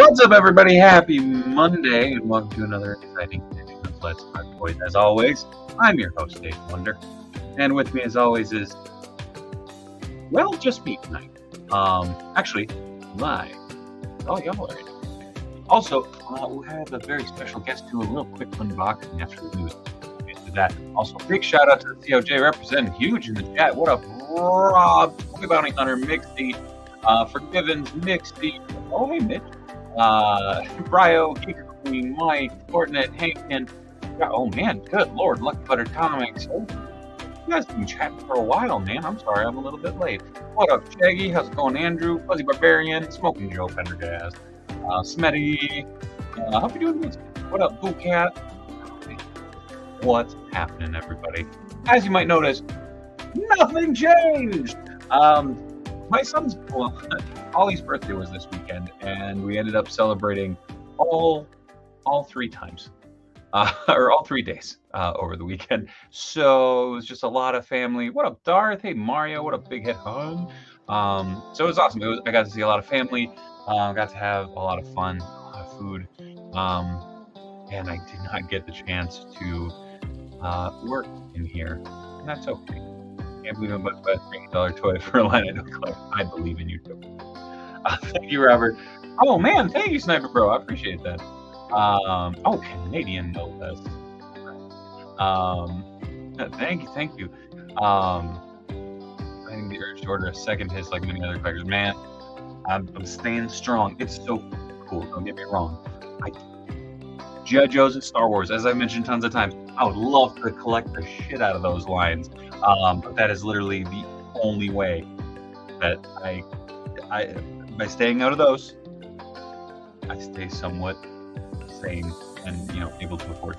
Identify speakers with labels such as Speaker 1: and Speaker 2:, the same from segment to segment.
Speaker 1: What's up, everybody? Happy Monday, and welcome to another exciting edition of Let's Talk Toys. As always, I'm your host, Dave Wonder, and with me, as always, is, well, just me tonight. Actually, live. Oh, y'all are in. Also, we'll have a very special guest do a real quick unboxing after the news. Into that. Also, big shout out to the COJ representing huge in the chat. What up, Rob, Toy Bounty Hunter, Mixie, Forgivens, Mixie. Oh, hey, Mitch. Brio, Geeker Queen, Mike, Fortnite, Hankin. Oh man, good lord, Lucky Butter Comics. Oh, you guys have been chatting for a while, man. I'm sorry, I'm a little bit late. What up, Shaggy? How's it going, Andrew? Fuzzy Barbarian, Smoking Joe, Pendergast, Smetty. Hope you're doing good. What up, Boo Cat? What's happening, everybody? As you might notice, nothing changed. My son's, well, Ollie's birthday was this weekend, and we ended up celebrating all 3 times, or all 3 days over the weekend. So it was just a lot of family. What up, Darth? Hey, Mario. What up, Big Head Hun? So it was awesome. I got to see a lot of family. Got to have a lot of fun, a lot of food, and I did not get the chance to work in here, and that's okay. Can't believe I'm about to buy a $3 toy for a line I don't collect. I believe in you too. Thank you, Robert. Oh man, thank you, Sniper Bro. I appreciate that. Oh, Canadian no less. Thank you. I think the urge to order a second hits like many other collectors. Man, I'm staying strong. It's so cool. Don't get me wrong. G.I. Joes and Star Wars, as I mentioned tons of times, I would love to collect the shit out of those lines. But that is literally the only way that I by staying out of those, I stay somewhat sane and, able to afford,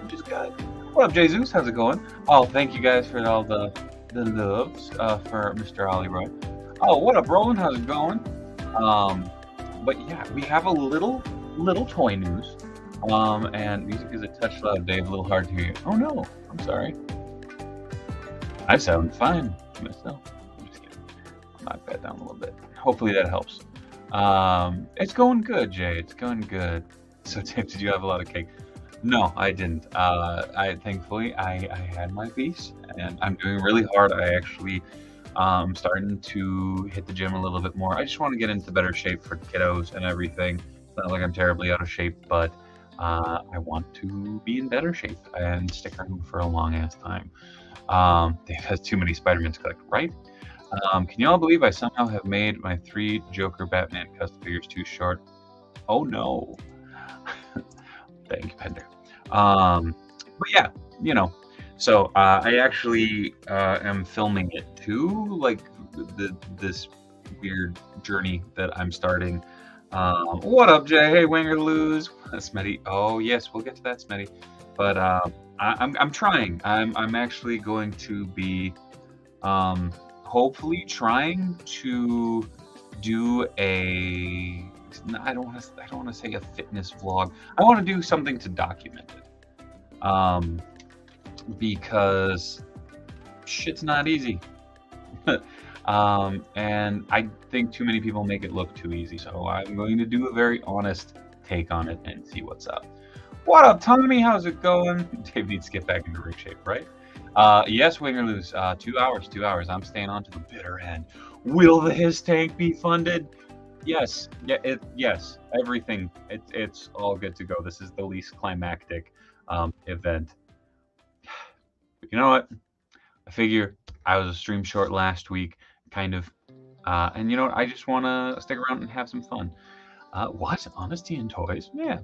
Speaker 1: which is good. What up, Jesus? How's it going? Oh, thank you guys for all the loves for Mr. Ollie Roy. Oh, what up, Roland? How's it going? But yeah, we have a little toy news. And music is a touch loud, Dave. A little hard to hear you. Oh no, I'm sorry. I sound fine myself. I'm just kidding. I'll knock that down a little bit. Hopefully that helps. It's going good, Jay. It's going good. So, Tim, did you have a lot of cake? No, I didn't. Thankfully, I had my piece, and I'm doing really hard. I actually starting to hit the gym a little bit more. I just want to get into better shape for kiddos and everything. It's not like I'm terribly out of shape, but I want to be in better shape and stick around for a long ass time. Dave has too many Spider-Man to collect, right? Can you all believe I somehow have made my 3 Joker Batman custom figures too short? Oh no. Thank you, Pender. But yeah, so I actually am filming it too, like this weird journey that I'm starting. What up, Jay? Hey, Winger Lose. Smetty. Oh yes, we'll get to that, Smetty. But I'm trying. I'm actually going to be hopefully trying to do a. I don't want to say a fitness vlog. I want to do something to document it. Because shit's not easy. And I think too many people make it look too easy. So I'm going to do a very honest take on it and see what's up. What up, Tommy? How's it going? Dave needs to get back into ring shape, right? Yes, win or lose. 2 hours. 2 hours. I'm staying on to the bitter end. Will the HISS tank be funded? Yes. Yeah. Yes. Everything. It's all good to go. This is the least climactic event. But you know what? I figure I was a stream short last week, kind of, and you know what? I just want to stick around and have some fun. What? Honesty and toys? Yeah.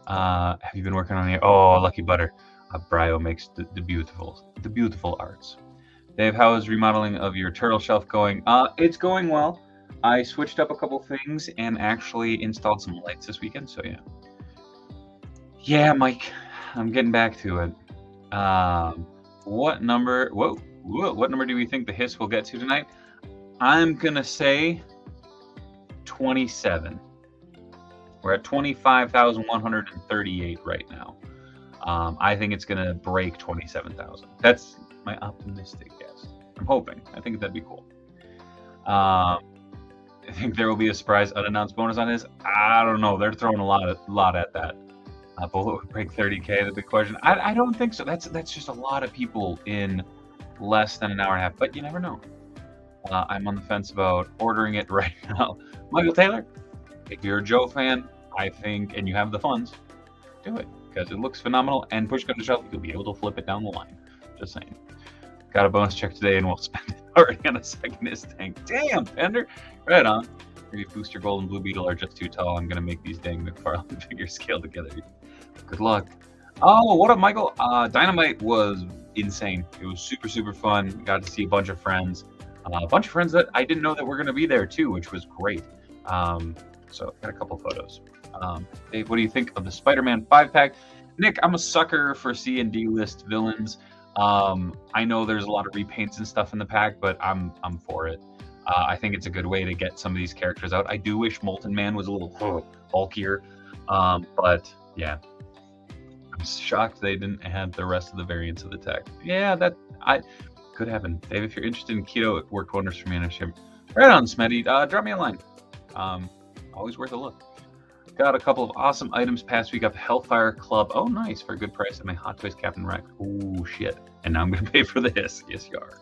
Speaker 1: Have you been working on it? Oh, Lucky Butter. Brio makes the beautiful arts. Dave, how is remodeling of your turtle shelf going? It's going well. I switched up a couple things and actually installed some lights this weekend. So yeah. Yeah, Mike, I'm getting back to it. What number? What number do we think the HISS will get to tonight? I'm gonna say 27. We're at 25,138 right now. I think it's gonna break 27,000. That's my optimistic guess. I'm hoping. I think that'd be cool. think there will be a surprise unannounced bonus on this. I don't know. They're throwing a lot at that. Bullet would break 30K. The big question. I don't think so. That's just a lot of people in less than an hour and a half. But you never know. I'm on the fence about ordering it right now. Michael Taylor, if you're a Joe fan, I think, and you have the funds, do it because it looks phenomenal. And push come to shove, you'll be able to flip it down the line. Just saying. Got a bonus check today, and we'll spend it already on a second HISS tank. Damn, Pender. Right on. Maybe Booster Gold and Blue Beetle are just too tall. I'm gonna make these dang McFarlane figures scale together. Good luck. Oh, what up, Michael? Dynamite was insane. It was super fun. Got to see a bunch of friends. A bunch of friends that I didn't know that were gonna be there too, which was great. So got a couple photos. Dave, what do you think of the Spider-Man 5-pack? Nick, I'm a sucker for C and D list villains. I know there's a lot of repaints and stuff in the pack, but I'm for it. I think it's a good way to get some of these characters out. I do wish Molten Man was a little bulkier, but yeah. I'm shocked they didn't add the rest of the variants of the tech. Yeah, that could happen. Dave, if you're interested in keto, it worked wonders for me. Right on, Smetty. Drop me a line. Always worth a look. Got a couple of awesome items past week up. Hellfire Club. Oh, nice. For a good price. And my Hot Toys Captain Rex. Oh, shit. And now I'm going to pay for this. Yes, you are.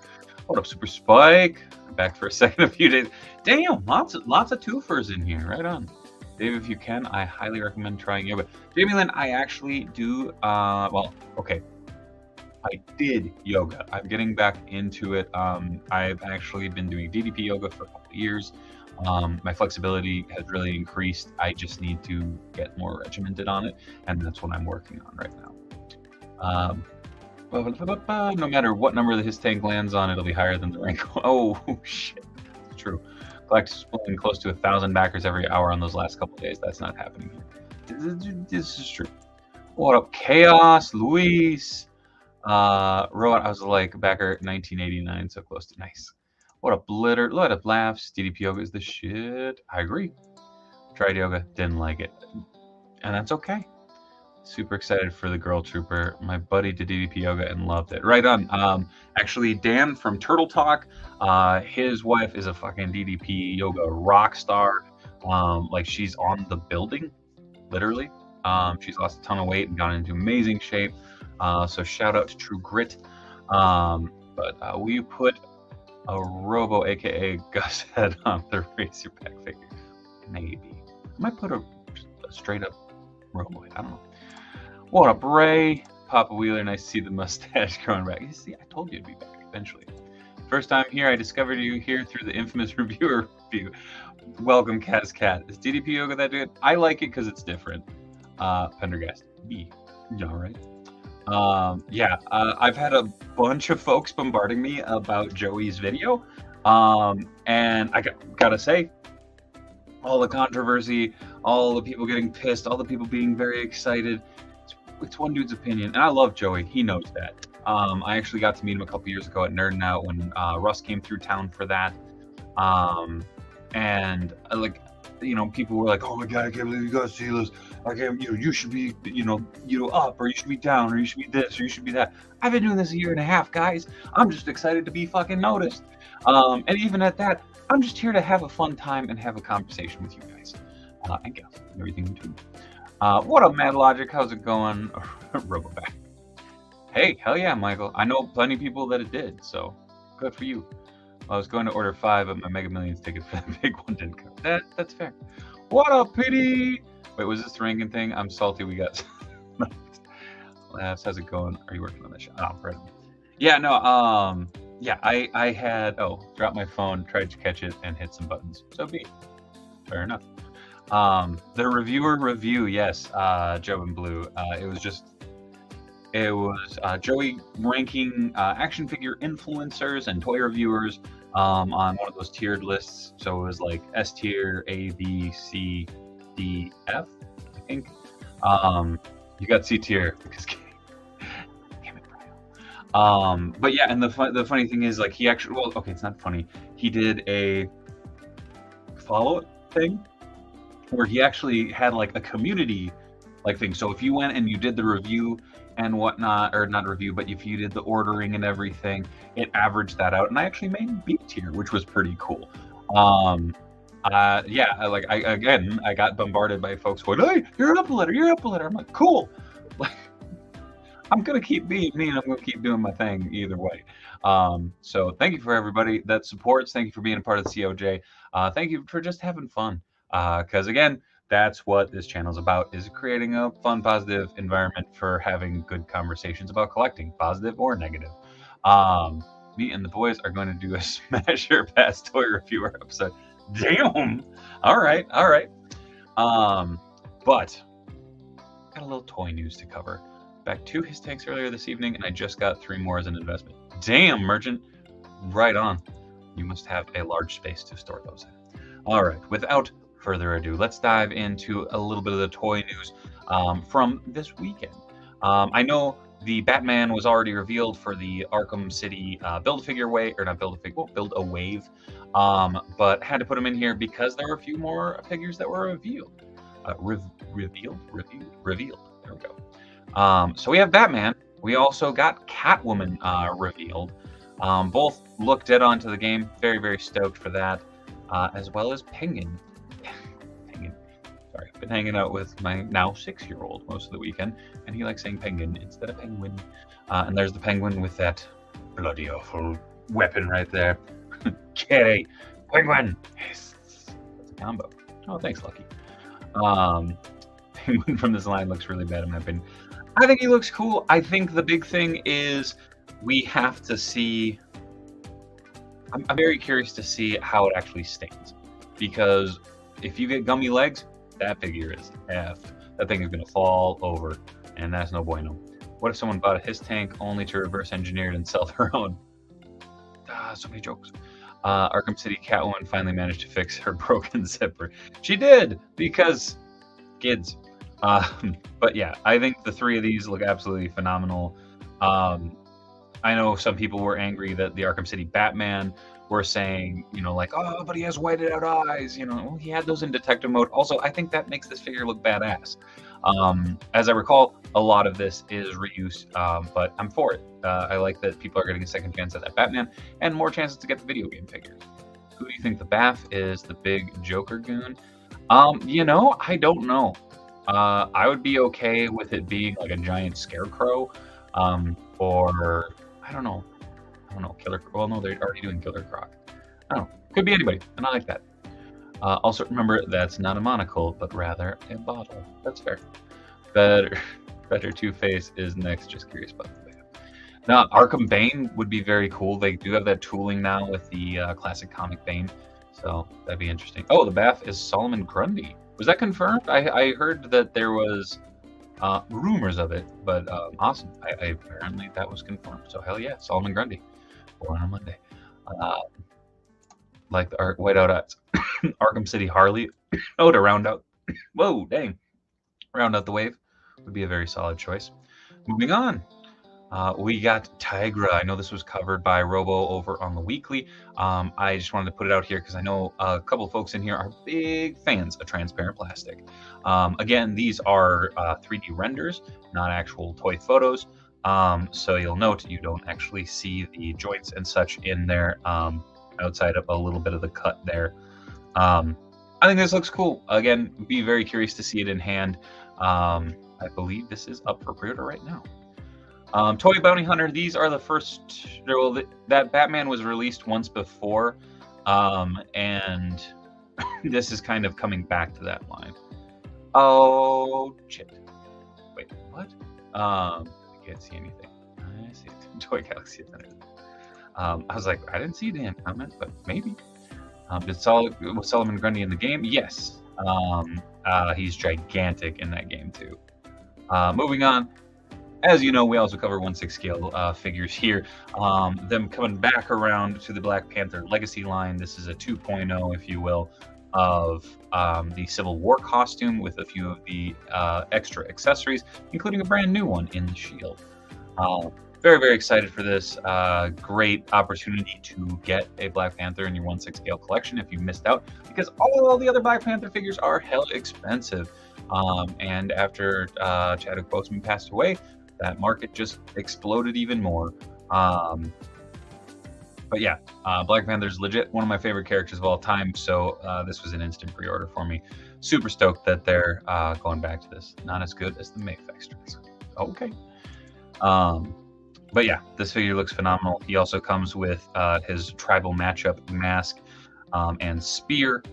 Speaker 1: What up, Super Spike? I'm back for a second, a few days. Damn, lots of twofers in here. Right on. Dave, if you can, I highly recommend trying yoga. Jamie Lynn, I actually do, well, okay. I did yoga. I'm getting back into it. I've actually been doing DDP yoga for a couple of years. My flexibility has really increased. I just need to get more regimented on it, and that's what I'm working on right now. No matter what number the HISS tank lands on, it'll be higher than the rank. Oh, shit. That's true. Collecting close to 1,000 backers every hour on those last couple of days. That's not happening here. This is true. What up, Chaos, Luis? Rowan, I was like backer 1989, so close to nice. What a blitter, lot of laughs. DDP yoga is the shit. I agree. Tried yoga, didn't like it. And that's okay. Super excited for the Girl Trooper. My buddy did DDP yoga and loved it. Right on. Actually, Dan from Turtle Talk, his wife is a fucking DDP yoga rock star. Like she's on the building, literally. She's lost a ton of weight and gone into amazing shape. So shout out to True Grit. But will you put a Robo, aka Gus head on the Razorback figure? Maybe. I might put a straight up Robo head. I don't know. What up, Ray? Papa Wheeler, nice to see the mustache growing back. You see, I told you to be back eventually. First time here, I discovered you here through the infamous reviewer review. Welcome, Cat's Cat. Is DDP yoga that good? I like it because it's different. Pendergast. B. All right. Yeah, I've had a bunch of folks bombarding me about Joey's video. And I gotta say, all the controversy, all the people getting pissed, all the people being very excited, it's one dude's opinion. And I love Joey. He knows that. I actually got to meet him a couple years ago at Nerdin' Out when Russ came through town for that. And like, you know, people were like, "Oh my God, I can't believe you got to see this. I can't, you should be, up, or you should be down, or you should be this, or you should be that." I've been doing this 1.5 years, guys. I'm just excited to be fucking noticed. And even at that, I'm just here to have a fun time and have a conversation with you guys. And gals, and everything in between. What up, Mad Logic? How's it going? Roboback. Hey, hell yeah, Michael. I know plenty of people that it did, so good for you. I was going to order 5, but my Mega Millions ticket for the big one didn't come. That's fair. What up, Pity? Wait, was this the ranking thing? I'm salty we got... Laughs, how's it going? Are you working on that shit? Oh, Brett. Yeah, no, yeah, I had... Oh, dropped my phone, tried to catch it, and hit some buttons. So be it. Fair enough. The reviewer review, yes, Joe and Blue. It was Joey ranking action figure influencers and toy reviewers on one of those tiered lists. So it was like S tier, A, B, C, D, F, I think. You got C tier because damn it, Brian. But yeah, and the funny thing is, like, he actually, well, okay, it's not funny. He did a follow-up thing where he actually had like a community like thing. So if you went and you did the review and whatnot, or not review, but if you did the ordering and everything, it averaged that out. And I actually made B tier, which was pretty cool. Yeah, I got bombarded by folks going, "Hey, you're an upletter, you're an upletter." I'm like, cool. Like, I'm gonna keep being me, and I'm gonna keep doing my thing either way. So thank you for everybody that supports. Thank you for being a part of the COJ. Thank you for just having fun. Because again, that's what this channel is about: is creating a fun, positive environment for having good conversations about collecting, positive or negative. Me and the boys are going to do a Smasher Pass toy reviewer episode. Damn. All right. But got a little toy news to cover. Back 2 HISS tanks earlier this evening, and I just got 3 more as an investment. Damn, merchant. Right on. You must have a large space to store those in. All right, without further ado, let's dive into a little bit of the toy news from this weekend. I know the Batman was already revealed for the Arkham City Build-A-Wave, but had to put them in here because there were a few more figures that were revealed. Revealed. There we go. So we have Batman. We also got Catwoman revealed. Both look dead on to the game. Very, very stoked for that. As well as Penguin. Sorry, been hanging out with my now 6-year-old most of the weekend, and he likes saying Penguin instead of Penguin. And there's the Penguin with that bloody awful weapon right there. Kitty, Penguin. Yes, that's a combo. Oh, thanks, Lucky. Penguin from this line looks really bad in my opinion. I think he looks cool. I think the big thing is we have to see. I'm very curious to see how it actually stands, because if you get gummy legs, that figure is effed. That thing is going to fall over, and that's no bueno. What if someone bought a HISS tank only to reverse engineer it and sell their own? So many jokes. Arkham City Catwoman finally managed to fix her broken zipper. She did, because kids. But yeah, I think the 3 of these look absolutely phenomenal. I know some people were angry that the Arkham City Batman were saying, like, oh, but he has whited out eyes. Well, he had those in detective mode. Also, I think that makes this figure look badass. As I recall, a lot of this is reuse, but I'm for it. I like that people are getting a second chance at that Batman and more chances to get the video game figures. Who do you think the Bath is? The big Joker goon? I don't know. I would be okay with it being like a giant scarecrow, or I don't know, Killer. Well, no, they're already doing Killer Croc. I don't know. Could be anybody, and I like that. Also, remember that's not a monocle, but rather a bottle. That's fair. Better Two-Face is next. Just curious about the Bane. Now, Arkham Bane would be very cool. They do have that tooling now with the classic comic Bane, so that'd be interesting. Oh, the Bath is Solomon Grundy. Was that confirmed? I heard that there was rumors of it, but awesome. Apparently that was confirmed. So hell yeah, Solomon Grundy, born on Monday. Like the whiteout at Arkham City Harley. Oh, to round out. Whoa, dang. Round out the wave would be a very solid choice. Moving on. We got Tigra. I know this was covered by Robo over on the Weekly. I just wanted to put it out here because I know a couple of folks in here are big fans of transparent plastic. Again, these are 3D renders, not actual toy photos. So you'll note you don't actually see the joints and such in there outside of a little bit of the cut there. I think this looks cool. Again, be very curious to see it in hand. I believe this is up for pre-order right now. Toy Bounty Hunter, these are the first. Well, that Batman was released once before, and this is kind of coming back to that line. Oh, shit. Wait, what? I can't see anything. I see it. Toy Galaxy Thunder. I was like, I didn't see the comment, but maybe. Was Solomon Grundy in the game? Yes. He's gigantic in that game, too. Moving on. As you know, we also cover 1/6 scale figures here. Them coming back around to the Black Panther Legacy line. This is a 2.0, if you will, of the Civil War costume with a few of the extra accessories, including a brand new one in the shield. Very, very excited for this. Great opportunity to get a Black Panther in your 1/6 scale collection if you missed out, because all the other Black Panther figures are hell expensive. And after Chadwick Boseman passed away, that market just exploded even more. But yeah, Black Panther's legit one of my favorite characters of all time, so this was an instant pre-order for me. Super stoked that they're going back to this. Not as good as the Mayfix dress. Okay. But yeah, this figure looks phenomenal. He also comes with his tribal matchup mask and spear.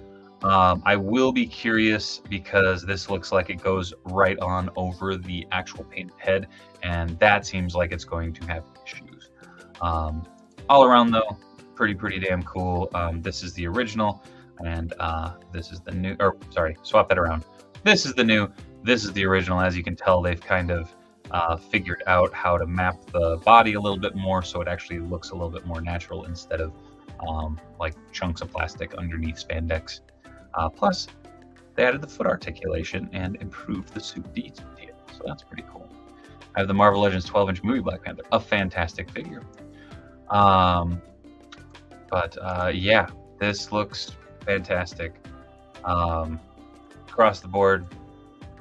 Speaker 1: I will be curious because this looks like it goes right on over the actual painted head, and that seems like it's going to have issues. All around though, pretty damn cool. This is the original, and this is the new, or sorry, swap that around. This is the new, this is the original. As you can tell, they've kind of figured out how to map the body a little bit more so it actually looks a little bit more natural instead of like chunks of plastic underneath spandex. Plus, they added the foot articulation and improved the suit detail, so that's pretty cool. I have the Marvel Legends 12-inch movie Black Panther, a fantastic figure. Yeah, this looks fantastic. Across the board,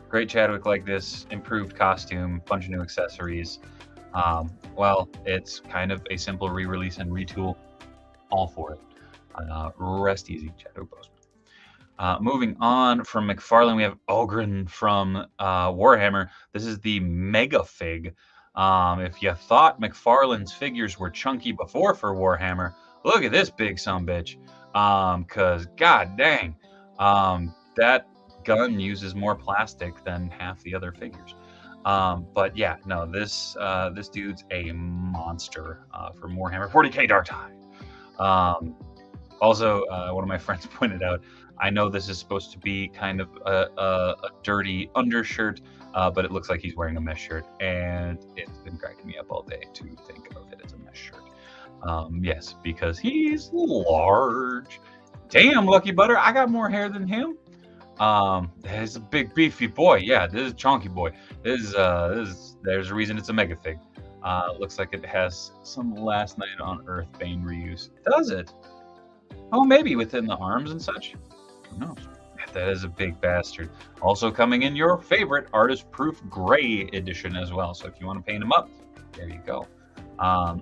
Speaker 1: great Chadwick like this, improved costume, bunch of new accessories. Well, it's kind of a simple re-release and retool. All for it. Rest easy, Chadwick Boseman. Moving on from McFarlane, we have Ogren from Warhammer. This is the Mega Fig. If you thought McFarlane's figures were chunky before for Warhammer, look at this big sumbitch. Cause god dang, that gun uses more plastic than half the other figures. But yeah, no, this dude's a monster from Warhammer 40K Dark Tide. Also, one of my friends pointed out, I know this is supposed to be kind of a dirty undershirt, but it looks like he's wearing a mesh shirt, and it's been cracking me up all day to think of it as a mesh shirt. Yes, because he's large. Damn, Lucky Butter, I got more hair than him. He's a big beefy boy. Yeah, this is chonky boy. There's a reason it's a mega fig. Looks like it has some Last Night on Earth Bane reuse. Does it? Oh, maybe within the arms and such. Who knows? That is a big bastard. Also coming in your favorite artist proof gray edition as well. So if you want to paint him up, there you go.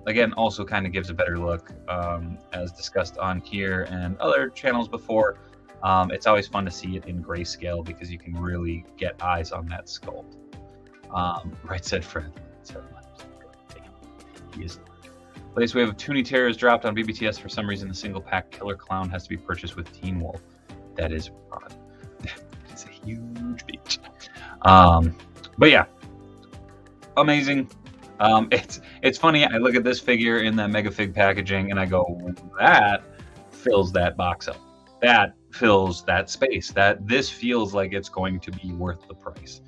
Speaker 1: Again, also kind of gives a better look, as discussed on here and other channels before. It's always fun to see it in grayscale because you can really get eyes on that sculpt. Right, said Fred. Damn, he is. Latest wave of Toonie Terrors dropped on BBTS. For some reason, the single pack Killer Clown has to be purchased with Teen Wolf. That is odd. It's a huge beach. But yeah, amazing. It's funny. I look at this figure in that Mega Fig packaging, and I go, that fills that box up. That fills that space. This feels like it's going to be worth the price.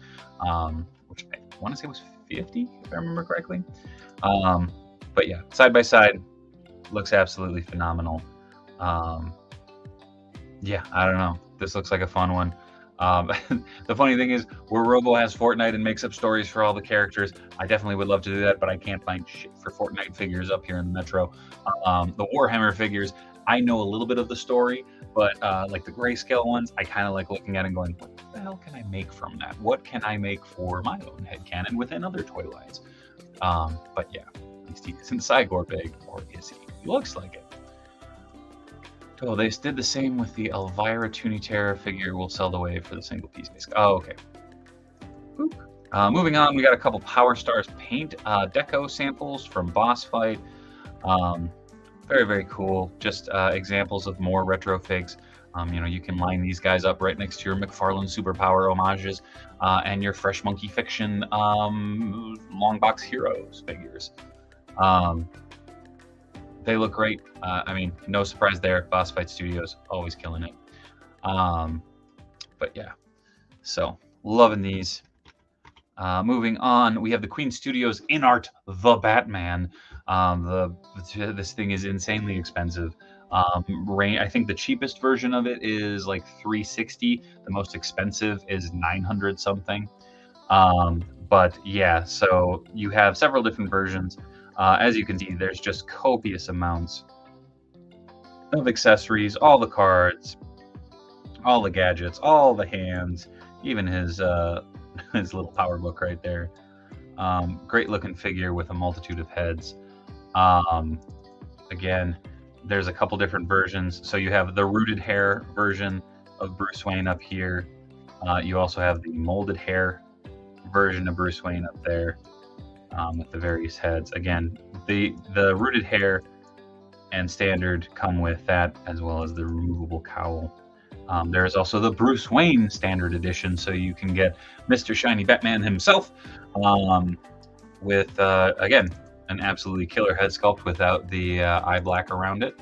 Speaker 1: Which I want to say was $50, if I remember correctly. But yeah, side by side, looks absolutely phenomenal. Yeah, I don't know. This looks like a fun one. The funny thing is, where Robo has Fortnite and makes up stories for all the characters, I definitely would love to do that, but I can't find shit for Fortnite figures up here in the Metro. The Warhammer figures, I know a little bit of the story, but like the grayscale ones, I kind of like looking at it and going, what the hell can I make from that? What can I make for my own headcanon within other toy lines? But yeah, at least he isn't Cygor big, or is he? He looks like it. Oh, they did the same with the Elvira Toonie Terror figure. We'll sell the wave for the single piece. Oh, okay. Moving on, we got a couple Power Stars paint deco samples from Boss Fight. Very cool. Just examples of more retro figs. You know, you can line these guys up right next to your McFarlane Superpower homages and your Fresh Monkey Fiction Long Box Heroes figures. They look great. I mean, no surprise there. Boss Fight Studios, always killing it. But yeah, so loving these. Moving on, we have the Queen Studios In Art The Batman. This thing is insanely expensive. I think the cheapest version of it is like $360. The most expensive is $900 something. But yeah, so you have several different versions. As you can see, there's just copious amounts of accessories, all the cards, all the gadgets, all the hands, even his his little power book right there. Great looking figure with a multitude of heads. Again, There's a couple different versions. So you have the rooted hair version of Bruce Wayne up here. You also have the molded hair version of Bruce Wayne up there, with the various heads. Again, the rooted hair and standard come with that, as well as the removable cowl. There is also the Bruce Wayne standard edition, so you can get Mr. Shiny Batman himself, with again, an absolutely killer head sculpt without the eye black around it.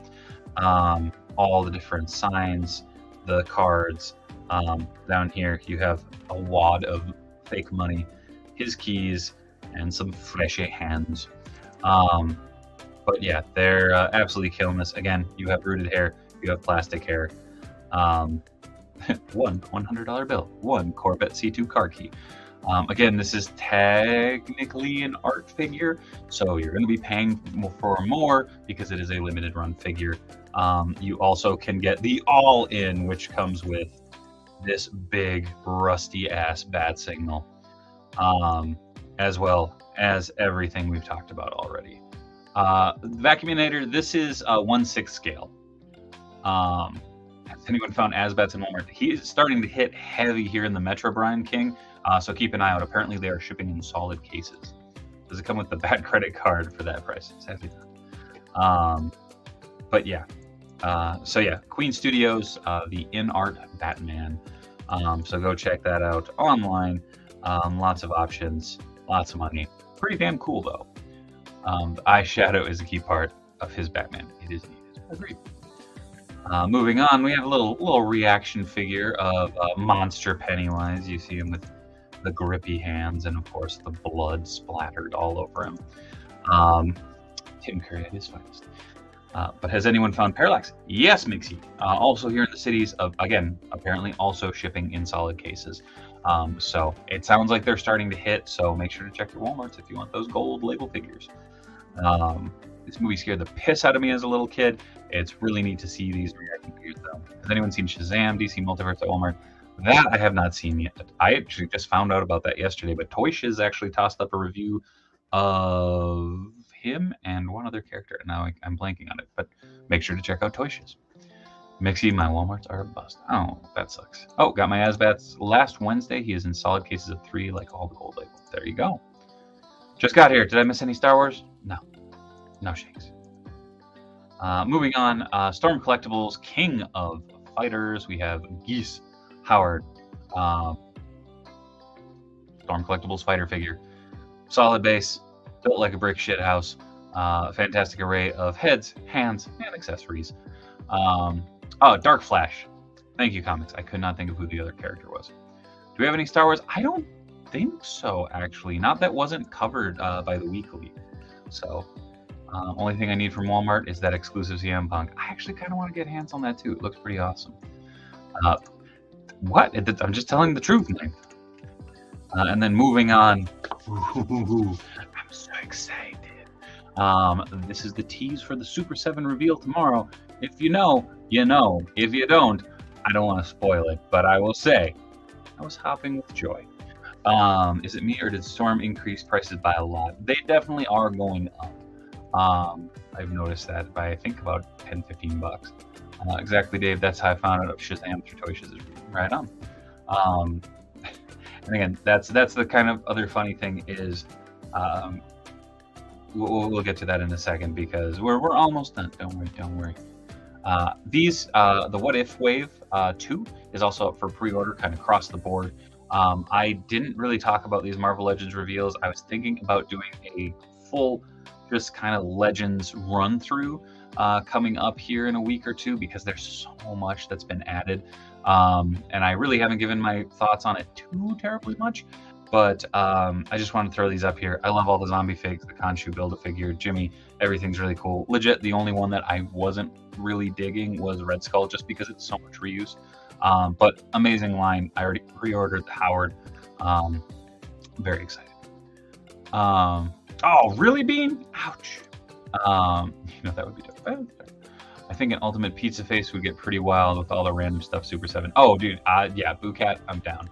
Speaker 1: All the different signs, the cards. Down here you have a wad of fake money, his keys, and some fleshy hands. But yeah, they're absolutely killing this. Again, you have rooted hair, you have plastic hair, one $100 bill, one Corvette C2 car key. Again, this is technically an art figure, so you're going to be paying for more because it is a limited run figure. You also can get the all-in, which comes with this big rusty ass bat signal, as well as everything we've talked about already. Vacuuminator, this is a 1/6 scale. Has anyone found Asbats in Walmart? He is starting to hit heavy here in the Metro, Brian King. So keep an eye out. Apparently they are shipping in solid cases. Does it come with the Bat credit card for that price? Sadly not. But yeah. So yeah, Queen Studios, the In-Art Batman. So go check that out online. Lots of options, lots of money. Pretty damn cool though. The eyeshadow is a key part of his Batman. It is needed. Agreed. Moving on, we have a little reaction figure of Monster Pennywise. You see him with the grippy hands and, of course, the blood splattered all over him. Tim Curry at his finest. But has anyone found Parallax? Yes, Mixie. Also here in the cities of, again, apparently also shipping in solid cases. So it sounds like they're starting to hit, so make sure to check your Walmarts if you want those gold label figures. This movie scared the piss out of me as a little kid. It's really neat to see these reaction figures, though. Has anyone seen Shazam, DC Multiverse at Walmart? That I have not seen yet. I actually just found out about that yesterday, but Toy Shiz actually tossed up a review of him and one other character. Now I'm blanking on it, but make sure to check out Toy Shiz. Mixie, my Walmarts are a bust. Oh, that sucks. Oh, got my Asbats last Wednesday. He is in solid cases of 3, like all the gold label. There you go. Just got here. Did I miss any Star Wars? No. No shakes. Moving on, Storm Collectibles, King of Fighters. We have Geese Howard. Storm Collectibles fighter figure. Solid base, built like a brick shit house. Fantastic array of heads, hands, and accessories. Oh, Dark Flash. Thank you, comics. I could not think of who the other character was. Do we have any Star Wars? I don't think so, actually. Not that wasn't covered by the weekly. So, only thing I need from Walmart is that exclusive CM Punk. I actually kind of want to get hands on that too. It looks pretty awesome. What? I'm just telling the truth, man. And then moving on. I'm so excited. This is the tease for the Super 7 reveal tomorrow. If you know, you know. If you don't, I don't want to spoil it, but I will say, I was hopping with joy. Is it me or did Storm increase prices by a lot? They definitely are going up. I've noticed that by I think about 10-15 bucks. Exactly, Dave. That's how I found out of Shazam through Toy Shiz. Right on. And again, that's the kind of other funny thing is, we'll get to that in a second because we're almost done. Don't worry. The What If Wave 2 is also up for pre-order, kind of across the board. I didn't really talk about these Marvel Legends reveals. I was thinking about doing a full, just kind of Legends run through coming up here in a week or two because there's so much that's been added. And I really haven't given my thoughts on it too terribly much. But I just want to throw these up here. I love all the zombie figs, the Khonshu Build-A-Figure, Jimmy, everything's really cool. Legit, the only one that I wasn't really digging was Red Skull just because it's so much reuse. But amazing line. I already pre-ordered the Howard. Very excited. Oh, really, Bean? Ouch. That would be dope. I think an Ultimate Pizza Face would get pretty wild with all the random stuff Super 7. Oh, dude, yeah, Boo Cat, I'm down.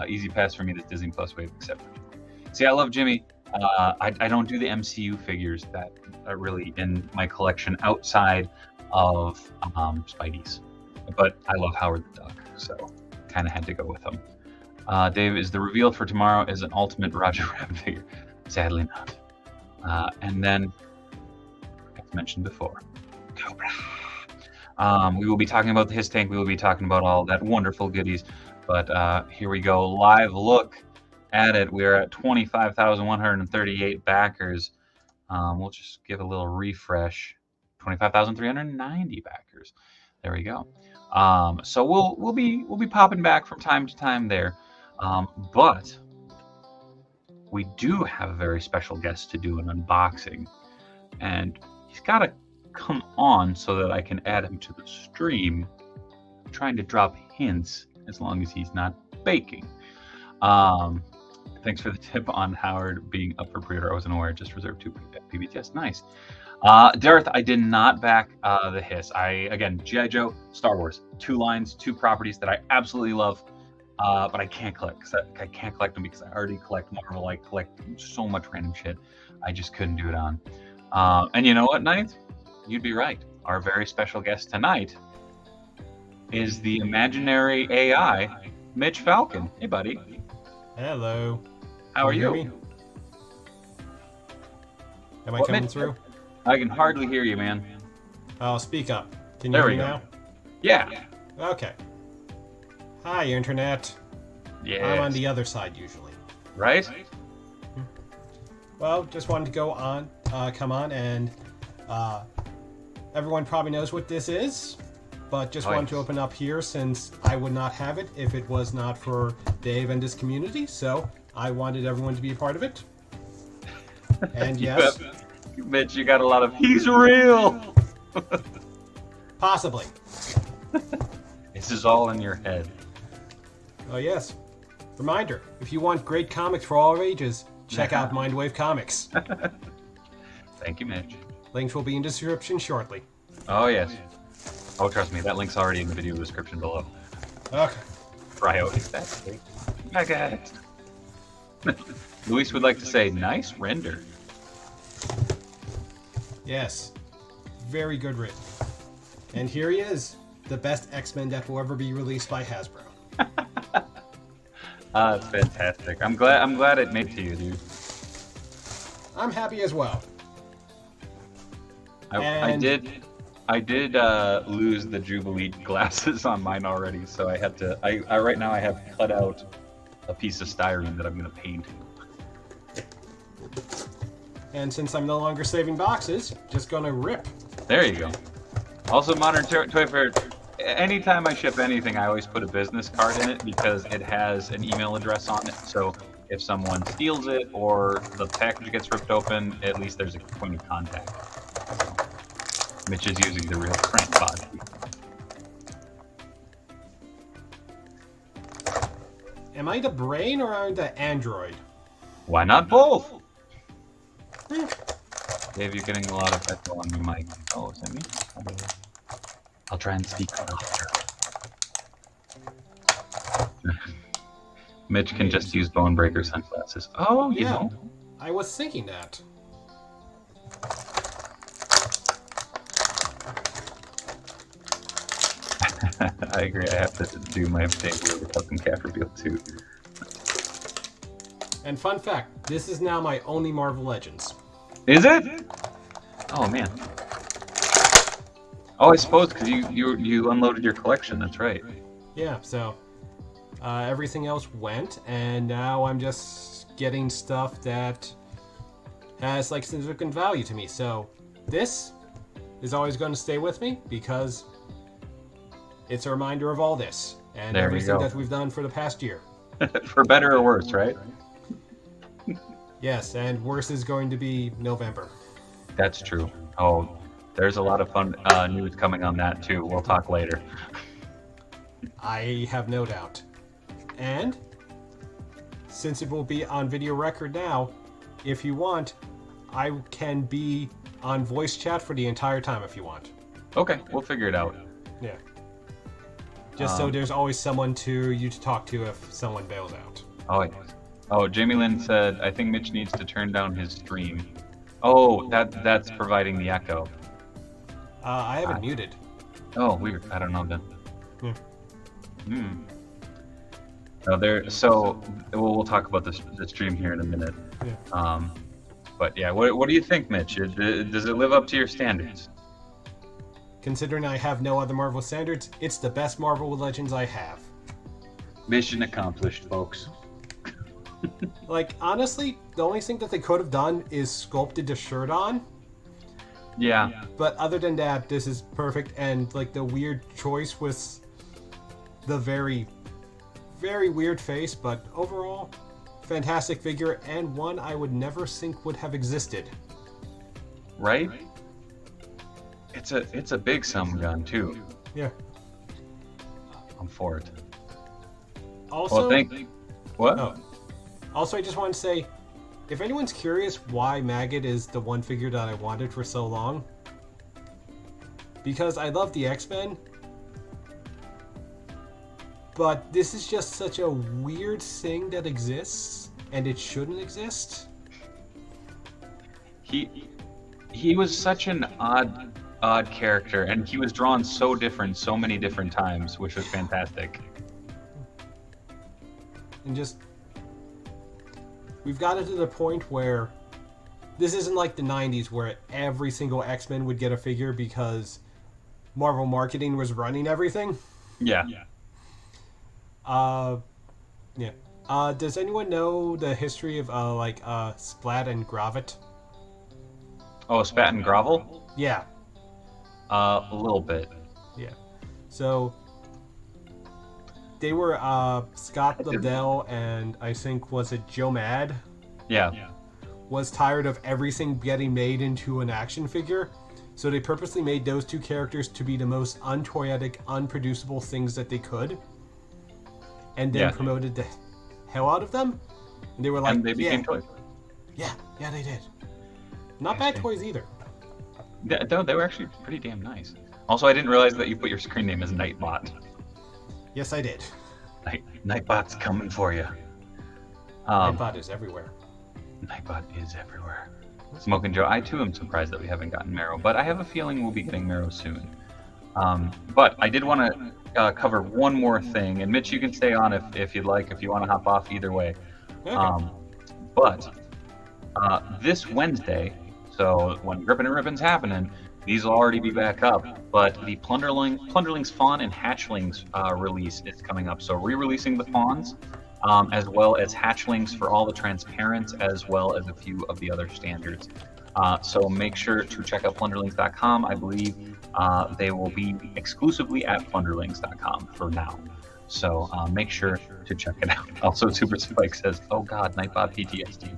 Speaker 1: Easy pass for me, this Disney Plus wave, except for Jimmy. See, I love Jimmy. I don't do the MCU figures that are really in my collection outside of Spidey's. But I love Howard the Duck, so kind of had to go with him. Dave, is the reveal for tomorrow is an ultimate Roger Rabbit figure? Sadly not. And then, as mentioned before, Cobra. We will be talking about the HISS tank. We will be talking about all that wonderful goodies. But here we go. Live look at it. We are at 25,138 backers. We'll just give a little refresh. 25,390 backers. There we go. So we'll be popping back from time to time there. But we do have a very special guest to do an unboxing, and he's got to come on so that I can add him to the stream. I'm trying to drop hints as long as he's not baking. Thanks for the tip on Howard being up for pre-order. I wasn't aware. Just reserved 2 PBTS. Nice. Darth, I did not back the HISS. Again, G.I. Joe, Star Wars. 2 lines, 2 properties that I absolutely love, but I can't collect. I can't collect them because I already collect Marvel. I collect so much random shit. I just couldn't do it on. And you know what, Ninth? You'd be right. Our very special guest tonight is the imaginary AI, Mitch Falcon. Hey, buddy.
Speaker 2: Hello.
Speaker 1: How are you?
Speaker 2: Am I coming through?
Speaker 1: I can hardly hear you, man.
Speaker 2: Oh, speak up. Can you hear me now?
Speaker 1: Yeah.
Speaker 2: Okay. Hi, Internet.
Speaker 1: Yeah.
Speaker 2: I'm on the other side usually.
Speaker 1: Right?
Speaker 2: Well, just wanted to come on, and everyone probably knows what this is, but just wanted to open up here since I would not have it if it was not for Dave and his community, so I wanted everyone to be a part of it. And yes.
Speaker 1: Mitch, you got a lot of, he's real!
Speaker 2: Possibly.
Speaker 1: This is all in your head.
Speaker 2: Oh, yes. Reminder, if you want great comics for all ages, check out Mindwave Comics.
Speaker 1: Thank you, Mitch.
Speaker 2: Links will be in the description shortly.
Speaker 1: Oh, yes. Oh, trust me, that link's already in the video description below.
Speaker 2: Okay.
Speaker 1: Priorities, that's great. Okay. Luis would like to say, nice render.
Speaker 2: Yes. Very good written. And here he is, the best X-Men that will ever be released by Hasbro.
Speaker 1: It's fantastic. I'm glad it made it to you, dude.
Speaker 2: I'm happy as well.
Speaker 1: I did lose the Jubilee glasses on mine already, so I had to. I right now I have cut out a piece of styrene that I'm gonna paint.
Speaker 2: And since I'm no longer saving boxes, just gonna rip.
Speaker 1: There you go. Also, Modern Toy Fair. Anytime I ship anything, I always put a business card in it because it has an email address on it. So if someone steals it or the package gets ripped open, at least there's a point of contact. So, Mitch is using the real crank body.
Speaker 2: Am I the brain or am I the android?
Speaker 1: Why not both? Dave, you're getting a lot of echo on your mic. Oh, is that me? I'll try and speak louder. Mitch can just use Bone Breaker sunglasses. Oh, you know.
Speaker 2: I was thinking that.
Speaker 1: I agree. I have to do my thing with the fucking cat reveal too.
Speaker 2: And fun fact, this is now my only Marvel Legends.
Speaker 1: Is it? Oh man. Oh, I suppose because you unloaded your collection. That's right.
Speaker 2: Yeah. So everything else went, and now I'm just getting stuff that has like significant value to me. So this is always going to stay with me because it's a reminder of all this and everything that we've done for the past year.
Speaker 1: For better or worse, right?
Speaker 2: Yes, and worse is going to be November.
Speaker 1: That's true. Oh, there's a lot of fun news coming on that too. We'll talk later.
Speaker 2: I have no doubt. And since it will be on video record now, if you want, I can be on voice chat for the entire time if you want.
Speaker 1: Okay, we'll figure it out.
Speaker 2: Yeah. Just so there's always someone to talk to if someone bails out.
Speaker 1: Oh, yes. Oh, Jamie Lynn said, I think Mitch needs to turn down his stream. Oh, that's providing the echo.
Speaker 2: I have it muted.
Speaker 1: Oh, weird. I don't know then.
Speaker 2: Yeah.
Speaker 1: Hmm. No, so we'll talk about the stream here in a minute.
Speaker 2: Yeah.
Speaker 1: But yeah, what do you think, Mitch? Does it live up to your standards?
Speaker 2: Considering I have no other Marvel standards, it's the best Marvel Legends I have.
Speaker 1: Mission accomplished, folks.
Speaker 2: Like, honestly, the only thing that they could have done is sculpted the shirt on.
Speaker 1: Yeah.
Speaker 2: But other than that, this is perfect. And, like, the weird choice with the very, very weird face. But overall, fantastic figure. And one I would never think would have existed.
Speaker 1: Right? It's a big sum gun, too.
Speaker 2: Yeah.
Speaker 1: I'm for it.
Speaker 2: Also...
Speaker 1: Well, what?
Speaker 2: Oh. Also, I just want to say, if anyone's curious why Maggot is the one figure that I wanted for so long, because I love the X-Men, but this is just such a weird thing that exists, and it shouldn't exist.
Speaker 1: He was such an odd character, and he was drawn so different so many different times, which was fantastic.
Speaker 2: And just... we've gotten to the point where this isn't like the 90s where every single X-Men would get a figure because Marvel marketing was running everything.
Speaker 1: Yeah.
Speaker 2: Does anyone know the history of Splat and Gravit?
Speaker 1: Oh, Spat and Grovel?
Speaker 2: Yeah.
Speaker 1: A little bit.
Speaker 2: Yeah. So they were Scott Lobdell and I think was it Joe Mad?
Speaker 1: Yeah.
Speaker 2: Was tired of everything getting made into an action figure, so they purposely made those two characters to be the most untoyetic, unproducible things that they could, and then promoted the hell out of them. And they were like,
Speaker 1: and they became toys.
Speaker 2: Yeah, they did. Not bad toys either.
Speaker 1: They were actually pretty damn nice. Also, I didn't realize that you put your screen name as Nightbot.
Speaker 2: Yes, I did.
Speaker 1: Nightbot's coming for you.
Speaker 2: Nightbot is everywhere.
Speaker 1: Nightbot is everywhere. Smoking Joe, I too am surprised that we haven't gotten Marrow, but I have a feeling we'll be getting Marrow soon. But I did want to cover one more thing, and Mitch, you can stay on if you'd like, if you want to hop off either way.
Speaker 2: Okay.
Speaker 1: But this Wednesday, so when Grippin' and Rippin's happening, these will already be back up, but the Plunderlings Fawn and Hatchlings release is coming up. So re-releasing the Fawns, as well as Hatchlings for all the Transparents, as well as a few of the other standards. So make sure to check out plunderlings.com. I believe they will be exclusively at plunderlings.com for now. So make sure to check it out. Also, Super Spike says, "Oh God, Nightbot PTSD."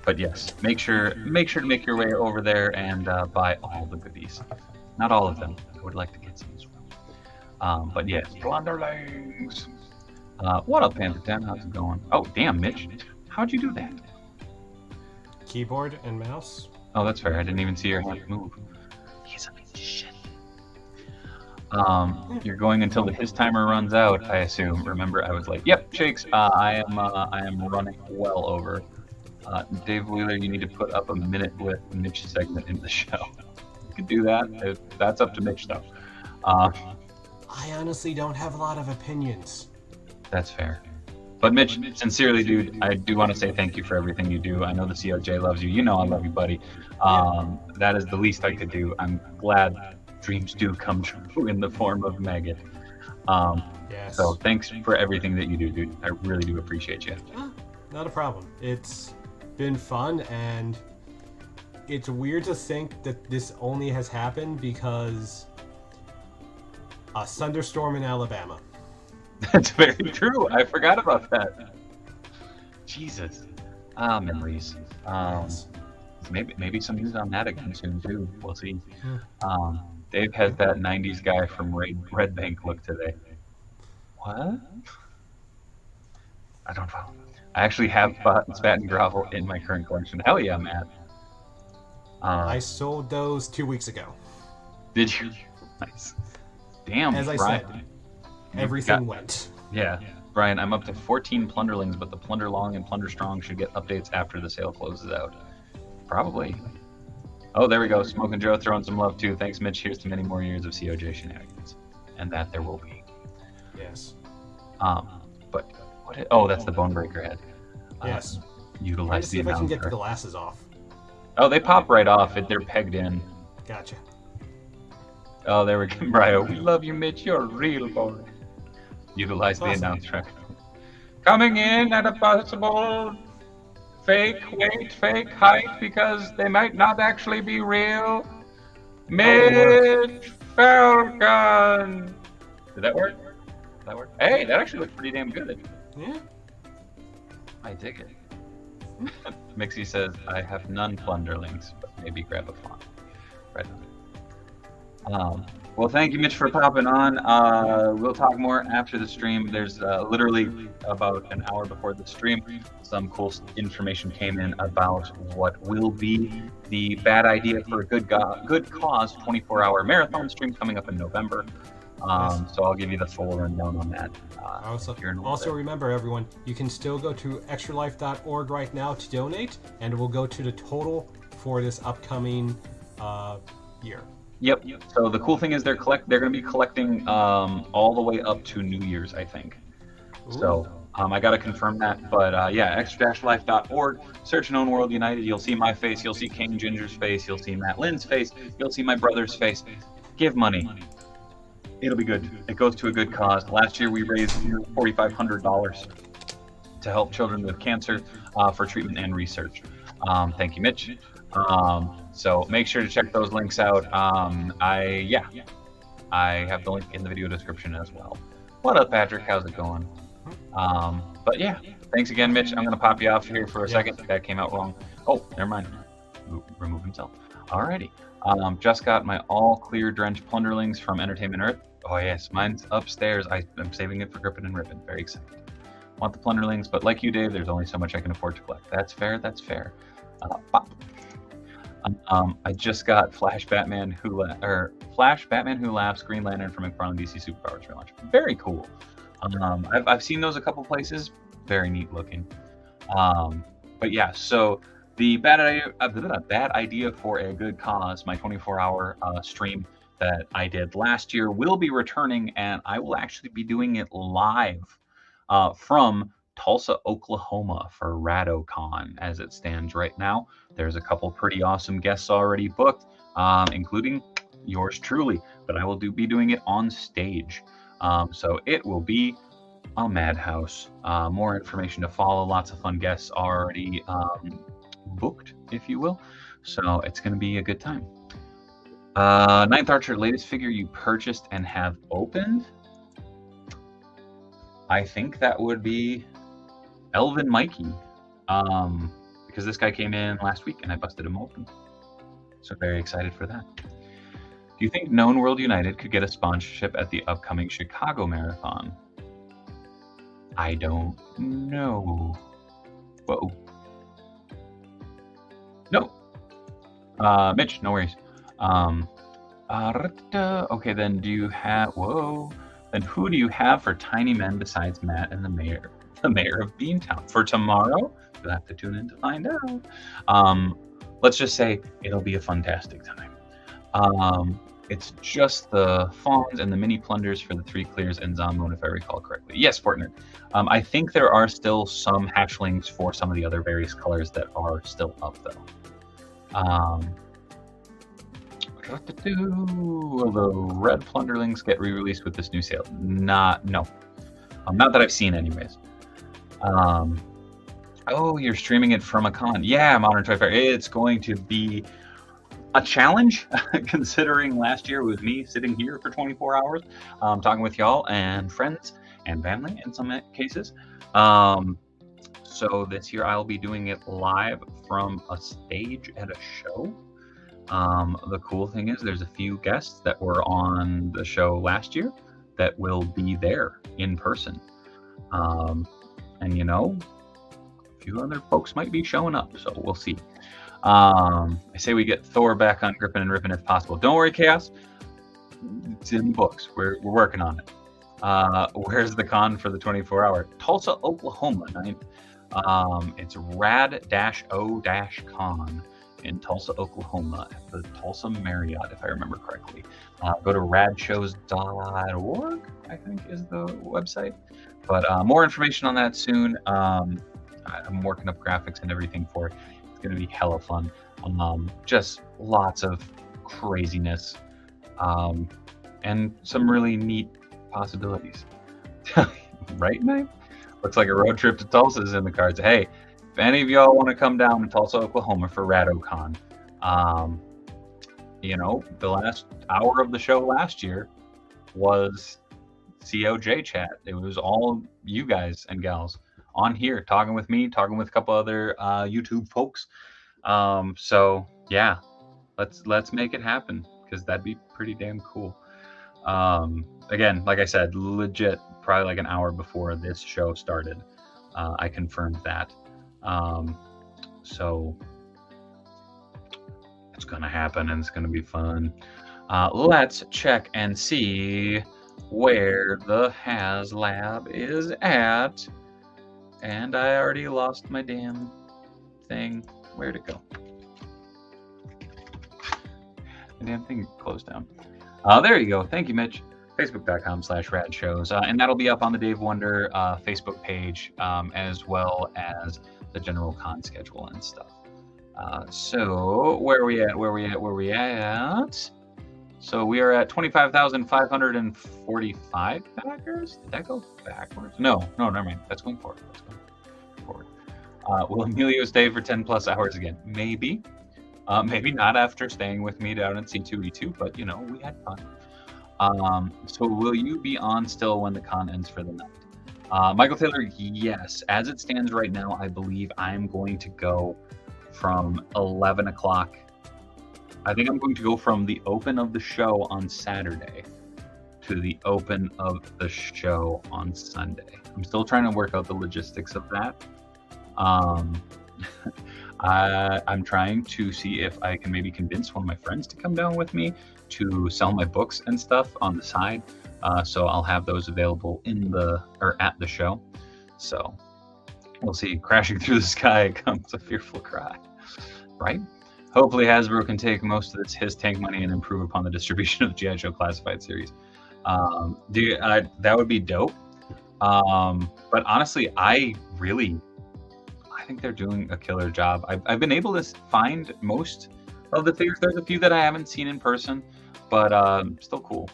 Speaker 1: But yes, make sure to make your way over there and buy all the goodies. Not all of them. I would like to get some as well. But yes, Plunderlings. What up, Panther 10? How's it going? Oh, damn, Mitch. How'd you do that?
Speaker 2: Keyboard and mouse.
Speaker 1: Oh, that's fair. I didn't even see your hand move. He's a magician. You're going until the his timer runs out, I assume. Remember, I was like, "Yep, Shakes. I am running well over." Dave Wheeler, you need to put up a minute with Mitch segment in the show. You can do that. That's up to Mitch, though.
Speaker 2: I honestly don't have a lot of opinions.
Speaker 1: That's fair. But Mitch, sincerely, dude, I do want to say thank you for everything you do. I know the COJ loves you. You know I love you, buddy. That is the least I could do. I'm glad dreams do come true in the form of Maggot.
Speaker 2: Yes.
Speaker 1: So thanks for everything that you do, dude. I really do appreciate you.
Speaker 2: Not a problem. It's been fun, and it's weird to think that this only has happened because a thunderstorm in Alabama.
Speaker 1: That's very true. I forgot about that. Jesus. Memories. Maybe some news on that again soon too. We'll see. Dave has that 90s guy from Red Bank look today. What? I don't follow. I actually have Spat and Grovel in my current collection. Hell yeah, Matt.
Speaker 2: I sold those 2 weeks ago.
Speaker 1: Did you? Nice. Damn,
Speaker 2: As I
Speaker 1: Brian.
Speaker 2: said, everything went.
Speaker 1: Yeah. Brian, I'm up to 14 Plunderlings, but the Plunder Long and Plunder Strong should get updates after the sale closes out. Probably. Oh, there we go. Smoking Joe throwing some love too. Thanks, Mitch. Here's to many more years of COJ shenanigans, and that there will be.
Speaker 2: Yes.
Speaker 1: But what? Oh, that's the bone breaker head.
Speaker 2: Yes.
Speaker 1: Utilize
Speaker 2: See
Speaker 1: the
Speaker 2: if I can get the
Speaker 1: announcer.
Speaker 2: glasses off.
Speaker 1: Oh, they pop right off. They're pegged in.
Speaker 2: Gotcha.
Speaker 1: Oh, there we go, Brio. We love you, Mitch. You're a real boy. Utilize the
Speaker 2: Awesome.
Speaker 1: announcer. Coming in at a possible fake weight, fake height, because they might not actually be real. Mitch Falcon. Did that work? Did that work? Hey, that actually looked pretty damn good.
Speaker 2: Yeah.
Speaker 1: I dig it. Mixie says, I have none plunderlings, but maybe grab a font. Right on. Well, thank you, Mitch, for popping on. We'll talk more after the stream. There's literally about an hour before the stream, some cool information came in about what will be the Bad Idea for a Good Cause 24-hour marathon stream coming up in November.
Speaker 2: Nice.
Speaker 1: So I'll give you the full rundown on that.
Speaker 2: Also remember, everyone, you can still go to extralife.org right now to donate, and we'll go to the total for this upcoming year.
Speaker 1: Yep. So the cool thing is they're going to be collecting all the way up to New Year's, I think. Ooh. So I got to confirm that, but yeah, extra-life.org. Search Known World United. You'll see my face. You'll see King Ginger's face. You'll see Matt Lynn's face. You'll see my brother's face. Give money. It'll be good. It goes to a good cause. Last year we raised $4,500 to help children with cancer for treatment and research. Thank you, Mitch. So make sure to check those links out. I have the link in the video description as well. What up, Patrick? How's it going? But yeah, thanks again, Mitch. I'm gonna pop you off here for a second. That came out wrong. Oh, never mind. Remove himself. Alrighty. Just got my all clear drenched plunderlings from Entertainment Earth. Oh yes, mine's upstairs. I'm saving it for Grippin' and Rippin'. Very excited. Want the plunderlings, but like you, Dave, there's only so much I can afford to collect. That's fair. That's fair. Pop. I just got Flash Batman Who Laughs Green Lantern from McFarlane DC Superpowers relaunch. Very cool. I've seen those a couple places. Very neat looking. But yeah, so the bad idea for a good cause, my 24-hour stream that I did last year, will be returning, and I will actually be doing it live from Tulsa, Oklahoma for RadoCon as it stands right now. There's a couple pretty awesome guests already booked, including yours truly, but I will be doing it on stage. So it will be a madhouse. More information to follow. Lots of fun guests already booked, if you will. So it's going to be a good time. Ninth Archer, latest figure you purchased and have opened? I think that would be Elvin Mikey, because this guy came in last week and I busted him open. So very excited for that. Do you think Known World United could get a sponsorship at the upcoming Chicago Marathon? I don't know. Whoa. No. Mitch, no worries. Okay, then do you have... Whoa. Then who do you have for Tiny Men besides Matt and the mayor of Beantown? For tomorrow? You'll have to tune in to find out. Let's just say it'll be a fantastic time. It's just the fawns and the mini plunders for the 3 clears and Zombone, if I recall correctly. Yes, Fortnite. I think there are still some hatchlings for some of the other various colors that are still up, though. Will the red plunderlings get re-released with this new sale? No. Not that I've seen, anyways. Oh, you're streaming it from a con. Yeah, Modern Toy Fair. It's going to be a challenge, considering last year was me sitting here for 24 hours, talking with y'all and friends and family in some cases. So this year I'll be doing it live from a stage at a show. The cool thing is there's a few guests that were on the show last year that will be there in person. And you know, a few other folks might be showing up, so we'll see. I say we get Thor back on Grippin' and Rippin' if possible. Don't worry, Chaos. It's in the books. We're working on it. Where's the con for the 24-hour? Tulsa, Oklahoma, 9th. It's rad-o-con. in Tulsa, Oklahoma, at the Tulsa Marriott, if I remember correctly. Go to radshows.org, I think is the website. But more information on that soon. I'm working up graphics and everything for it. It's going to be hella fun. Just lots of craziness and some really neat possibilities. Right, Knife? Looks like a road trip to Tulsa is in the cards. Hey, if any of y'all want to come down to Tulsa, Oklahoma for RadoCon, the last hour of the show last year was COJ chat. It was all you guys and gals on here talking with me, talking with a couple other YouTube folks. So yeah, let's make it happen because that'd be pretty damn cool. Again, like I said, legit, probably like an hour before this show started, I confirmed that. So it's gonna happen and it's gonna be fun. Let's check and see where the HASLAB is at. And I already lost my damn thing. Where'd it go? The damn thing closed down. There you go. Thank you, Mitch. Facebook.com/radshows. And that'll be up on the Dave Wonder Facebook page, as well as the general con schedule and stuff. So where are we at? So we are at 25,545 backers. Did that go backwards? No, never mind. That's going forward. Will Emilio stay for 10 plus hours again? Maybe. Maybe not after staying with me down at C2E2, but we had fun. So will you be on still when the con ends for the night? Michael Taylor, yes. As it stands right now, I believe I'm going to go from 11 o'clock. I think I'm going to go from the open of the show on Saturday to the open of the show on Sunday. I'm still trying to work out the logistics of that. I'm trying to see if I can maybe convince one of my friends to come down with me to sell my books and stuff on the side. So I'll have those available at the show. So we'll see. Crashing through the sky comes a fearful cry, right? Hopefully Hasbro can take most of his tank money and improve upon the distribution of the G.I. Joe Classified series. That would be dope. But honestly, I think they're doing a killer job. I've been able to find most of the figures. There's a few that I haven't seen in person, but still cool.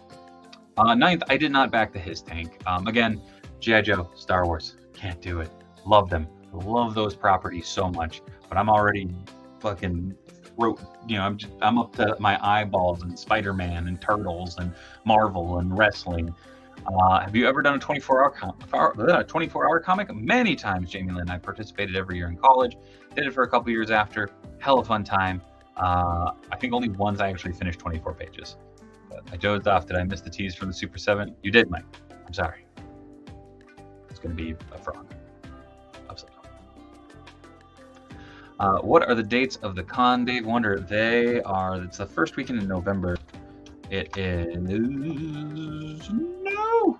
Speaker 1: 9th, I did not back the HISS tank. Again, G.I. Joe, Star Wars, can't do it. Love them. Love those properties so much, but I'm already fucking I'm up to my eyeballs in Spider-Man and Turtles and Marvel and wrestling. Have you ever done a 24-hour comic? Many times, Jamie Lynn. I participated every year in college. Did it for a couple years after. Hella fun time. I think only once I actually finished 24 pages. But I dozed off. Did I miss the tease from the Super 7? You did, Mike. I'm sorry. It's going to be a frog. Upside down. What are the dates of the con, Dave Wonder? It's the first weekend in November. It is... No!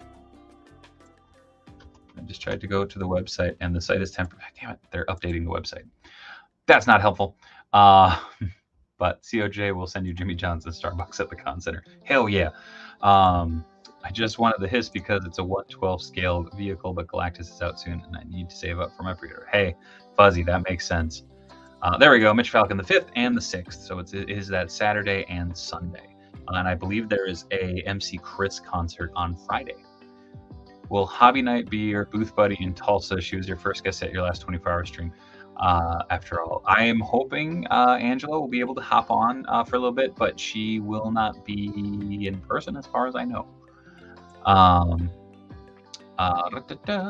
Speaker 1: I just tried to go to the website and the site is temporary. Damn it, they're updating the website. That's not helpful. But COJ will send you Jimmy John's and Starbucks at the con center. Hell yeah. I just wanted the HISS because it's a 1/12 scale vehicle, but Galactus is out soon and I need to save up for my pre-order. Hey, Fuzzy, that makes sense. There we go. Mitch Falcon, the 5th and the 6th. So it is that Saturday and Sunday. And I believe there is a MC Chris concert on Friday. Will Hobby Night be your booth buddy in Tulsa? She was your first guest at your last 24-hour stream. After all, I am hoping Angela will be able to hop on for a little bit, but she will not be in person as far as I know.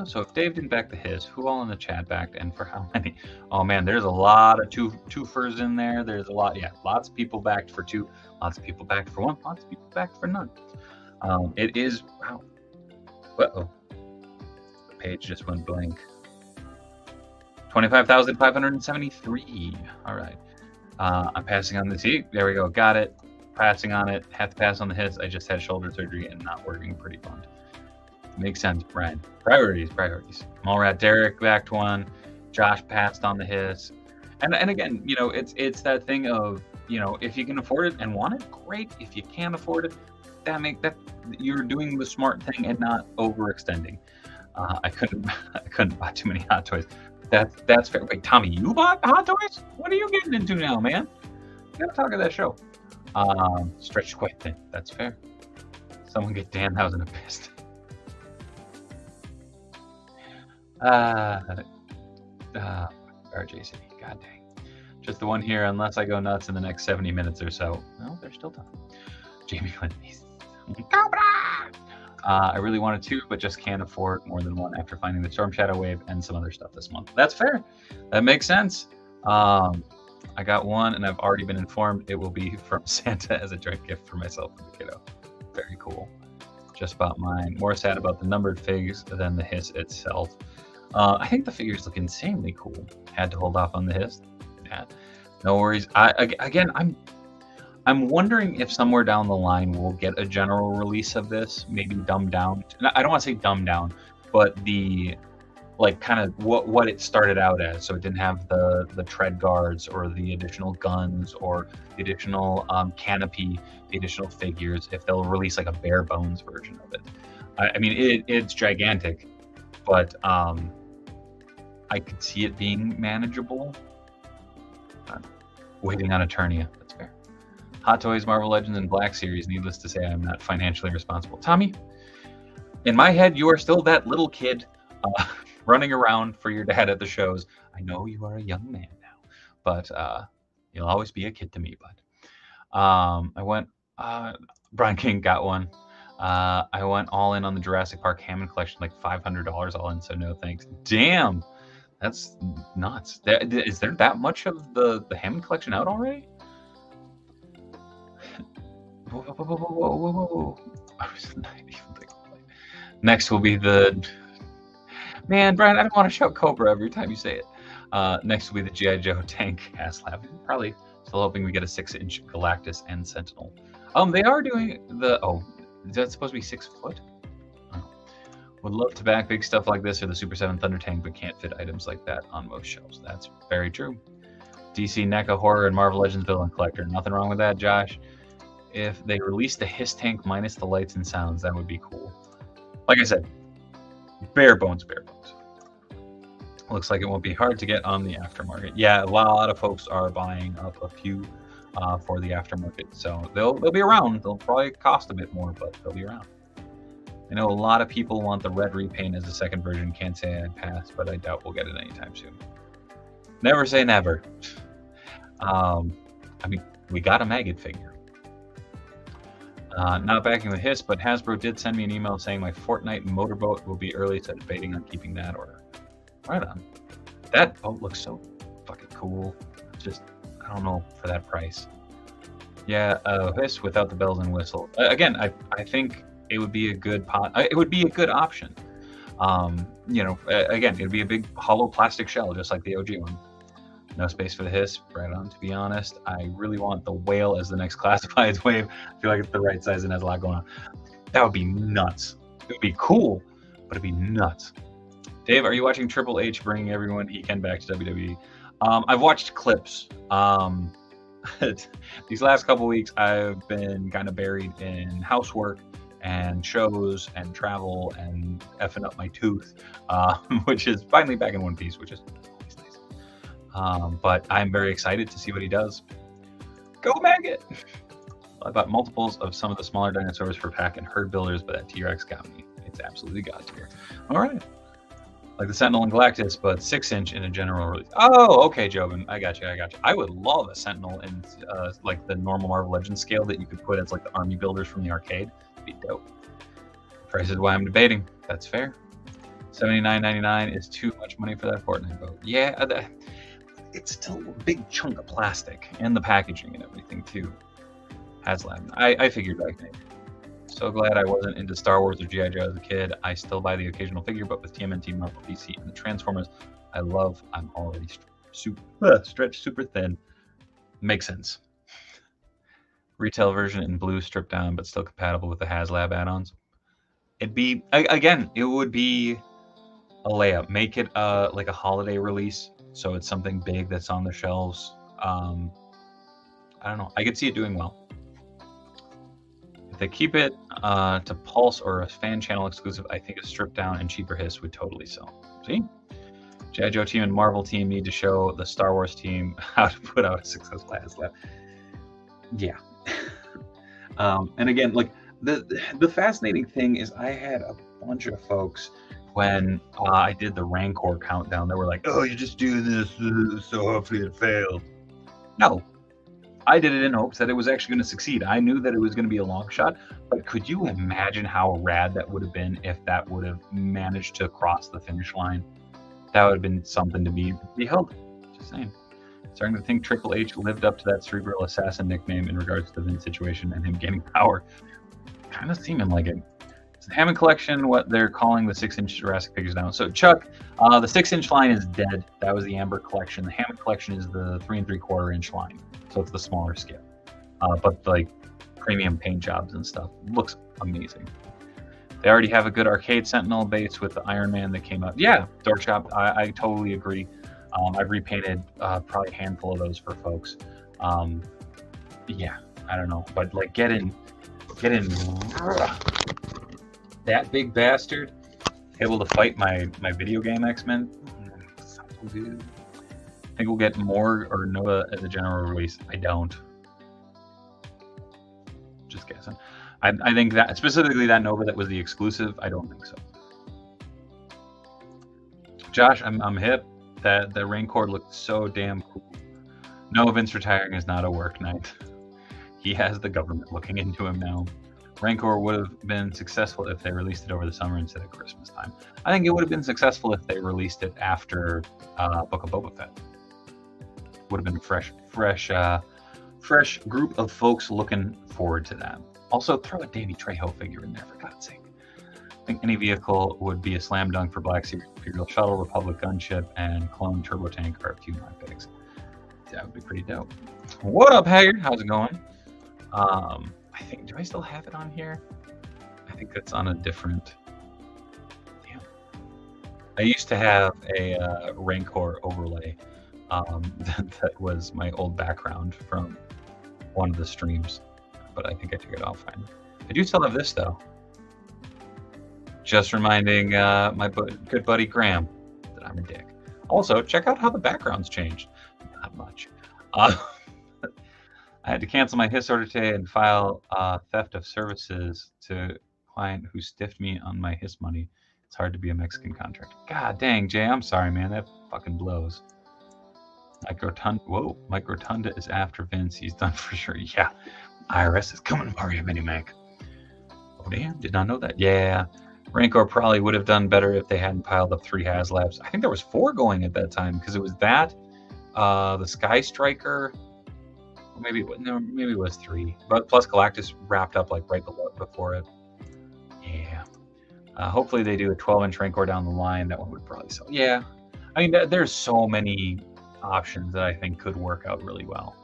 Speaker 1: So if Dave didn't back the HISS, who all in the chat backed and for how many? Oh man, there's a lot of twofers in there. There's a lot, lots of people backed for 2, lots of people backed for 1, lots of people backed for none. It is, wow. Uh-oh. The page just went blank. 25,573. All right. I'm passing on the T. There we go. Got it. Passing on it. Had to pass on the HISS. I just had shoulder surgery and not working. Pretty bummed. Makes sense, Brian. Priorities. Mallrat Derek backed 1. Josh passed on the HISS. And again, you know, it's that thing of, you know, if you can afford it and want it, great. If you can't afford it, that you're doing the smart thing and not overextending. I couldn't I couldn't buy too many Hot Toys. That's fair. Wait, Tommy, you bought Hot Toys? What are you getting into now, man? You gotta talk at that show. Stretched quite thin. That's fair. Someone get Danhausen a pissed. RJ City. God dang. Just the one here, unless I go nuts in the next 70 minutes or so. Well, there's still time. Jamie Clinton. Cobra! I really wanted to, but just can't afford more than one after finding the Storm Shadow Wave and some other stuff this month. That's fair. That makes sense. I got one, and I've already been informed it will be from Santa as a joint gift for myself and the kiddo. Very cool. Just bought mine. More sad about the numbered figs than the Hiss itself. I think the figures look insanely cool. Had to hold off on the Hiss. Yeah, no worries. I'm wondering if somewhere down the line we'll get a general release of this, maybe dumbed down. I don't want to say dumbed down, but the like kind of what it started out as. So it didn't have the tread guards or the additional guns or the additional canopy, the additional figures. If they'll release like a bare bones version of it, I mean it's gigantic, but I could see it being manageable. Waiting on Eternia. That's fair. Hot Toys, Marvel Legends, and Black Series. Needless to say, I'm not financially responsible. Tommy, in my head, you are still that little kid running around for your dad at the shows. I know you are a young man now, but you'll always be a kid to me, bud. I went, Brian King got one. I went all in on the Jurassic Park Hammond collection, like $500 all in, so no thanks. Damn, that's nuts. Is there that much of the Hammond collection out already? Whoa. I was not even thinking. Next will be the... Man, Brian, I don't want to shout Cobra every time you say it. Next will be the G.I. Joe tank HASLAB. Probably still hoping we get a 6-inch Galactus and Sentinel. They are doing the... Oh, is that supposed to be 6 foot? Oh. Would love to back big stuff like this or the Super 7 Thunder tank, but can't fit items like that on most shelves. That's very true. DC NECA Horror and Marvel Legends Villain Collector. Nothing wrong with that, Josh. If they release the Hiss tank minus the lights and sounds, that would be cool. Like I said, bare bones. Looks like it won't be hard to get on the aftermarket. Yeah, a lot of folks are buying up a few for the aftermarket, so they'll be around. They'll probably cost a bit more, but they'll be around. I know a lot of people want the red repaint as a second version. Can't say I'd pass, but I doubt we'll get it anytime soon. Never say never. I mean, we got a Maggot figure. Not backing the Hiss, but Hasbro did send me an email saying my Fortnite motorboat will be early, so debating on keeping that order. Right on. That boat looks so fucking cool. Just, I don't know, for that price. Yeah, Hiss without the bells and whistle. Again, I think it would be a good it would be a good option. You know, again, it'd be a big hollow plastic shell, just like the OG one. No space for the Hiss, right on. To be honest, I really want the Whale as the next Classifieds wave. I feel like it's the right size and has a lot going on. That would be nuts. It would be cool, but it'd be nuts. Dave, are you watching Triple H bringing everyone he can back to WWE? I've watched clips. These last couple weeks, I've been kind of buried in housework and shows and travel and effing up my tooth, which is finally back in one piece, which is always nice. But I'm very excited to see what he does. Go Maggot! I bought multiples of some of the smaller dinosaurs for pack and herd builders, but that T-Rex got me. It's absolutely god tier. All right. Like the Sentinel and Galactus, but 6-inch in a general release. Oh, okay, Jobin. I got you. I would love a Sentinel in like the normal Marvel Legends scale that you could put as like the army builders from the arcade. It'd be dope. Price is why I'm debating. That's fair. $79.99 is too much money for that Fortnite boat. Yeah, it's still a big chunk of plastic and the packaging and everything too. HASLAB. I figured back then. So glad I wasn't into Star Wars or G.I. Joe as a kid. I still buy the occasional figure, but with TMNT, Marvel, DC, and the Transformers, I'm already stretched super thin. Makes sense. Retail version in blue, stripped down, but still compatible with the HASLAB add-ons. It'd be, again, it would be a layup. Make it like a holiday release. so it's something big that's on the shelves. I don't know. I could see it doing well. If they keep it to Pulse or a fan channel exclusive, I think a stripped down and cheaper Hiss would totally sell. See? G.I. Joe team and Marvel team need to show the Star Wars team how to put out a successful HASLAB. Yeah. And again, like the fascinating thing is I had a bunch of folks when I did the Rancor countdown that were like, oh, you just do this, so hopefully it failed. No. I did it in hopes that it was actually going to succeed. I knew that it was going to be a long shot, but could you imagine how rad that would have been if that would have managed to cross the finish line? That would have been something to be beheld. Just saying. Starting to think Triple H lived up to that cerebral assassin nickname in regards to the Vince situation and him gaining power. Kind of seeming like it. It's the Hammond Collection, what they're calling the 6-inch Jurassic figures now. So Chuck, the 6-inch line is dead. That was the Amber Collection. The Hammond Collection is the 3 3/4-inch line. So it's the smaller scale. But like premium paint jobs and stuff. Looks amazing. They already have a good arcade Sentinel base with the Iron Man that came out. Yeah, Door Shop, I totally agree. I've repainted probably a handful of those for folks. Yeah, I don't know. But like get in that big bastard able to fight my video game X-Men. So good. I think we'll get more or Nova as a general release. I don't. Just guessing. I think that specifically that Nova that was the exclusive. I don't think so. Josh, I'm hip. That the Rancor looked so damn cool. No, Vince retiring is not a work night. He has the government looking into him now. Rancor would have been successful if they released it over the summer instead of Christmas time. I think it would have been successful if they released it after Book of Boba Fett. Would have been a fresh group of folks looking forward to that. Also, throw a Danny Trejo figure in there, for God's sake. I think any vehicle would be a slam dunk for Black Series Imperial Shuttle, Republic Gunship, and Clone Turbo Tank are a few my picks. That would be pretty dope. What up, Haggard? How's it going? I think, do I still have it on here? I think that's on a different. Damn. I used to have a Rancor overlay that was my old background from one of the streams, but I think I took it off finally. I do still have this though. Just reminding my good buddy Graham that I'm a dick. Also, check out how the background's changed. Not much. I had to cancel my HISS order today and file theft of services to client who stiffed me on my HISS money. It's hard to be a Mexican contractor. God dang, Jay, I'm sorry, man. That fucking blows. Mike Rotunda is after Vince. He's done for sure. Yeah, IRS is coming for you, Minimac. Oh, damn. Did not know that. Yeah. Rancor probably would have done better if they hadn't piled up 3 HASLABs. I think there was 4 going at that time because it was that, the Sky Striker. Maybe it was 3, but plus Galactus wrapped up like right before it. Yeah. Hopefully they do a 12-inch Rancor down the line. That one would probably sell. Yeah. I mean, there's so many options that I think could work out really well.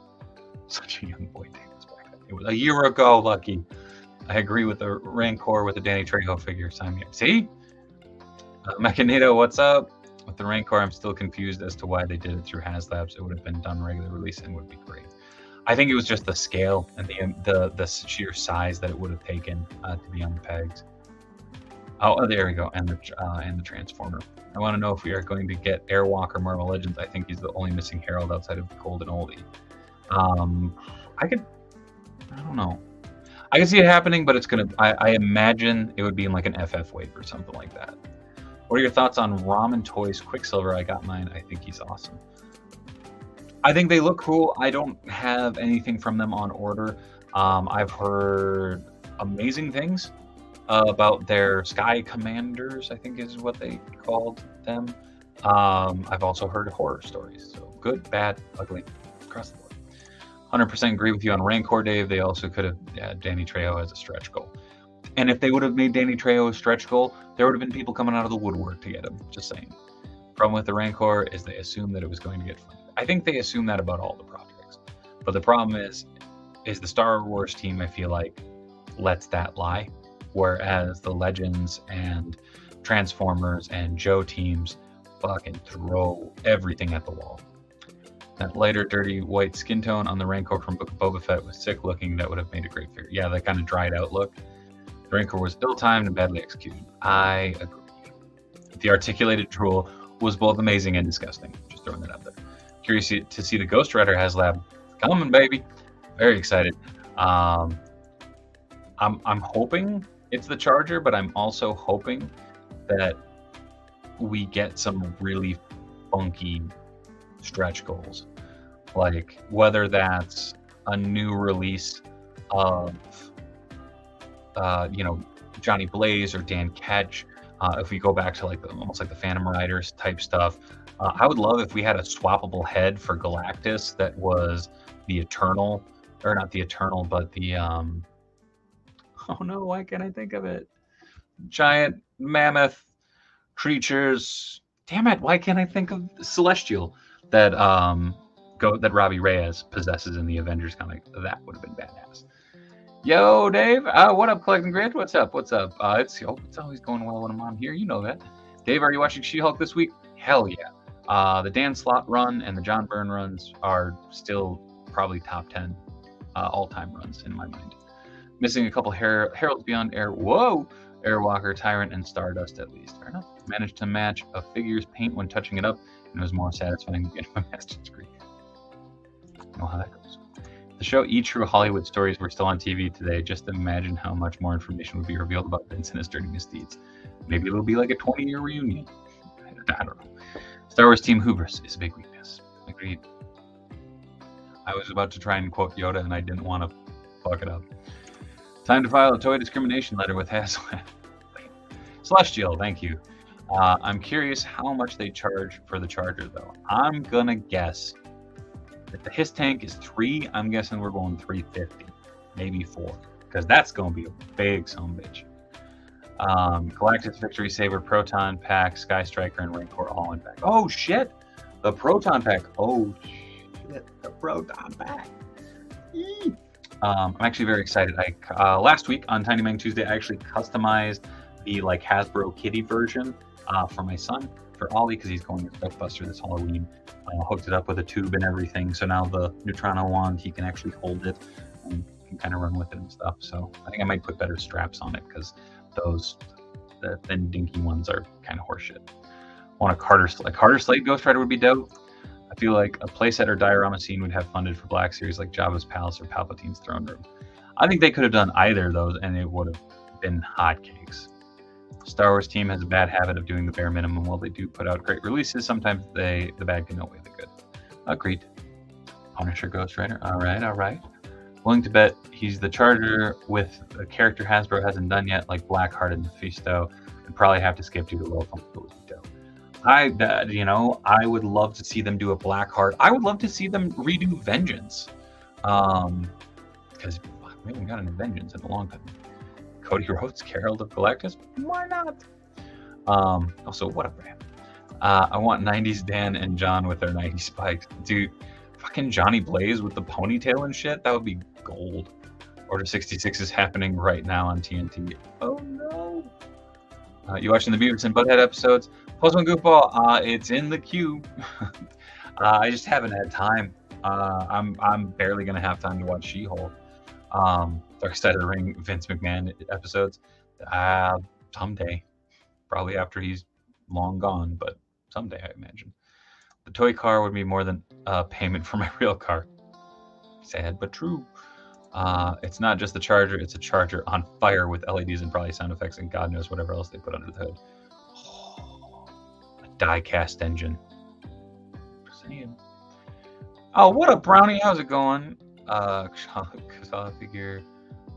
Speaker 1: Such a young boy, Davis back then. It was a year ago, Lucky. I agree with the Rancor with the Danny Trejo figure. Sign me up. See? Mechanito, what's up? With the Rancor, I'm still confused as to why they did it through HASLABs. It would have been done regular release and would be great. I think it was just the scale and the sheer size that it would have taken to be on the pegs. Oh, there we go, and the Transformer. I want to know if we are going to get Airwalker Marvel Legends. I think he's the only missing Herald outside of Golden Oldie. I don't know. I can see it happening, but it's gonna. I imagine it would be in like an FF wave or something like that. What are your thoughts on Ramen Toys Quicksilver? I got mine. I think he's awesome. I think they look cool. I don't have anything from them on order. I've heard amazing things about their Sky Commanders, I think is what they called them. I've also heard horror stories. So good, bad, ugly, across the board. 100% agree with you on Rancor, Dave. They also could have had Danny Trejo as a stretch goal. And if they would have made Danny Trejo a stretch goal, there would have been people coming out of the woodwork to get him. Just saying. Problem with the Rancor is they assumed that it was going to get funded. I think they assume that about all the projects. But the problem is the Star Wars team, I feel like, lets that lie. Whereas the Legends and Transformers and Joe teams fucking throw everything at the wall. That lighter, dirty white skin tone on the Rancor from Book of Boba Fett was sick looking. That would have made a great figure. Yeah, that kind of dried out look. The Rancor was ill-timed and badly executed. I agree. The articulated drool was both amazing and disgusting. Just throwing that out there. Curious to see the Ghost Rider HASLAB. Coming, baby. Very excited. I'm hoping it's the Charger, but I'm also hoping that we get some really funky stretch goals, like whether that's a new release of Johnny Blaze or Dan Ketch. If we go back to like almost like the Phantom Riders type stuff, I would love if we had a swappable head for Galactus that was the Eternal, or not the Eternal, but the oh no, why can't I think of it? Giant mammoth creatures. Damn it, why can't I think of Celestial that that Robbie Reyes possesses in the Avengers comic? That would have been badass. Yo, Dave. What up, Collecting Grant? What's up? What's up? It's always going well when I'm on here. You know that. Dave, are you watching She-Hulk this week? Hell yeah. The Dan Slott run and the John Byrne runs are still probably top 10 all-time runs in my mind. Missing a couple Heralds Beyond Air. Whoa! Airwalker, Tyrant, and Stardust at least. Fair enough. Managed to match a figure's paint when touching it up, and it was more satisfying to get my master's degree. You know how that goes. The show E! True Hollywood Stories were still on TV today. Just imagine how much more information would be revealed about Vince and his dirty misdeeds. Maybe it'll be like a 20-year reunion. I don't know. Star Wars Team Hubris is a big weakness. Agreed. I was about to try and quote Yoda, and I didn't want to fuck it up. Time to file a toy discrimination letter with HASLAB. Celestial, thank you. I'm curious how much they charge for the Charger, though. I'm gonna guess if the HISS tank is $3, I'm guessing we're going $350, maybe $4, because that's gonna be a big sumbitch. Galactus, Victory Saber, Proton Pack, Sky Striker, and Rancor all in pack. Oh shit, the Proton Pack. Oh shit, the Proton Pack. I'm actually very excited. Last week on Tiny Mang Tuesday, I actually customized the like Hasbro Kitty version for my son, for Ollie, because he's going to Ghostbuster this Halloween. Hooked it up with a tube and everything, so now the Neutrino wand, he can actually hold it and can kind of run with it and stuff. So I think I might put better straps on it, because the thin dinky ones are kind of horseshit. Want a Carter Slade Ghost Rider would be dope. I feel like a playset or diorama scene would have funded for Black Series like Jabba's Palace or Palpatine's Throne Room. I think they could have done either of those and it would have been hotcakes. Star Wars team has a bad habit of doing the bare minimum. While they do put out great releases, sometimes the bad can outweigh the good. Agreed. Punisher Ghost Rider. All right. Willing to bet he's the Charger with a character Hasbro hasn't done yet, like Blackheart and Mephisto, and probably have to skip due to low functionality. I would love to see them do a Blackheart. I would love to see them redo Vengeance, because we haven't gotten a Vengeance in a long time. Cody Rhodes, Herald of Galactus. Why not? Also, what a brand. I want 90s Dan and John with their 90s spikes. Dude, fucking Johnny Blaze with the ponytail and shit. That would be gold. Order 66 is happening right now on TNT. Oh no. You watching the Beavis and Butthead episodes? Post one Goofball. It's in the queue. I just haven't had time. I'm barely gonna have time to watch She-Hulk. Dark Side of the Ring, Vince McMahon episodes. Someday, probably after he's long gone, but someday I imagine. The toy car would be more than payment for my real car. Sad but true. It's not just the Charger; it's a Charger on fire with LEDs and probably sound effects and God knows whatever else they put under the hood. A die-cast engine. Just saying. Oh, what up, Brownie? How's it going? Kasala figure.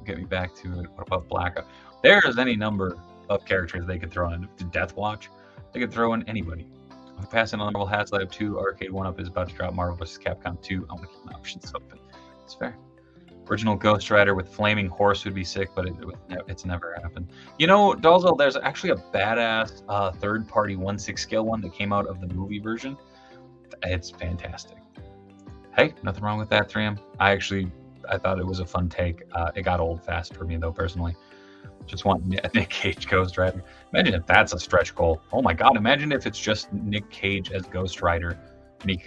Speaker 1: Get me back to it. What about Black? There's any number of characters they could throw in. Death Watch. They could throw in anybody. I'm passing on Marvel HASLAB 2. Arcade 1-Up is about to drop Marvel vs. Capcom 2. I want to keep my options open. It's fair. Original Ghost Rider with Flaming Horse would be sick, but it's never happened. You know, Dalzell, there's actually a badass third-party 1/6 scale one that came out of the movie version. It's fantastic. Hey, nothing wrong with that, 3M. I thought it was a fun take. It got old fast for me, though, personally. Just want Nick Cage Ghost Rider. Imagine if that's a stretch goal. Oh my god, imagine if it's just Nick Cage as Ghost Rider.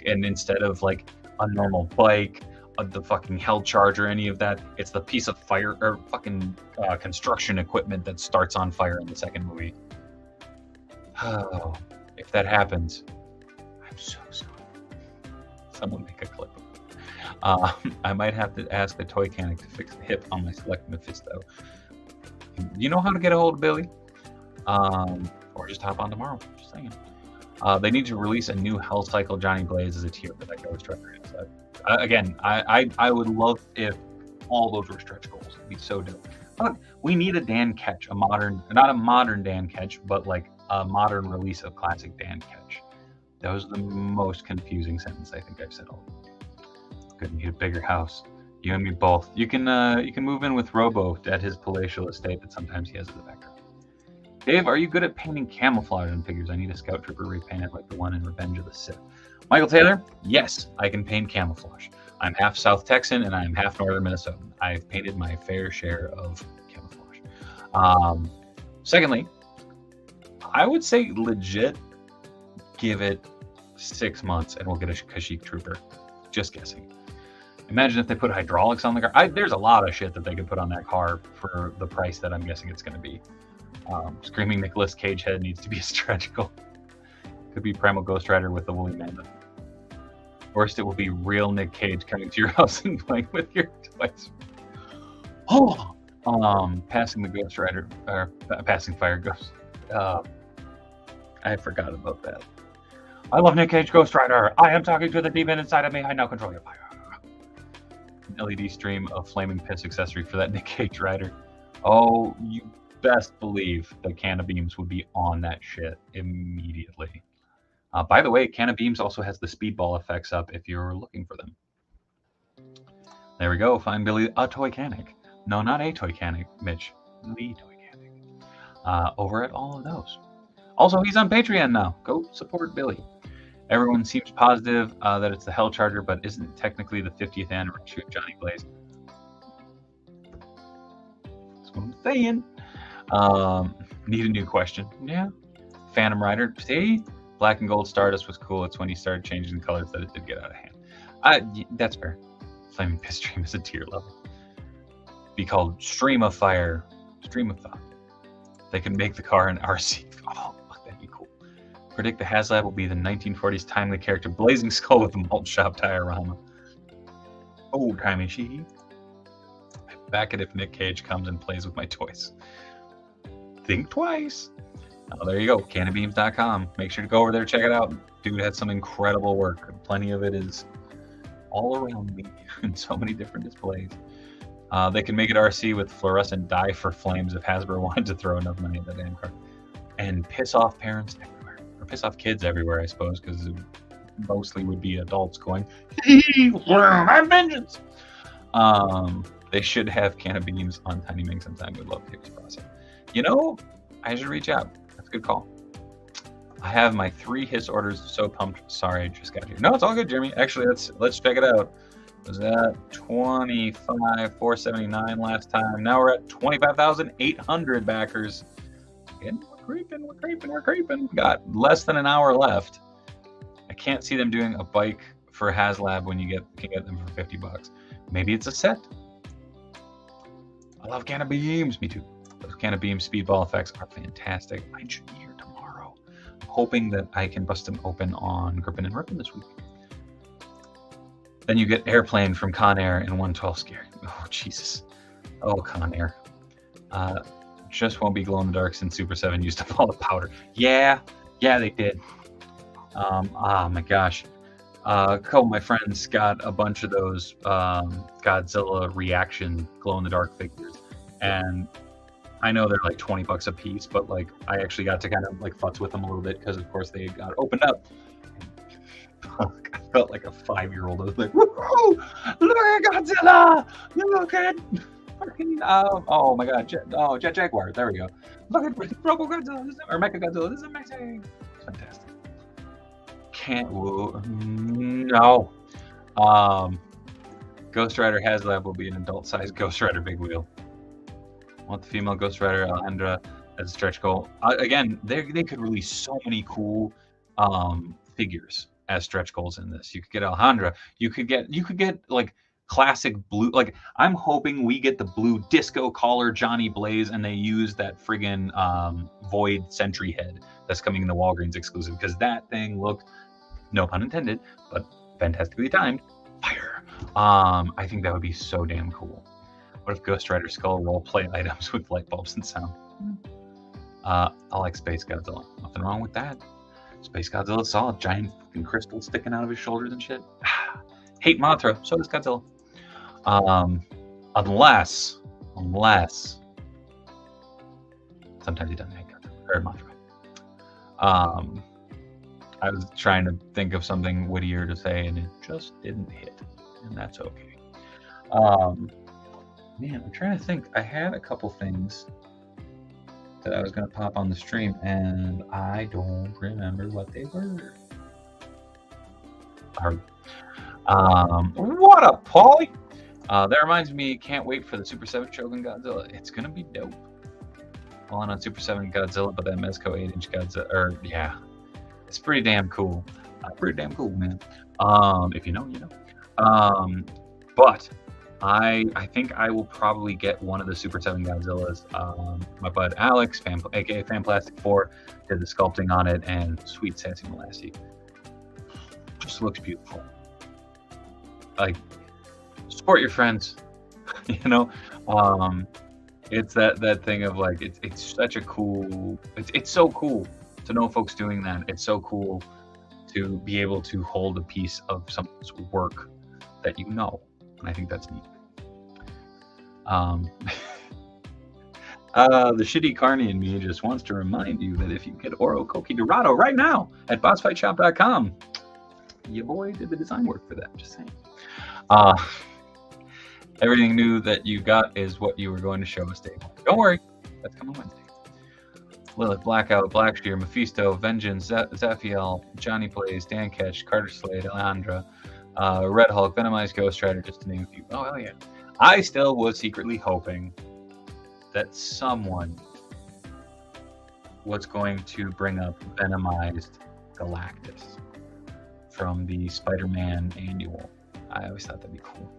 Speaker 1: And instead of like a normal bike, the fucking Hell Charger, any of that, it's the piece of fire or fucking construction equipment that starts on fire in the second movie. Oh, if that happens, I'm so sorry. Someone make a clip of it. I might have to ask the toy mechanic to fix the hip on my Select Mephisto. You know how to get a hold of Billy? Or just hop on tomorrow. Just saying. They need to release a new Hell Cycle Johnny Blaze as a tier for that Ghost Rider. Again, I would love if all those were stretch goals. It'd be so dope. Look, we need a Dan Ketch, not a modern Dan Ketch, but like a modern release of classic Dan Ketch. That was the most confusing sentence I think I've said all. Good, need a bigger house. You and me both. You can move in with Robo at his palatial estate that sometimes he has in the background. Dave, are you good at painting camouflage on figures? I need a Scout Trooper repainted like the one in Revenge of the Sith. Michael Taylor, yes, I can paint camouflage. I'm half South Texan and I'm half Northern Minnesotan. I've painted my fair share of camouflage. Secondly, I would say legit give it 6 months and we'll get a Kashyyyk Trooper. Just guessing. Imagine if they put hydraulics on the car. There's a lot of shit that they could put on that car for the price that I'm guessing it's going to be. Screaming Nicolas Cage head needs to be a stretch goal. Could be Primal Ghost Rider with the woolly mammoth. Worst, it will be real Nick Cage coming to your house and playing with your toys. Oh, passing the Ghost Rider, or passing Fire Ghost. I forgot about that. I love Nick Cage Ghost Rider. I am talking to the demon inside of me. I now control your fire. An LED stream of flaming piss accessory for that Nick Cage Rider. Oh, you best believe the Can of Beams would be on that shit immediately. By the way, Can of Beams also has the speedball effects up if you're looking for them. There we go. Find Billy a toy canic. No, not a toy canic, Mitch. The toy canic. Over at all of those. Also, he's on Patreon now. Go support Billy. Everyone seems positive that it's the Hell Charger, but isn't it technically the 50th anniversary of Johnny Blaze? That's what I'm saying. Need a new question. Yeah. Phantom Rider. See? Black and Gold Stardust was cool. It's when he started changing colors that it did get out of hand. That's fair. Flaming Piss Stream is a tier level. Be called Stream of Fire. Stream of Thought. They can make the car an RC. Oh, that'd be cool. Predict the HASLAB will be the 1940s timely character Blazing Skull with a malt shop diorama. Oh, timey she. Back it if Nick Cage comes and plays with my toys. Think twice. Oh, there you go, canofbeams.com. Make sure to go over there, check it out. Dude had some incredible work. Plenty of it is all around me in so many different displays. They can make it RC with fluorescent dye for flames if Hasbro wanted to throw enough money at that damn car. And piss off parents everywhere. Or piss off kids everywhere, I suppose, because it mostly would be adults going, I'm vengeance! They should have Can of Beams on Tiny Ming sometime. We'd love to hear this process. You know, I should reach out. That's a good call. I have my 3 HISS orders. So pumped. Sorry, I just got here. No, it's all good, Jeremy. Actually, let's check it out. Was that 25,479 last time? Now we're at 25,800 backers. Again, we're creeping. Got less than an hour left. I can't see them doing a bike for HASLAB when you can get them for $50. Maybe it's a set. I love Can of Beams. Me too. Those Can of Beams speedball effects are fantastic. I should be here tomorrow. I'm hoping that I can bust them open on Grippin' and Rippin' this week. Then you get Airplane from Con Air in 112 Scary. Oh, Jesus. Oh, Con Air. Just won't be glow in the dark since Super 7 used up all the powder. Yeah, they did. Oh my gosh. A couple of my friends got a bunch of those Godzilla reaction glow in the dark figures, and I know they're like $20 a piece, but like I actually got to kind of like futz with them a little bit because of course they got opened up. I felt like a 5-year-old. I was like, woohoo! Look at Godzilla! Look at fucking oh my god, Jet Jaguar. There we go. Look at Robo Godzilla or Mecha Godzilla. This is amazing. It's fantastic. Can't woo. No. Ghost Rider HASLAB will be an adult-sized Ghost Rider big wheel. Want the female Ghost Rider Alejandra as a stretch goal. Again, they could release so many cool figures as stretch goals in this. You could get Alejandra. You could get like classic blue. Like I'm hoping we get the blue disco collar Johnny Blaze, and they use that friggin' Void Sentry head that's coming in the Walgreens exclusive, because that thing looked, no pun intended, but fantastically timed, fire. I think that would be so damn cool. What if Ghost Rider Skull role play items with light bulbs and sound? I like Space Godzilla. Nothing wrong with that. Space Godzilla's solid. Giant fucking crystals sticking out of his shoulders and shit. Hate Mothra. So does Godzilla. Unless sometimes he doesn't hate Godzilla or Mothra. I was trying to think of something wittier to say, and it just didn't hit, and that's okay. Man, I'm trying to think. I had a couple things that I was going to pop on the stream, and I don't remember what they were. What up, Paulie? That reminds me, can't wait for the Super 7 Shogun Godzilla. It's going to be dope. Falling on Super 7 Godzilla, but that Mezco 8-inch Godzilla, yeah. It's pretty damn cool. Pretty damn cool, man. If you know, you know. But I think I will probably get one of the Super 7 Godzillas. My bud Alex, aka Fanplastic 4, did the sculpting on it, and sweet sassy Molassie. Just looks beautiful. Like, support your friends. You know? It's that thing of like, it's such a cool, it's so cool to know folks doing that. It's so cool to be able to hold a piece of someone's work that you know. And I think that's neat. The shitty Carney in me just wants to remind you that if you get Oro Koki Dorado right now at bossfightshop.com, your boy did the design work for that. Just saying. Everything new that you got is what you were going to show us, Dave. Don't worry, that's coming Wednesday. Lilith, Blackout, Blackshear, Mephisto, Vengeance, Zaphiel, Johnny Blaze, Dan Ketch, Carter Slade, Alejandra, Red Hulk, Venomized Ghost Rider, just to name a few. Oh, hell yeah. I still was secretly hoping that someone was going to bring up Venomized Galactus from the Spider-Man annual. I always thought that'd be cool.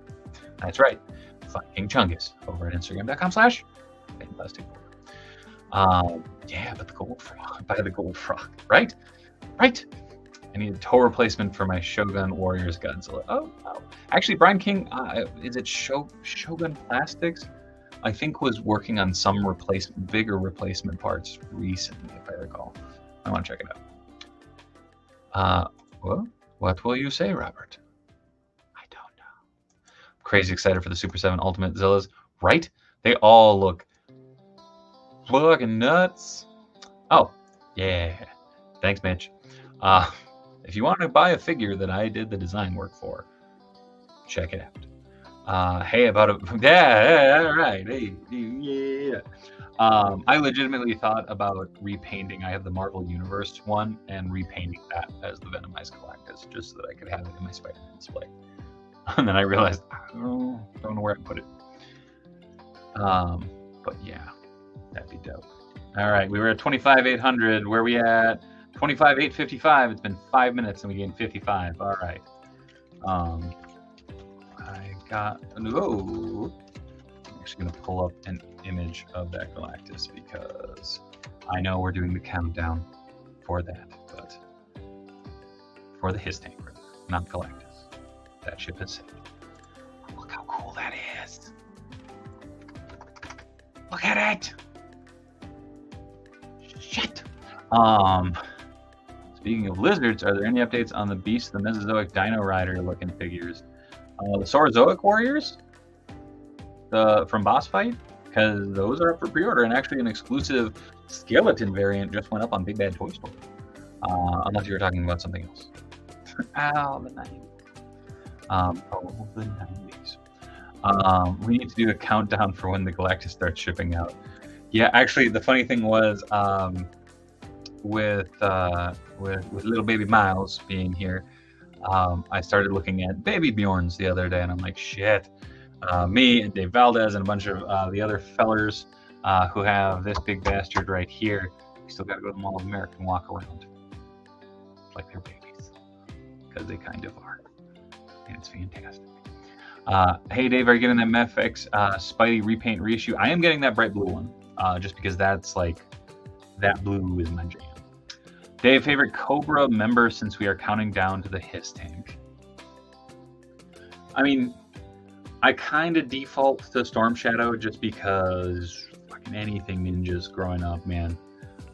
Speaker 1: That's right. Find King Chungus over at Instagram.com/Fanplastic. Yeah, but the gold frog. Buy the gold frog, right? Right. I need a toe replacement for my Shogun Warriors Godzilla. Oh. Actually, Brian King, is it Shogun Plastics? I think was working on some bigger replacement parts recently, if I recall. I want to check it out. Well, what will you say, Robert? I don't know. Crazy excited for the Super 7 Ultimate Zillas, right? They all look fucking nuts. Oh, yeah. Thanks, Mitch. If you want to buy a figure that I did the design work for, check it out. Hey, yeah, all right. Hey, yeah. I legitimately thought about repainting. I have the Marvel Universe one, and repainting that as the Venomized Galactus, just so that I could have it in my Spider-Man display. And then I realized, I don't know where I put it. But yeah, that'd be dope. All right, we were at 25,800. Where are we at? 25,855. It's been 5 minutes and we gained 55. All right. I got I'm actually gonna pull up an image of that Galactus because I know we're doing the countdown for that, but for the HISS tank, not Galactus. That ship has sailed. Look how cool that is. Look at it. Shit. Speaking of lizards, are there any updates on the Beast, the Mesozoic Dino Rider looking figures? The Saurozoic Warriors? From Boss Fight? Because those are up for pre-order, and actually an exclusive skeleton variant just went up on Big Bad Toy Store. Unless you were talking about something else. Oh, the 90s. The 90s. We need to do a countdown for when the Galactus starts shipping out. Yeah, actually, the funny thing was, with little baby Miles being here, I started looking at baby Bjorns the other day, and I'm like, shit. Me and Dave Valdez and a bunch of the other fellers who have this big bastard right here. You still got to go to the Mall of America and walk around like they're babies, because they kind of are, and it's fantastic. Hey Dave, are you getting that Mefx Spidey repaint reissue? I am getting that bright blue one, just because that's like, that blue is my jam. Dave, favorite Cobra member since we are counting down to the HISS tank? I mean, I kind of default to Storm Shadow just because fucking anything ninjas growing up, man.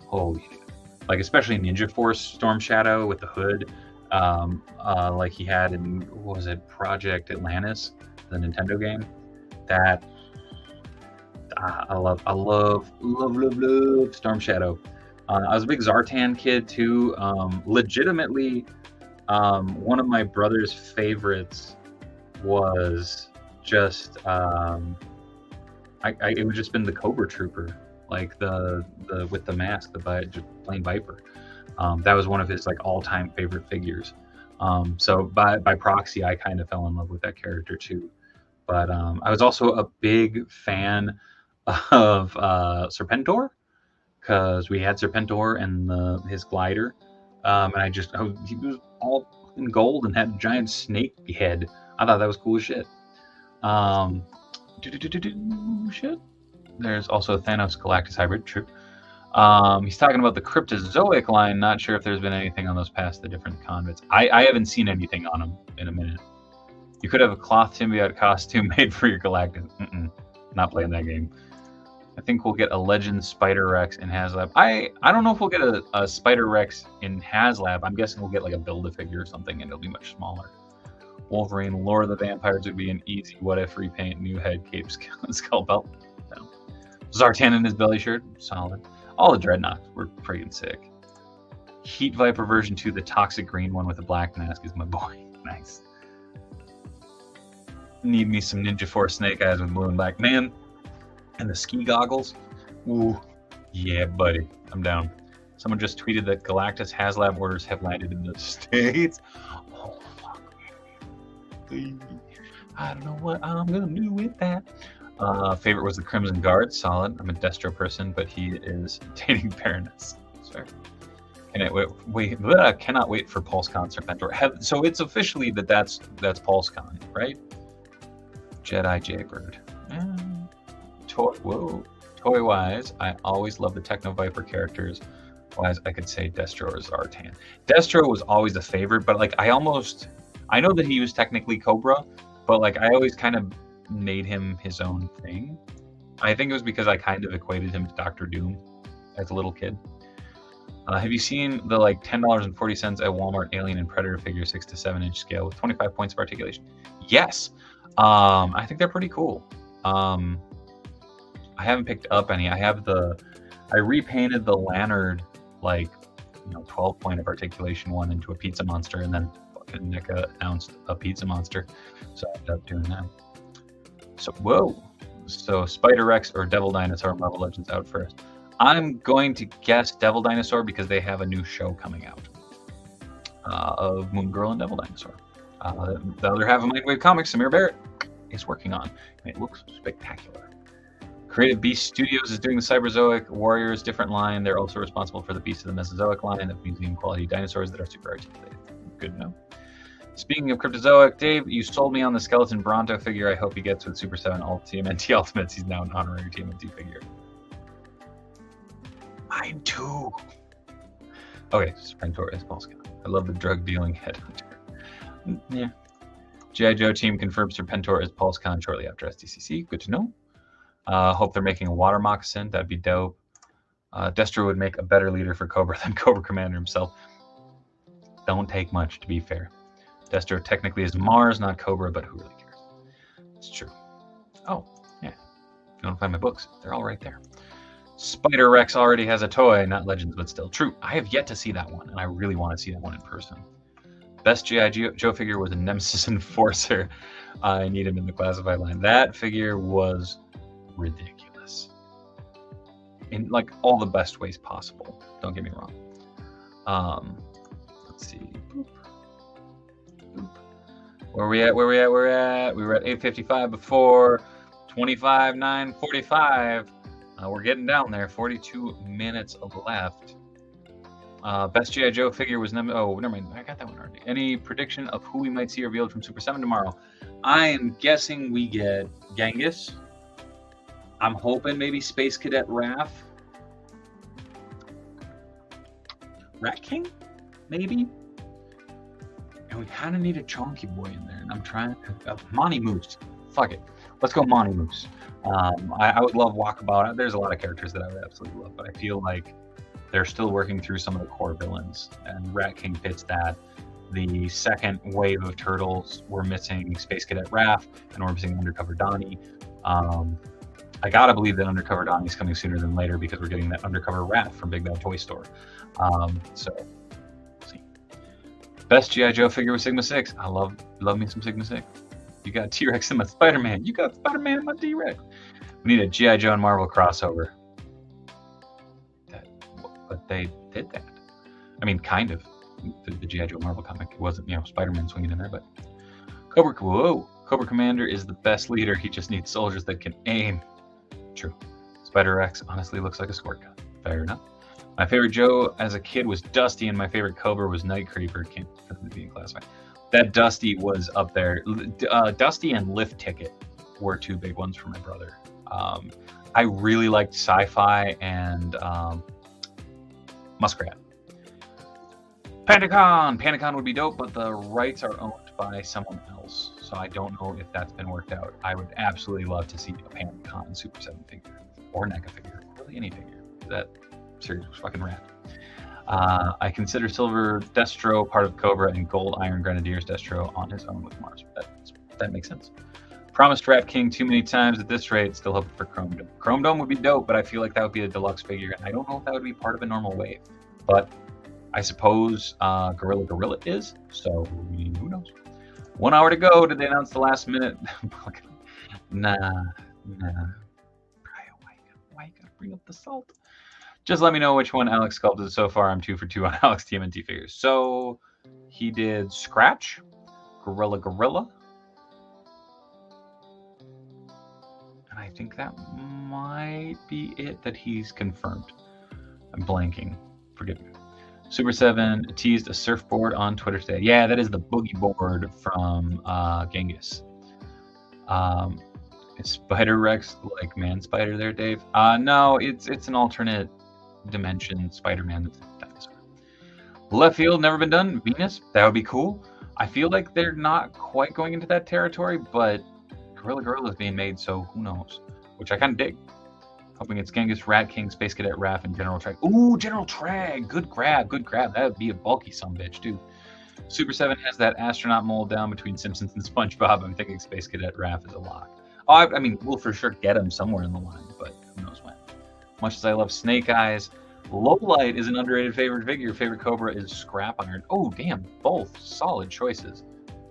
Speaker 1: Holy shit. Like, especially Ninja Force Storm Shadow with the hood, like he had in, what was it, Project Atlantis, the Nintendo game. That I love Storm Shadow. I was a big Zartan kid too. Legitimately, one of my brother's favorites was just it would just been the Cobra Trooper, like the with the mask, just plain Viper. That was one of his like all-time favorite figures. So by proxy, I kind of fell in love with that character too. But I was also a big fan of Serpentor, because we had Serpentor and his glider, and he was all in gold and had a giant snake head. I thought that was cool as shit. Shit. There's also Thanos Galactus hybrid. True. He's talking about the Cryptozoic line. Not sure if there's been anything on those past the different convents. I haven't seen anything on them in a minute. You could have a cloth symbiote costume made for your Galactus. Not playing that game. I think we'll get a Legend Spider Rex in HASLAB. I don't know if we'll get a Spider Rex in HASLAB. I'm guessing we'll get like a Build-A-Figure or something, and it'll be much smaller. Wolverine, Lore of the Vampires would be an easy what if repaint, new head, cape, skull belt. No. Zartan in his belly shirt, solid. All the Dreadnoughts were friggin' sick. Heat Viper version 2, the toxic green one with a black mask, is my boy. Nice. Need me some Ninja Force Snake Eyes with blue and black. Man, and the ski goggles. Ooh, yeah, buddy. I'm down. Someone just tweeted that Galactus HASLAB orders have landed in the States. Oh, fuck. I don't know what I'm gonna do with that. Favorite was the Crimson Guard. Solid. I'm a Destro person, but he is dating Baroness. That's fair. Cannot wait for PulseCon Serpentor. So it's officially that's PulseCon, right? Jedi Jaybird. Toy-wise, I always love the Techno Viper characters. Wise, I could say Destro or Zartan. Destro was always a favorite, but like I know that he was technically Cobra, but like I always kind of made him his own thing. I think it was because I kind of equated him to Doctor Doom as a little kid. Have you seen the like $10.40 at Walmart Alien and Predator figure 6 to 7 inch scale with 25 points of articulation? Yes. I think they're pretty cool. I haven't picked up any. I repainted the Lannard, like, 12 point of articulation one into a pizza monster, and then fucking NECA announced a pizza monster, so I ended up doing that. So Spider Rex or Devil Dinosaur Marvel Legends out first. I'm going to guess Devil Dinosaur because they have a new show coming out of Moon Girl and Devil Dinosaur. The other half of Mindwave Comics, Samir Barrett, is working on, and it looks spectacular. Creative Beast Studios is doing the Cyberzoic Warriors different line. They're also responsible for the Beast of the Mesozoic line of museum quality dinosaurs that are super articulated. Good to know. Speaking of Cryptozoic, Dave, you sold me on the Skeleton Bronto figure. I hope he gets with Super 7 Alt TMNT Ultimates. He's now an honorary TMNT figure. Mine too. Okay, Serpentor is Polska. I love the drug dealing headhunter. Yeah. G.I. Joe team confirms Serpentor is PulseCon shortly after SDCC. Good to know. Hope they're making a water moccasin. That'd be dope. Destro would make a better leader for Cobra than Cobra Commander himself. Don't take much, to be fair. Destro technically is Mars, not Cobra, but who really cares? It's true. Oh, yeah. If you want to find my books, they're all right there. Spider Rex already has a toy, not Legends, but still true. I have yet to see that one, and I really want to see that one in person. Best G.I. Joe figure was a Nemesis Enforcer. I need him in the classified line. That figure was ridiculous. In like all the best ways possible. Don't get me wrong. Let's see. Boop. Boop. Where we at? We were at 8:55 before. 25:9:45. We're getting down there. 42 minutes left. Best G.I. Joe figure was never mind. I got that one already. Any prediction of who we might see revealed from Super 7 tomorrow? I am guessing we get Genghis. I'm hoping maybe Space Cadet Raph. Rat King? Maybe? And we kind of need a chunky boy in there. And I'm trying to... Monty Moose. Fuck it. Let's go Monty Moose. I would love Walkabout. There's a lot of characters that I would absolutely love, but I feel like they're still working through some of the core villains, and Rat King fits that. The second wave of Turtles, we're missing Space Cadet Raph, and we're missing Undercover Donnie. I gotta believe that Undercover Donnie's coming sooner than later because we're getting that Undercover Rat from Big Bad Toy Store. So, we'll see. Best G.I. Joe figure was Sigma 6. I love me some Sigma 6. You got T-Rex in my Spider-Man. You got Spider-Man in my T-Rex. We need a G.I. Joe and Marvel crossover. But they did that. I mean, kind of. The G.I. Joe Marvel comic. It wasn't, Spider-Man swinging in there, but... Cobra Commander is the best leader. He just needs soldiers that can aim. True. Spider-Rex honestly looks like a squirt gun. Fair enough. My favorite Joe as a kid was Dusty, and my favorite Cobra was Night Creeper. Can't be classified. That Dusty was up there. Dusty and Lift Ticket were two big ones for my brother. I really liked Sci-Fi and Muskrat. Pandacon would be dope, but the rights are owned by someone else, so I don't know if that's been worked out. I would absolutely love to see a Pandacon Super 7 figure, or NECA figure, really any figure. That series was fucking rad. I consider Silver Destro part of Cobra and Gold Iron Grenadiers Destro on his own with Mars. That makes sense. Promised Rat King too many times at this rate. Still hoping for Chrome Dome. Chrome Dome would be dope, but I feel like that would be a deluxe figure, and I don't know if that would be part of a normal wave. But I suppose Gorilla is, so who knows? 1 hour to go. Did they announce the last minute? Nah. Why you gotta bring up the salt? Just let me know which one Alex sculpted so far. I'm 2 for 2 on Alex TMNT figures. So he did Scratch, Gorilla, and I think that might be it that he's confirmed. I'm blanking. Forgive me. Super 7 teased a surfboard on Twitter today. Yeah, that is the boogie board from Genghis. Is Spider-Rex like Man Spider there, Dave? No, it's an alternate dimension Spider-Man dinosaur. Left field, never been done. Venus, that would be cool. I feel like they're not quite going into that territory, but Gorilla is being made, so who knows? Which I kind of dig. Hoping it's Genghis, Rat King, Space Cadet Raph, and General Trag. Ooh, General Trag! Good grab. That would be a bulky sumbitch, too. Super 7 has that astronaut mold down between Simpsons and SpongeBob. I'm thinking Space Cadet Raph is a lock. Oh, I mean, we'll for sure get him somewhere in the line, but who knows when. Much as I love Snake Eyes, Lowlight is an underrated favorite figure. Favorite Cobra is Scrap Iron. Oh, damn. Both solid choices.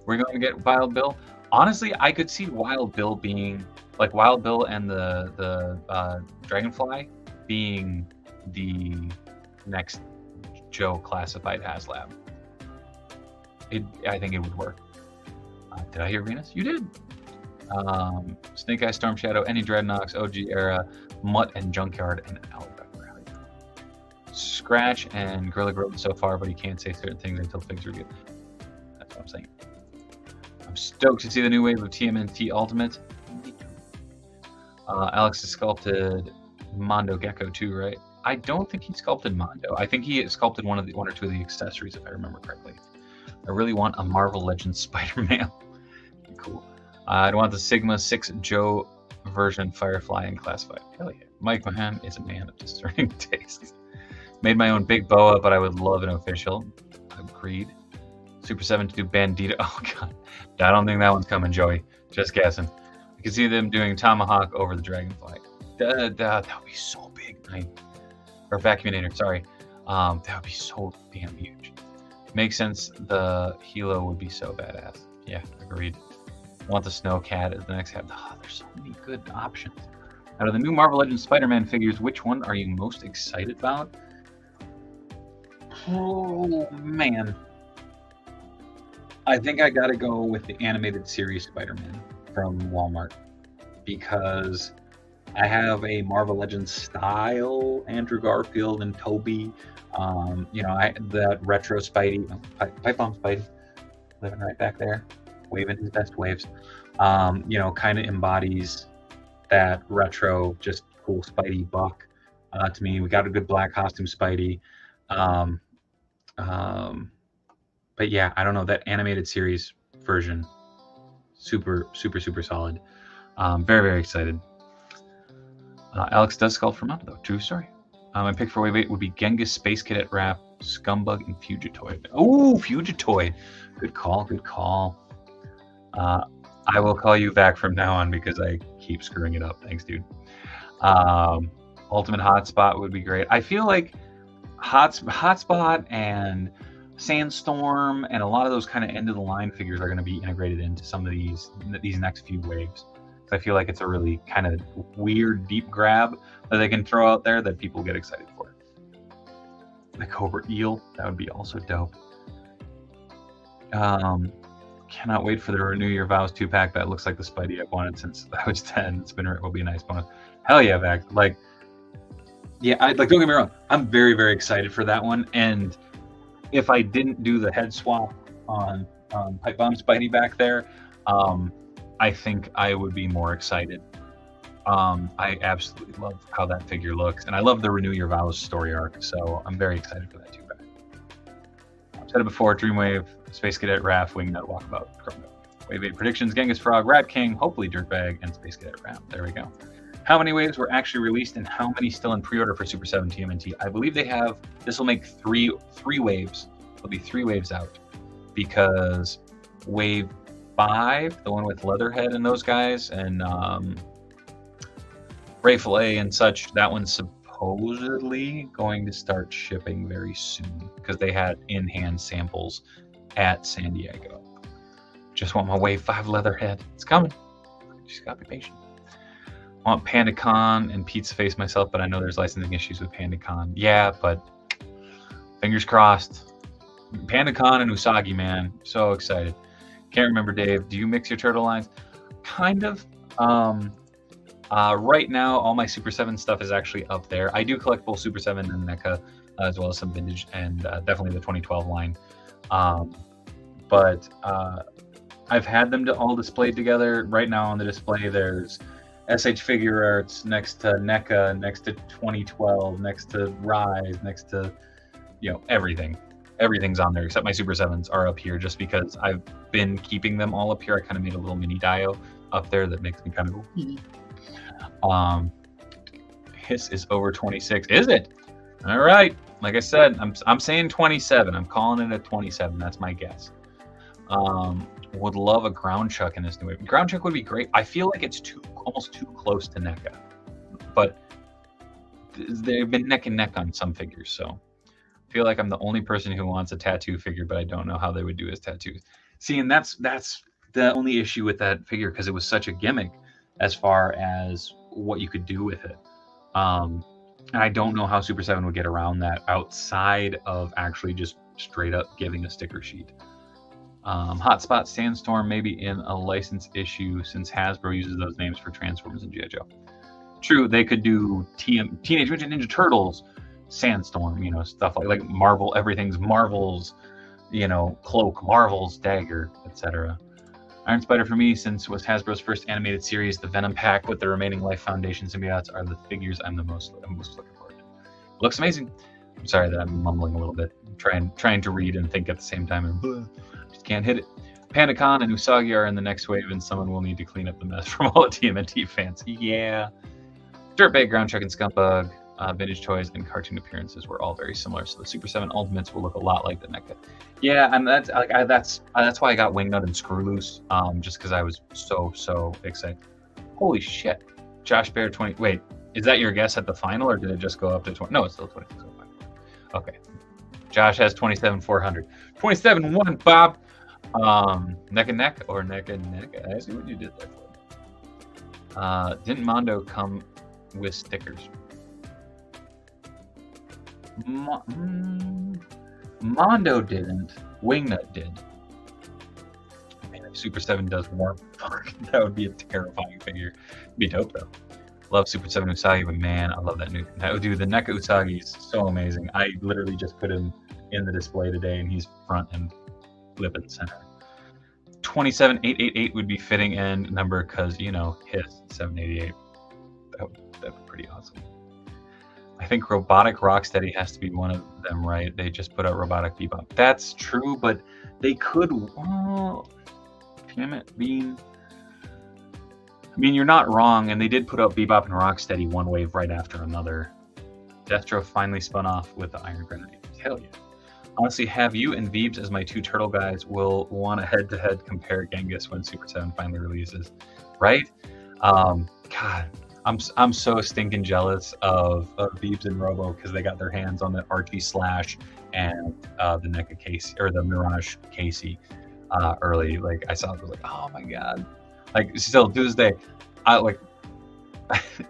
Speaker 1: We're going to get Wild Bill. Honestly, I could see Wild Bill being... like Wild Bill and the Dragonfly being the next Joe classified HASLAB. I think it would work. Did I hear Venus? You did. Snake Eye, Storm Shadow, any Dreadnoks, OG Era, Mutt and Junkyard, and Alec. Scratch and Gorilla so far, but he can't say certain things until things are good. That's what I'm saying. I'm stoked to see the new wave of TMNT Ultimate. Alex has sculpted Mondo Gecko too, right? I don't think he sculpted Mondo. I think he sculpted one or two of the accessories, if I remember correctly. I really want a Marvel Legends Spider-Man. Cool. I want the Sigma 6 Joe version Firefly and Classified. Hell yeah. Mike Mahan is a man of discerning taste. Made my own big boa, but I would love an official. Agreed. Super 7 to do Bandito. Oh, God. I don't think that one's coming, Joey. Just guessing. I can see them doing Tomahawk over the Dragonfly. That would be so big. Or Vacuuminator, sorry. That would be so damn huge. Makes sense. The Hilo would be so badass. Yeah, agreed. Want the Snowcat as the next half. Oh, there's so many good options. Out of the new Marvel Legends Spider-Man figures, which one are you most excited about? Oh, man. I think I gotta go with the animated series Spider-Man from Walmart. Because I have a Marvel Legends style Andrew Garfield and Toby. You know, that retro Spidey, pipe bomb Spidey, living right back there, waving his best waves. You know, kind of embodies that retro, just cool Spidey buck to me. We got a good black costume Spidey. Um, but yeah, I don't know, that animated series version, super solid. Very, very excited. Alex does sculpt for Mondo, though. True story. My pick for Wave 8 would be Genghis, Space Cadet Wrap, Scumbug, and Fugitoid. Oh, Fugitoid. Good call, good call. I will call you back from now on because I keep screwing it up. Thanks, dude. Ultimate Hotspot would be great. I feel like Hotspot and Sandstorm and a lot of those kind of end-of-the-line figures are going to be integrated into some of these next few waves. I feel like it's a really kind of weird, deep grab that they can throw out there that people get excited for. The Cobra Eel, that would be also dope. Cannot wait for the Renew Your Vows 2-pack. That looks like the Spidey I've wanted since I was 10. Will be a nice bonus. Hell yeah, Vac. Like, yeah, don't get me wrong. I'm very, very excited for that one. And if I didn't do the head swap on Pipe Bomb Spidey back there, I think I would be more excited. I absolutely love how that figure looks, and I love the Renew Your Vows story arc, so I'm very excited for that too. I've said it before: Dreamwave, Space Cadet, Raph, Wingnut, Walkabout, Chrono. Wave 8 predictions: Genghis Frog, Rat King, hopefully Dirtbag, and Space Cadet Raph. There we go. How many waves were actually released, and how many still in pre-order for Super 7 TMNT? I believe they have. This will make three waves. There'll be 3 waves out because Wave 5, the one with Leatherhead and those guys, and Ray Fillet and such, that one's supposedly going to start shipping very soon because they had in-hand samples at San Diego. Just want my Wave 5 Leatherhead. It's coming. Just gotta be patient. I want PandaCon and Pizza Face myself, but I know there's licensing issues with PandaCon. Yeah, but fingers crossed. PandaCon and Usagi, man. So excited. Can't remember, Dave. Do you mix your turtle lines? Kind of. Right now, all my Super 7 stuff is actually up there. I do collect both Super 7 and NECA, as well as some vintage, and definitely the 2012 line. But I've had them all displayed together. Right now on the display, there's SH Figure Arts next to NECA, next to 2012, next to Rise, next to, everything. Everything's on there except my Super 7s are up here just because I've been keeping them all up here. I kind of made a little mini dio up there that makes me kind of go HISS is over 26. Is it? All right. Like I said, I'm saying 27. I'm calling it a 27. That's my guess. Would love a Ground Chuck in this new wave. Ground Chuck would be great. I feel like it's almost too close to NECA, but they've been neck and neck on some figures, so I feel like I'm the only person who wants a tattoo figure, but I don't know how they would do his tattoos. See, and that's the only issue with that figure because it was such a gimmick as far as what you could do with it. And I don't know how Super 7 would get around that outside of actually just straight up giving a sticker sheet. Hotspot Sandstorm maybe in a license issue since Hasbro uses those names for Transformers and G.I. Joe. True, they could do Teenage Mutant Ninja Turtles Sandstorm, stuff like Marvel, everything's Marvel's, cloak, Marvel's dagger, etc. Iron Spider for me, since was Hasbro's first animated series, the Venom pack with the remaining Life Foundation symbiotes are the figures I'm most looking forward to. Looks amazing. I'm sorry that I'm mumbling a little bit. I'm trying to read and think at the same time, and just can't hit it. PandaCon and Usagi are in the next wave, and someone will need to clean up the mess from all the TMNT fans. Yeah. Dirtbag, Ground Chuck, and Scumbug, vintage toys, and cartoon appearances were all very similar. So the Super 7 Ultimates will look a lot like the NECA. Yeah, and that's why I got Wingnut and Screw Loose, just because I was so excited. Holy shit. Josh Bear 20. Wait, is that your guess at the final, or did it just go up to 20? No, it's still 26. Okay. Josh has 27,400. 27-1, Bob. Neck and neck or neck and neck? I see what you did there for. Didn't Mondo come with stickers? Mondo didn't. Wingnut did. Man, if Super 7 does warp, that would be a terrifying figure. It'd be dope though. Love Super 7 Usagi, but man, I love that new... Dude, the NECA Usagi is so amazing. I literally just put him in the display today, and he's front and flip and center. 27888 would be fitting end number because, you know, HISS 788. That'd be pretty awesome. I think Robotic Rocksteady has to be one of them, right? They just put out Robotic Bebop. That's true, but they could... Oh, damn it, Bean. I mean, you're not wrong, and they did put out Bebop and Rocksteady one wave right after another. Destro finally spun off with the Iron Grenade. Hell yeah. Honestly, have you and Veebs as my two turtle guys will want to head-to-head compare Genghis when Super 7 finally releases, right? God, I'm so stinking jealous of Veebs and Robo because they got their hands on the Archie Slash and the NECA Casey or the Mirage Casey early. Like I saw it, I was like, oh my god. Like still to this day, I like.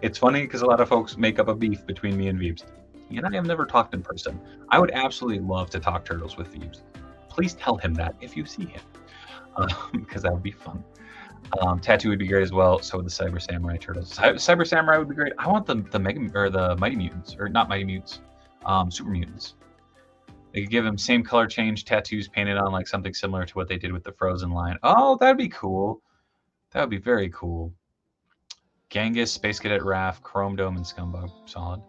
Speaker 1: It's funny because a lot of folks make up a beef between me and Veebs. He and I have never talked in person. I would absolutely love to talk turtles with Veebs. Please tell him that if you see him, because that would be fun. Tattoo would be great as well. So would the Cyber Samurai turtles. Cyber Samurai would be great. I want the Mega or the Mighty Mutants, or not Mighty Mutants, Super Mutants. They could give him same color change, tattoos painted on like something similar to what they did with the Frozen line. Oh, that'd be cool. That would be very cool. Genghis, Space Cadet Raph, Chrome Dome, and Scumbug. Solid.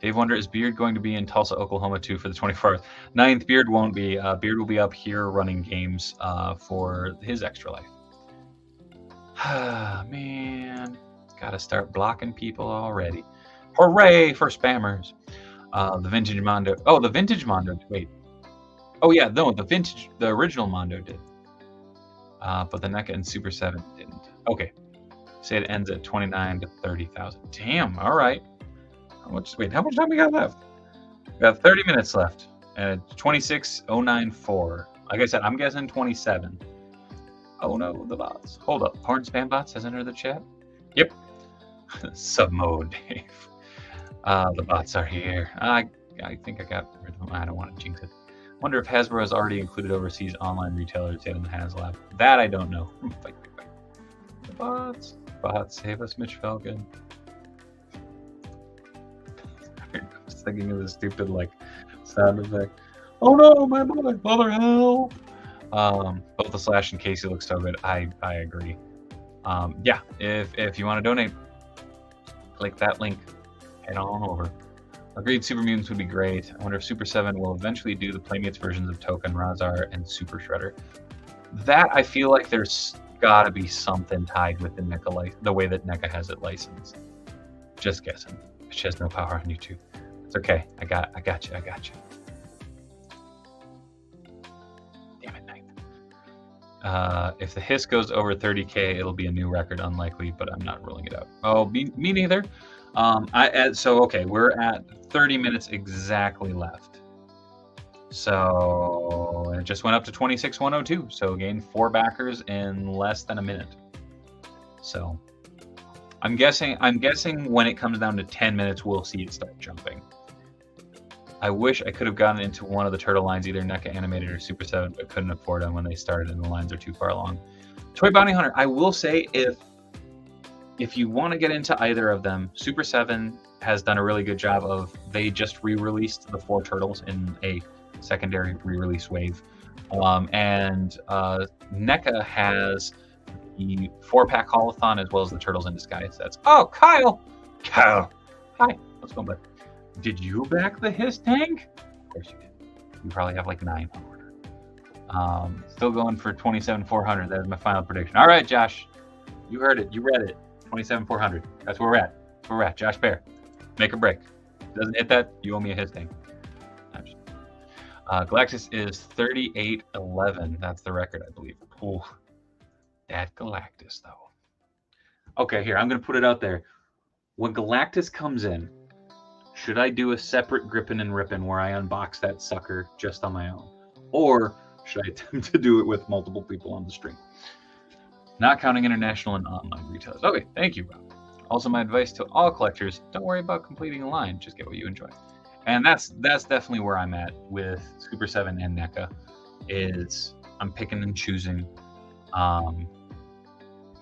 Speaker 1: Dave Wonder, is Beard going to be in Tulsa, Oklahoma too for the 24th? 9th, Beard won't be. Beard will be up here running games for his Extra Life. Man, gotta start blocking people already. Hooray for spammers. The Vintage Mondo. Oh, the Vintage Mondo. Wait. Oh yeah, no, the original Mondo did. But the NECA and Super 7 didn't. Okay. Say it ends at 29 to 30,000. Damn, all right. How much time we got left? We got 30 minutes left. And 26,094. Like I said, I'm guessing 27. Oh no, the bots. Hold up. Porn Spam Bots has entered the chat? Yep. Submode, Dave. The bots are here. I think I got rid of them. I don't want to jinx it. Wonder if Hasbro has already included overseas online retailers yet in the HasLab. That I don't know. Fight. The bots. Bots, save us, Mitch Falcon. I was thinking of the stupid like sound effect. Oh no, my mother, help! Both the Slash and Casey look so good. I agree. Yeah, if you want to donate, click that link. Head on over. Agreed, Super Mutants would be great. I wonder if Super 7 will eventually do the Playmates versions of Token, Razar, and Super Shredder. That I feel like there's gotta be something tied with the NECA, the way that NECA has it licensed. Just guessing. She has no power on YouTube. It's okay. I got you. Damn it, Ninth. If the HISS goes over 30K, it'll be a new record. Unlikely, but I'm not ruling it out. Oh, me neither. So okay, we're at 30 minutes exactly left. So it just went up to 26,102. So gained 4 backers in less than a minute. So I'm guessing when it comes down to 10 minutes, we'll see it start jumping. I wish I could have gotten into one of the turtle lines, either NECA Animated or Super 7, but couldn't afford them when they started and the lines are too far along. Toy Bounty Hunter, I will say if you want to get into either of them, Super 7 has done a really good job of, they just re-released the 4 turtles in a secondary re-release wave. And NECA has the 4-pack Holothon as well as the Turtles in Disguise sets. Oh, Kyle! Hi. What's going on? Did you back the HISS tank? Of course you did. You probably have like 9 on order. Still going for 27,400. That is my final prediction. All right, Josh. You heard it. You read it. 27,400. That's where we're at. That's where we're at. Josh Bear. Make or break. Doesn't hit that, you owe me a HISS tank. Galactus is 3811. That's the record, I believe. Ooh, that Galactus, though. Okay, here, I'm going to put it out there. When Galactus comes in, should I do a separate Grippin' and Rippin' where I unbox that sucker just on my own? Or should I attempt to do it with multiple people on the stream? Not counting international and online retailers. Okay, thank you, Rob. Also, my advice to all collectors, don't worry about completing a line. Just get what you enjoy. And that's definitely where I'm at with Super 7 and NECA, is I'm picking and choosing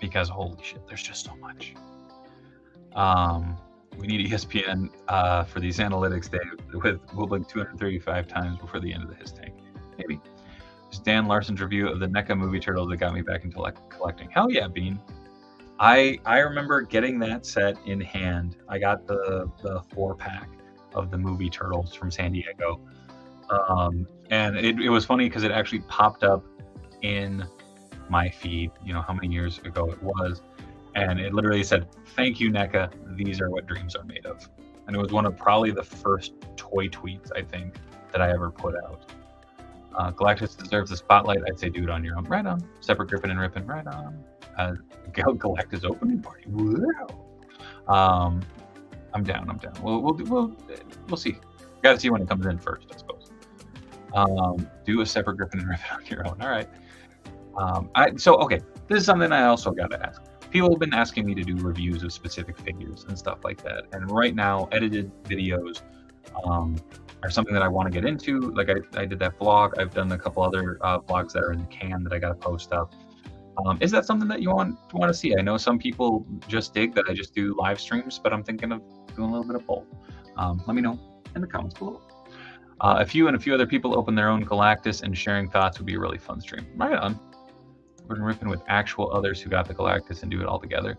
Speaker 1: because holy shit, there's just so much. We need ESPN for these analytics, Dave. We'll blink 235 times before the end of the HISS tank. Maybe. It's Dan Larson's review of the NECA movie turtles that got me back into collecting. Hell yeah, Bean. I remember getting that set in hand. I got the 4-pack of the movie turtles from San Diego. And it was funny because it actually popped up in my feed, you know, how many years ago it was. And it literally said, "Thank you, NECA. These are what dreams are made of." And it was one of probably the first toy tweets, I think, that I ever put out. Galactus deserves the spotlight. I'd say do it on your own. Right on. Separate gripping and ripping. Right on. Galactus opening party. Wow. I'm down. We'll see. Got to see when it comes in first, I suppose. Do a separate gripping and ripping on your own. All right. Okay. This is something I also got to ask. People have been asking me to do reviews of specific figures and stuff like that. And right now, edited videos are something that I want to get into. Like I did that vlog. I've done a couple other vlogs that are in the can that I got to post up. Is that something that you want to see? I know some people just dig that I just do live streams, but I'm thinking of doing a little bit of both. Let me know in the comments below. If you and a few other people open their own Galactus and sharing thoughts would be a really fun stream. Right on. We're ripping with actual others who got the Galactus and do it all together.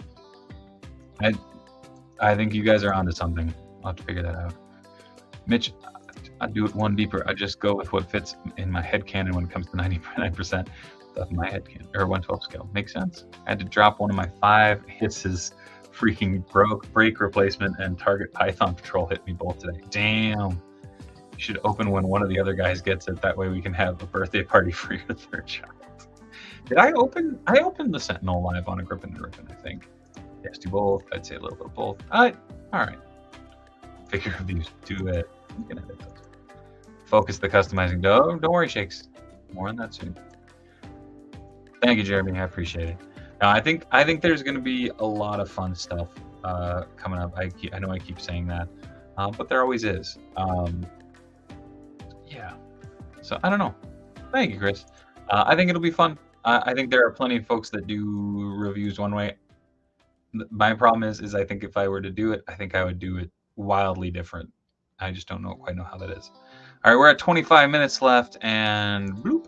Speaker 1: I think you guys are onto something. I'll have to figure that out. Mitch, I'd do it one deeper. I just go with what fits in my head canon when it comes to 99% of my head canon, or 1/12 scale. Makes sense. I had to drop one of my 5 HISSes. Freaking break replacement and target Python Patrol hit me both today. Damn. You should open when one of the other guys gets it. That way we can have a birthday party for your 3rd child. Did I open? I opened the Sentinel live on a Grippin' and Rippin', I think. Yes, do both. I'd say a little bit of both. All right. Figure of these. Do it. You can edit those. Focus the customizing. Don't worry, Shakes. More on that soon. Thank you, Jeremy. I appreciate it. Now, I think there's going to be a lot of fun stuff coming up. I know I keep saying that, but there always is. Yeah. So I don't know. Thank you, Chris. I think it'll be fun. I think there are plenty of folks that do reviews one way. My problem is I think if I were to do it, I think I would do it wildly different. I just don't quite know how that is. All right, we're at 25 minutes left, and bloop.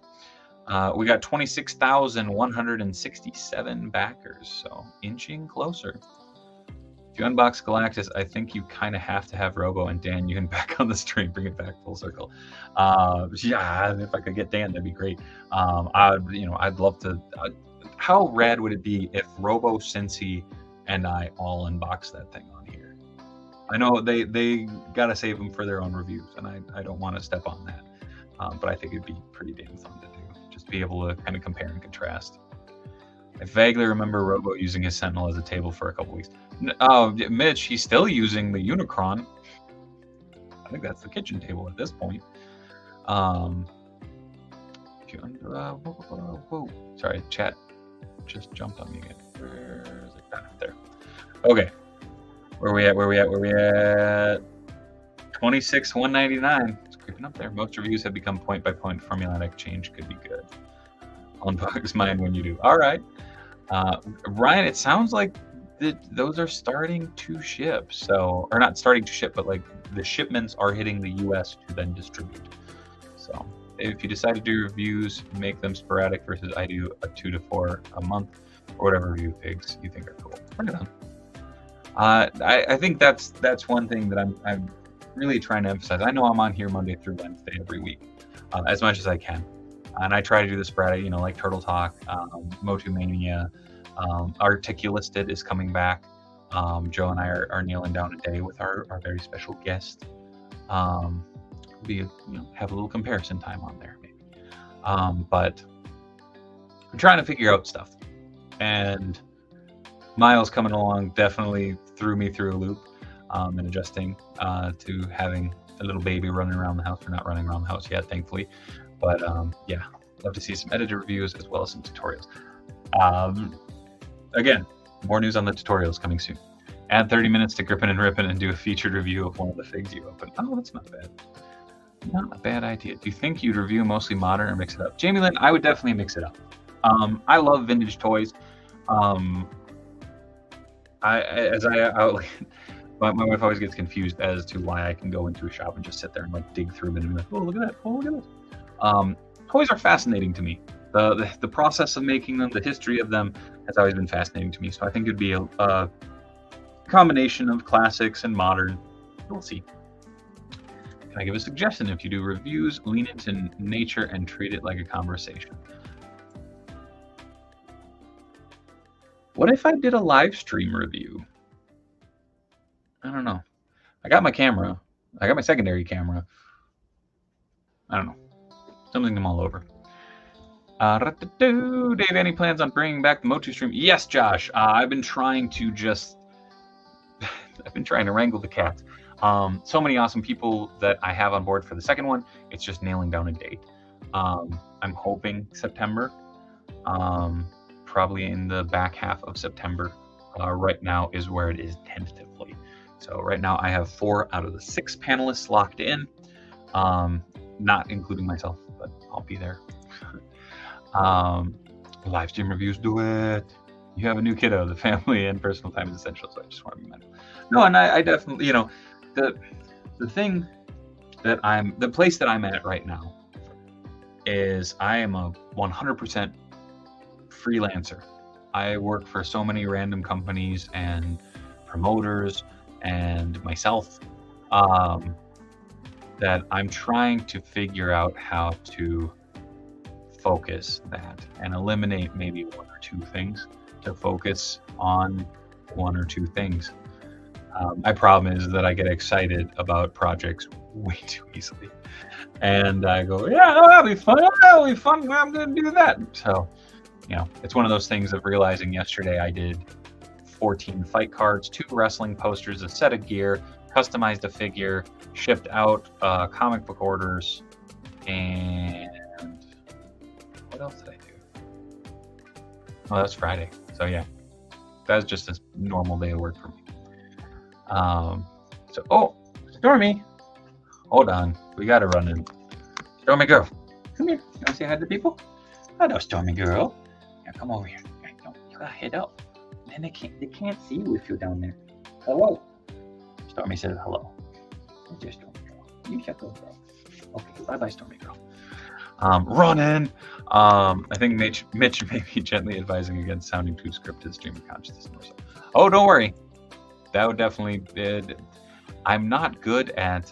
Speaker 1: We got 26,167 backers, so inching closer. If you unbox Galactus, I think you kind of have to have Robo and Dan Yoon back on the stream, bring it back full circle. Yeah, if I could get Dan, that'd be great. I'd love to. How rad would it be if Robo, Cincy, and I all unbox that thing on here? I know they gotta save them for their own reviews, and I don't want to step on that, but I think it'd be pretty damn fun to do. Just be able to kind of compare and contrast. I vaguely remember Robo using his Sentinel as a table for a couple weeks. Oh, Mitch, he's still using the Unicron. I think that's the kitchen table at this point. Whoa. Sorry, chat just jumped on me again. Where is it? There. Okay. Where we at? 26,199. It's creeping up there. Most reviews have become point-by-point. Formulatic change could be good. Unbox mine when you do. All right. Ryan, it sounds like those are starting to ship. So, or not starting to ship, but like the shipments are hitting the US to then distribute. So if you decide to do reviews, make them sporadic versus I do a 2 to 4 a month or whatever review pigs you think are cool. Bring it on. I think that's one thing that I'm really trying to emphasize. I know I'm on here Monday through Wednesday every week, as much as I can. And I try to do the sporadic, like Turtle Talk, Motu Mania, Articulisted is coming back. Joe and I are nailing down a day with our very special guest. Have a little comparison time on there, maybe. But I'm trying to figure out stuff. And Miles coming along definitely threw me through a loop and adjusting to having a little baby running around the house. We're not running around the house yet, thankfully. But yeah, love to see some edited reviews as well as some tutorials. Again, more news on the tutorials coming soon. Add 30 minutes to Grippin' and Rippin' and do a featured review of one of the figs you open. Oh, that's not bad. Not a bad idea. Do you think you'd review mostly modern or mix it up? Jamie Lynn, I would definitely mix it up. I love vintage toys. as I outline, my wife always gets confused as to why I can go into a shop and just sit there and like dig through them and be like, oh, look at that, oh, look at this. Toys are fascinating to me. The process of making them, the history of them has always been fascinating to me. So I think it'd be a combination of classics and modern. We'll see. Can I give a suggestion? If you do reviews, lean into nature and treat it like a conversation. What if I did a live stream review? I don't know. I got my camera. I got my secondary camera. I don't know. Something I'm all over. Dave, any plans on bringing back the Motu stream? Yes, Josh. I've been trying to wrangle the cat. So many awesome people that I have on board for the second one. It's just nailing down a date. I'm hoping September. Probably in the back half of September. Right now is where it is tentatively. So right now I have 4 out of the 6 panelists locked in. Not including myself, but I'll be there. Live stream reviews, do it. You have a new kiddo. The family and personal time is essential, so I just want to be mindful. No, and I definitely, you know, the thing that the place that I'm at right now is I am a 100% freelancer. I work for so many random companies and promoters and myself that I'm trying to figure out how to focus that and eliminate maybe 1 or 2 things to focus on 1 or 2 things. My problem is that I get excited about projects way too easily. And I go, yeah, that'll be fun. That'll be fun. I'm going to do that. So, you know, it's one of those things of realizing yesterday I did 14 fight cards, 2 wrestling posters, a set of gear, customized a figure, shipped out comic book orders, and what else did I do? Oh, that's Friday. So yeah, that's just a normal day of work for me. So, oh, Stormy, hold on, we gotta run in. Stormy girl, come here. You wanna say hi to the people? Hello, Stormy girl. Yeah, come over here. No, you gotta head up. Then they can't see you if you're down there. Hello. Stormy says hello. Just Stormy girl. You shut those girl. Okay, bye bye, Stormy girl. Running. I think Mitch may be gently advising against sounding too scripted stream of consciousness. Oh, don't worry. That would definitely. I'm not good at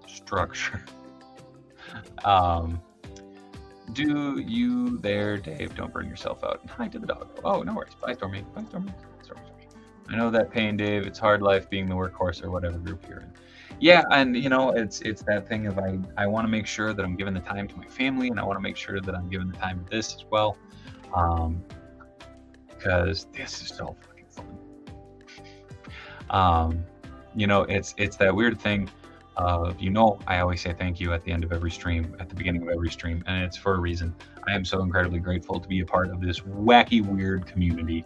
Speaker 1: structure. Do you there, Dave? Don't burn yourself out. Hi to the dog. Oh, no worries. Bye, Stormy. Bye, Stormy. Stormy. I know that pain, Dave. It's hard life being the workhorse or whatever group you're in. Yeah, and you know, it's that thing of I want to make sure that I'm giving the time to my family, and I want to make sure that I'm giving the time to this as well, because this is so fucking fun. You know, it's that weird thing of, you know, I always say thank you at the end of every stream, at the beginning of every stream, and it's for a reason. I am so incredibly grateful to be a part of this wacky, weird community.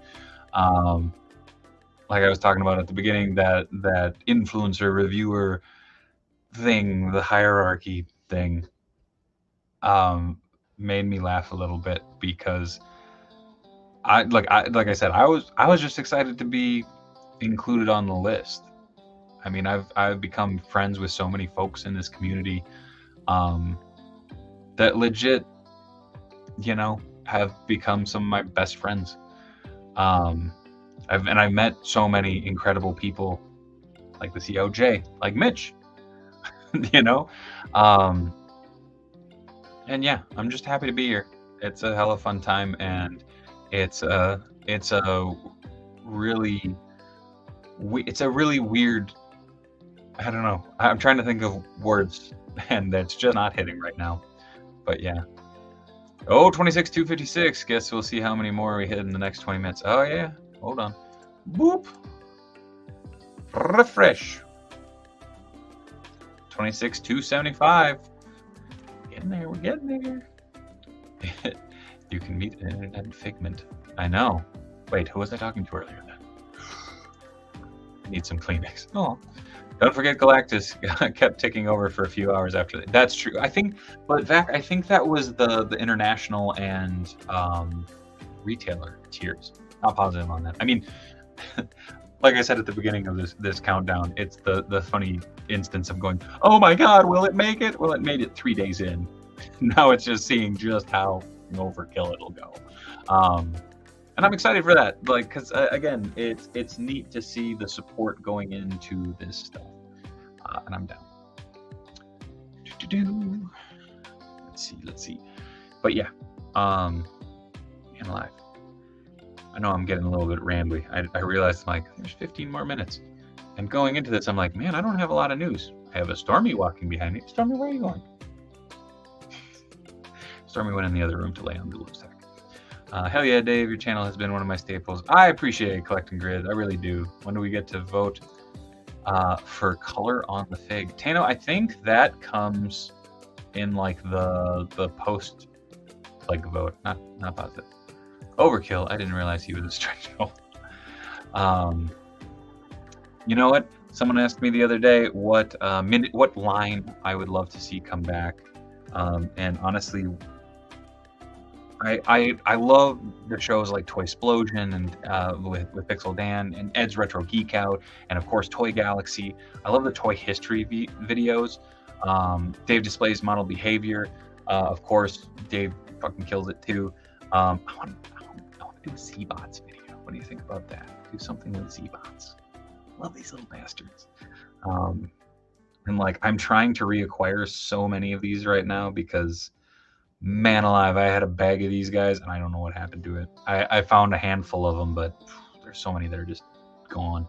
Speaker 1: Like I was talking about at the beginning, that influencer reviewer thing, the hierarchy thing, made me laugh a little bit, because like I said, I was just excited to be included on the list. I mean, I've become friends with so many folks in this community that legit, you know, have become some of my best friends. I've met so many incredible people, like the COJ, like Mitch, you know, and yeah, I'm just happy to be here. It's a hella fun time, and it's a really weird. I don't know. I'm trying to think of words, and that's just not hitting right now. But yeah. Oh, 26,256. Guess we'll see how many more we hit in the next 20 minutes. Oh yeah. Hold on. Boop. Refresh. 26,275. Getting there. We're getting there. You can meet an internet figment. I know. Wait, who was I talking to earlier then? I need some Kleenex. Oh. Don't forget Galactus kept ticking over for a few hours after that. That's true. I think, but Vac, I think that was the international and retailer tiers. Not positive on that. I mean, like I said at the beginning of this countdown, it's the funny instance of going, oh my God, will it make it? Well, it made it 3 days in. Now it's just seeing just how overkill it'll go. And I'm excited for that, like, because again, it's neat to see the support going into this stuff, and I'm down. Let's see, but yeah, and live. I know I'm getting a little bit rambly. I realized, like, there's 15 more minutes, and going into this, I'm like, man, I don't have a lot of news. I have a Stormy walking behind me. Stormy, where are you going? Stormy went in the other room to lay on the lipstick. Hell yeah, Dave, your channel has been one of my staples. I appreciate collecting grid. I really do. When do we get to vote for color on the fig? Tano, I think that comes in like the post like vote. Not positive. Overkill. I didn't realize he was a stretch goal. You know what? Someone asked me the other day what line I would love to see come back. And honestly, I love the shows like Toy Explosion and with Pixel Dan and Ed's Retro Geek Out, and of course Toy Galaxy. I love the toy history videos. Dave displays model behavior. Of course, Dave fucking kills it too. I want to do a Z-Bots video. What do you think about that? Do something with Z-Bots. Love these little bastards. And like, I'm trying to reacquire so many of these right now because, man alive, I had a bag of these guys and I don't know what happened to it. I found a handful of them, but there's so many that are just gone.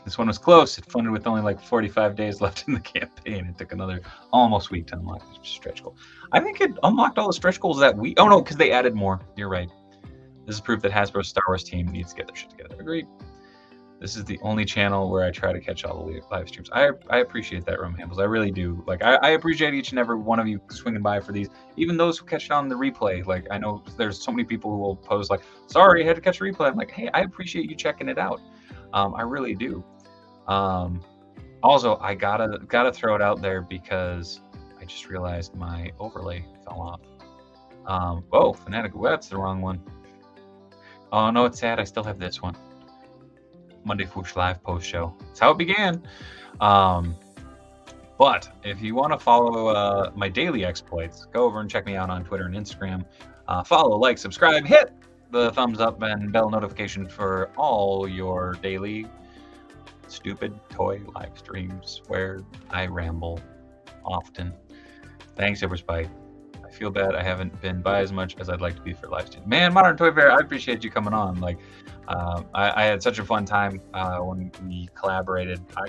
Speaker 1: This one was close. It funded with only like 45 days left in the campaign. It took another almost week to unlock the stretch goal. I think it unlocked all the stretch goals that week. Oh no, because they added more. You're right. This is proof that Hasbro's Star Wars team needs to get their shit together. Agreed. This is the only channel where I try to catch all the live streams. I appreciate that, Room Handles. I really do. Like, I appreciate each and every one of you swinging by for these. Even those who catch it on the replay. Like, I know there's so many people who will post like, sorry, I had to catch a replay. I'm like, hey, I appreciate you checking it out. I really do. Also, I gotta throw it out there because I just realized my overlay fell off. Oh, Fanatic. That's the wrong one. Oh, no, it's sad. I still have this one. Monday Foosh Live post show. That's how it began. But if you want to follow my daily exploits, go over and check me out on Twitter and Instagram. Follow, like, subscribe, hit the thumbs up and bell notification for all your daily stupid toy live streams where I ramble often. Thanks, Everspite. I feel bad I haven't been by as much as I'd like to be for live streams. Man, Modern Toy Fair, I appreciate you coming on. Like, I had such a fun time when we collaborated. I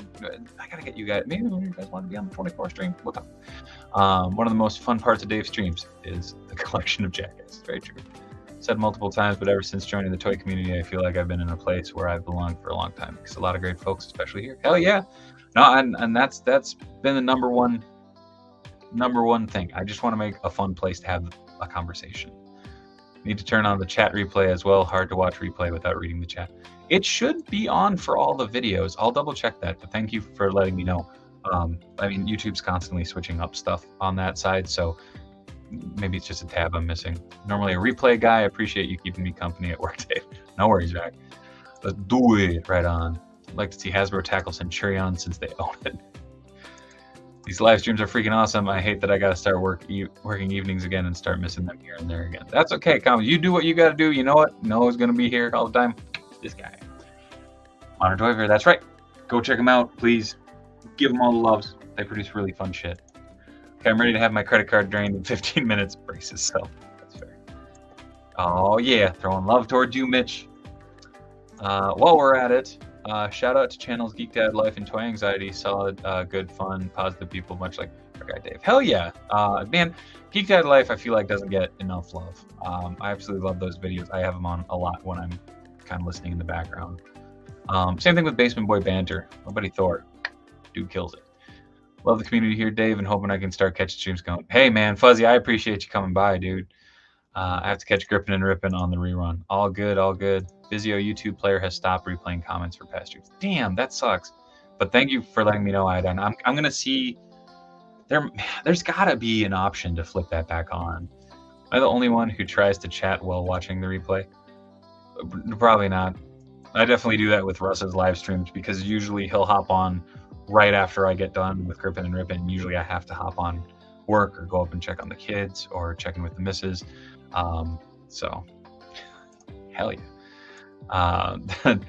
Speaker 1: gotta get you guys. Maybe you guys want to be on the 24 stream. Look up. One of the most fun parts of Dave's streams is the collection of jackets. Very true. Said multiple times, but ever since joining the toy community, I feel like I've been in a place where I've belonged for a long time. Because a lot of great folks, especially here. Hell yeah. No, and that's been the number one thing. I just want to make a fun place to have a conversation. Need to turn on the chat replay as well. Hard to watch replay without reading the chat. It should be on for all the videos. I'll double check that, but thank you for letting me know. I mean, YouTube's constantly switching up stuff on that side, so maybe it's just a tab I'm missing. Normally a replay guy. I appreciate you keeping me company at work, Dave. No worries, Jack. Let's do it. Right on. I'd like to see Hasbro tackle Centurion since they own it. These live streams are freaking awesome. I hate that I got to start working evenings again and start missing them here and there again. That's okay, Common. You do what you got to do. You know what? Noah's going to be here all the time. This guy. Modern Toy Fair. That's right. Go check them out, please. Give them all the loves. They produce really fun shit. Okay, I'm ready to have my credit card drained in 15 minutes. Brace yourself. That's fair. Oh, yeah. Throwing love towards you, Mitch. While we're at it, shout out to channels Geek Dad Life and Toy Anxiety. Solid, good, fun, positive people, much like our guy Dave. Hell yeah. Man, Geek Dad Life, I feel like doesn't get enough love. I absolutely love those videos. I have them on a lot when I'm kind of listening in the background. Same thing with Basement Boy Banter. My buddy Thor. Dude kills it. Love the community here, Dave, and hoping I can start catching streams going. Hey, man, Fuzzy, I appreciate you coming by, dude. I have to catch Grippin' and Rippin' on the rerun. All good, all good. Vizio YouTube player has stopped replaying comments for past streams. Damn, that sucks. But thank you for letting me know, Iodine. I'm going to see... There's got to be an option to flip that back on. Am I the only one who tries to chat while watching the replay? Probably not. I definitely do that with Russ's live streams because usually he'll hop on right after I get done with Grippin' and Rippin'. Usually I have to hop on work or go up and check on the kids or check in with the missus. So, hell yeah.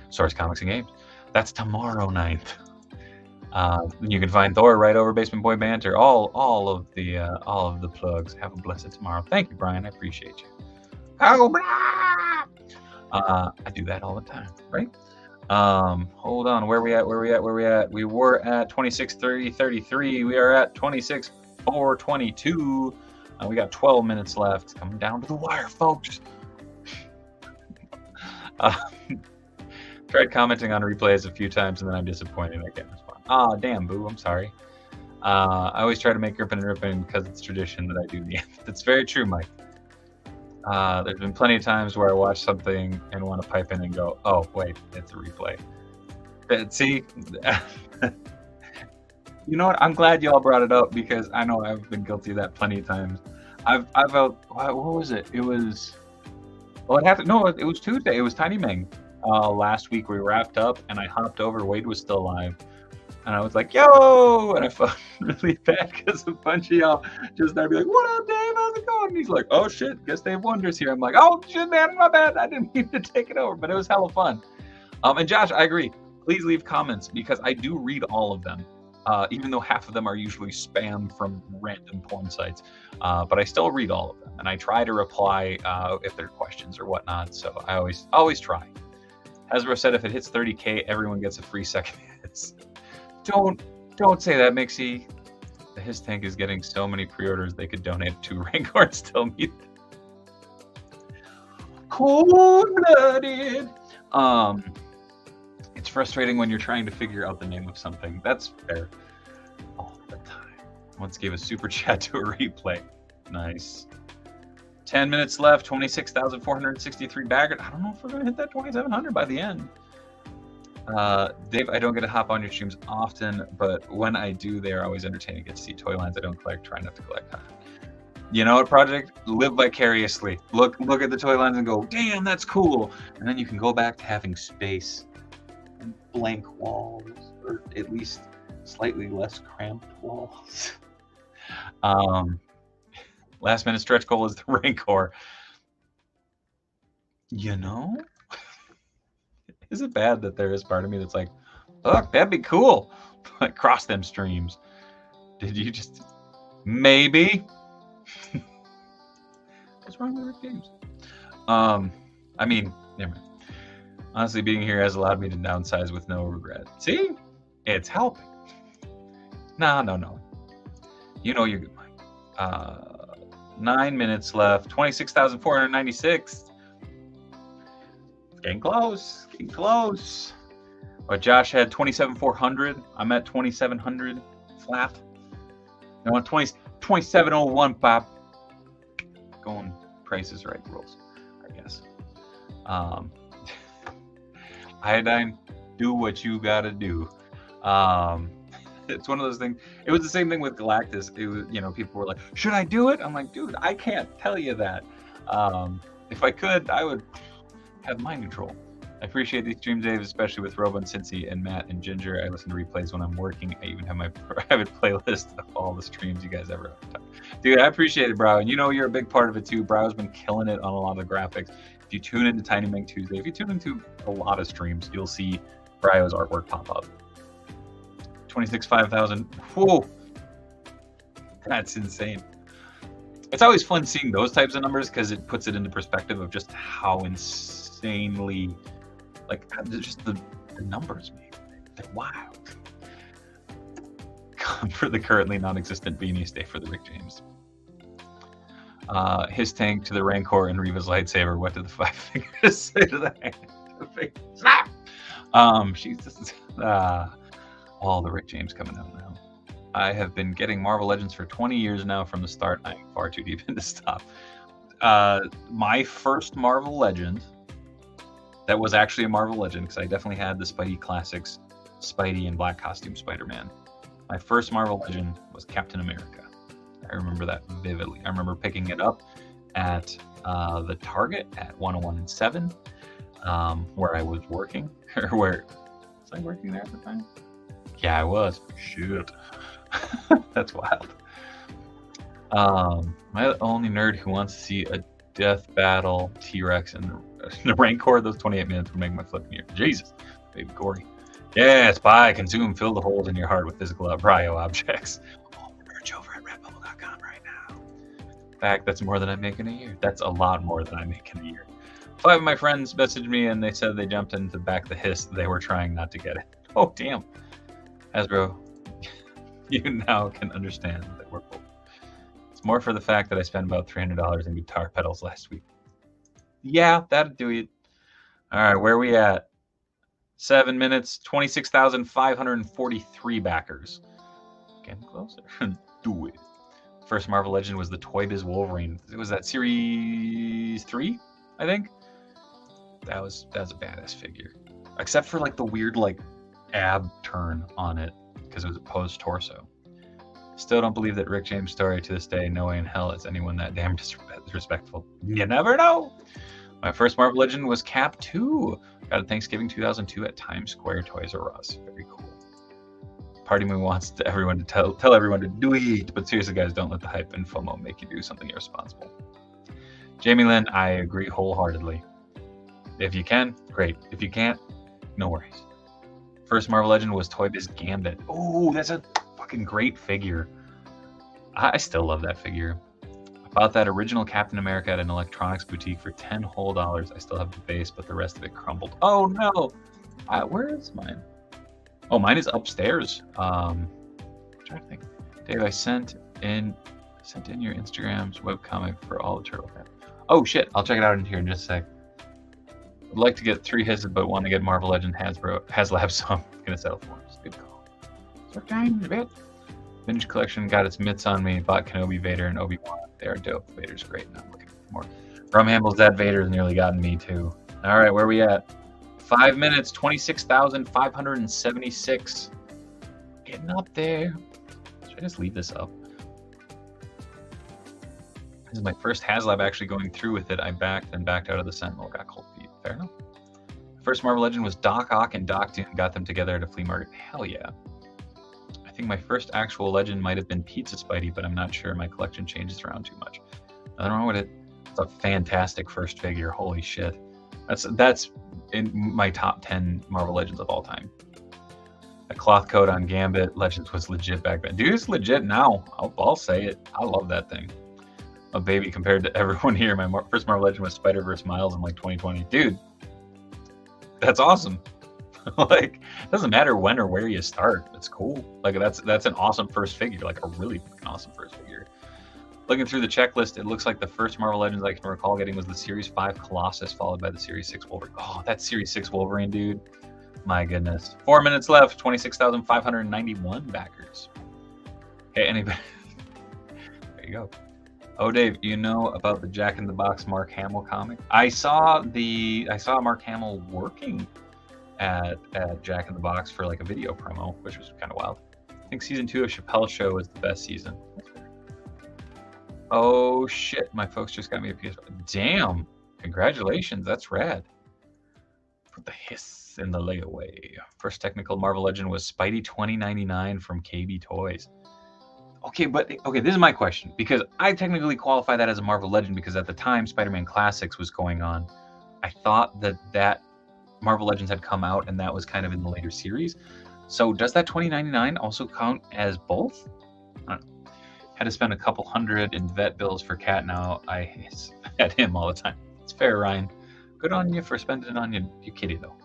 Speaker 1: Source Comics and Games. That's tomorrow night. You can find Thor right over Basement Boy Banter. All of the plugs. Have a blessed tomorrow. Thank you, Brian. I appreciate you. I do that all the time, right? Hold on. Where we at? We were at 26:33. We are at 26:422. We got 12 minutes left. Coming down to the wire, folks. Tried commenting on replays a few times and then I'm disappointed I can't respond. Ah, damn, boo. I'm sorry. I always try to make Grippin' and Rippin' because it's tradition that I do the end. That's very true, Mike. There's been plenty of times where I watch something and want to pipe in and go, oh, wait, it's a replay. See, you know what? I'm glad y'all brought it up because I know I've been guilty of that plenty of times. What was it? It was, well, it was Tuesday. It was Tiny Ming. Last week we wrapped up and I hopped over. Wade was still alive. And I was like, yo! And I felt really bad because a bunch of y'all just started be like, what up, Dave? How's it going? And he's like, oh, shit. Guess Dave Wonder's here. I'm like, oh, shit, man. My bad. I didn't mean to take it over, but it was hella fun. And Josh, I agree. Please leave comments because I do read all of them, even though half of them are usually spam from random porn sites. But I still read all of them. And I try to reply if there are questions or whatnot. So I always try. Hasbro said if it hits 30K, everyone gets a free second hits. Don't say that, Mixie. The His Tank is getting so many pre-orders they could donate to Rancor and still meet them. Cold-blooded. It's frustrating when you're trying to figure out the name of something. That's fair. All the time. Once gave a super chat to a replay. Nice. 10 minutes left. 26,463 baggers. I don't know if we're gonna hit that 2,700 by the end. Dave, I don't get to hop on your streams often, but when I do, they are always entertaining. Get to see toy lines I don't collect. Try not to collect. You know what, Project? Live vicariously. Look at the toy lines and go, damn, that's cool. And then you can go back to having space and blank walls, or at least slightly less cramped walls. Last minute stretch goal is the Rancor. You know? Is it bad that there is part of me that's like, look, that'd be cool. Like, cross them streams. Did you just... Maybe. What's wrong with Rick James? I mean, never mind. Honestly, being here has allowed me to downsize with no regret. See? It's helping. No. You know you're good, Mike. 9 minutes left. 26,496. Getting close. But Josh had 27,400. I'm at 2,700 flat. I want 2701, Pop. Going prices right rules, I guess. Iodine, do what you gotta do. It's one of those things. It was the same thing with Galactus. It was, people were like, should I do it? I'm like, dude, I can't tell you that. If I could, I would have mind control. I appreciate these streams, Dave, especially with Robo and Cincy and Matt and Ginger. I listen to replays when I'm working. I even have my private playlist of all the streams you guys ever have done. Dude, I appreciate it, bro. And you're a big part of it too. Bro's been killing it on a lot of the graphics. If you tune into Tiny Ming Tuesday, if you tune into a lot of streams, you'll see Brio's artwork pop up. 26,500. Whoa, that's insane. It's always fun seeing those types of numbers because it puts it into perspective of just how insanely, like, just the numbers, man. They're wild. For the currently non-existent beanie, stay for the Rick James. His Tank to the Rancor and Reva's lightsaber. What did the five fingers say to the hand? Snap! She's just all the Rick James coming out now. I have been getting Marvel Legends for 20 years now from the start. I'm far too deep in to stop. My first Marvel Legend, that was actually a Marvel Legend, because I definitely had the Spidey Classics, Spidey and Black Costume Spider-Man. My first Marvel Legend was Captain America. I remember that vividly. I remember picking it up at the Target at 101 and 7. where I was working, or where was I working there at the time? Yeah, I was. Shit, that's wild. My only nerd who wants to see a death battle T-Rex and the Rancor. Those 28 minutes would make my flipping ear. Jesus, baby gory. Yes, buy, consume, fill the holes in your heart with physical Brio objects. Oh, merch over at redbubble.com right now. In fact, that's more than I make in a year. That's a lot more than I make in a year. 5 of my friends messaged me and they said they jumped into the back of the HISS. They were trying not to get it. Oh, damn. Hasbro, you now can understand that we're both. It's more for the fact that I spent about $300 in guitar pedals last week. Yeah, that'd do it. All right, where are we at? 7 minutes, 26,543 backers. Getting closer. Do it. First Marvel Legend was the Toy Biz Wolverine. It was that series 3, I think. That was a badass figure. Except for like the weird like ab turn on it because it was a posed torso. Still don't believe that Rick James' story to this day. No way in hell is anyone that damn disrespectful. You never know. My first Marvel Legend was Cap 2. Got it Thanksgiving 2002 at Times Square Toys R Us. Very cool. Party Me wants to everyone to tell everyone to do it, but seriously, guys, don't let the hype and FOMO make you do something irresponsible. Jamie Lynn, I agree wholeheartedly. If you can, great. If you can't, no worries. First Marvel Legend was Toy Biz Gambit. Oh, that's a fucking great figure. I still love that figure. I bought that original Captain America at an electronics boutique for $10 whole. I still have the base, but the rest of it crumbled. Oh no! Where is mine? Oh, mine is upstairs. I'm trying to think. Dave, I sent in your Instagram's webcomic for all the turtle fans. Oh shit! I'll check it out in here in just a sec. I'd like to get 3 HISSes, but want to get Marvel Legend HASLABS, so I'm gonna settle for it. Good call. Vintage collection got its mitts on me. Bought Kenobi, Vader, and Obi-Wan. They are dope. Vader's great. Now I'm looking for more. Rumhamble's Dead Vader's nearly gotten me too. All right, where are we at? 5 minutes, 26,576. Getting up there. Should I just leave this up? This is my first HasLab actually going through with it. I backed and backed out of the Sentinel. Got cold feet. Fair enough. First Marvel Legend was Doc Ock and Doc Doom. Got them together at a flea market. Hell yeah. I think my first actual Legend might have been Pizza Spidey, but I'm not sure. My collection changes around too much. I don't know what it. It's a fantastic first figure. Holy shit. That's in my top 10 Marvel Legends of all time. A cloth coat on Gambit Legends was legit back then. Dude, it's legit now. I'll say it. I love that thing. A baby compared to everyone here. My first Marvel Legend was Spider-Verse Miles in like 2020. Dude, that's awesome. Like, it doesn't matter when or where you start. It's cool. Like, that's an awesome first figure. Like, a really fucking awesome first figure. Looking through the checklist, it looks like the first Marvel Legends I can recall getting was the Series 5 Colossus, followed by the Series 6 Wolverine. Oh, that Series 6 Wolverine, dude. My goodness. 4 minutes left, 26,591 backers. Okay, anybody? There you go. Oh, Dave, you know about the Jack in the Box Mark Hamill comic? I saw Mark Hamill working at Jack in the Box for like a video promo, which was kind of wild. I think season 2 of Chappelle's Show was the best season. Oh shit, my folks just got me a PS5. Damn, congratulations, that's rad. Put the hiss in the layaway. First technical Marvel Legend was Spidey 2099 from KB Toys. Okay, this is my question, because I technically qualify that as a Marvel Legend because at the time Spider-Man Classics was going on. I thought that Marvel Legends had come out and that was kind of in the later series. So does that 2099 also count as both? I don't know. Had to spend a couple $100 in vet bills for Cat. Now I hiss at him all the time. It's fair, Ryan. Good on you for spending it on your kitty, though.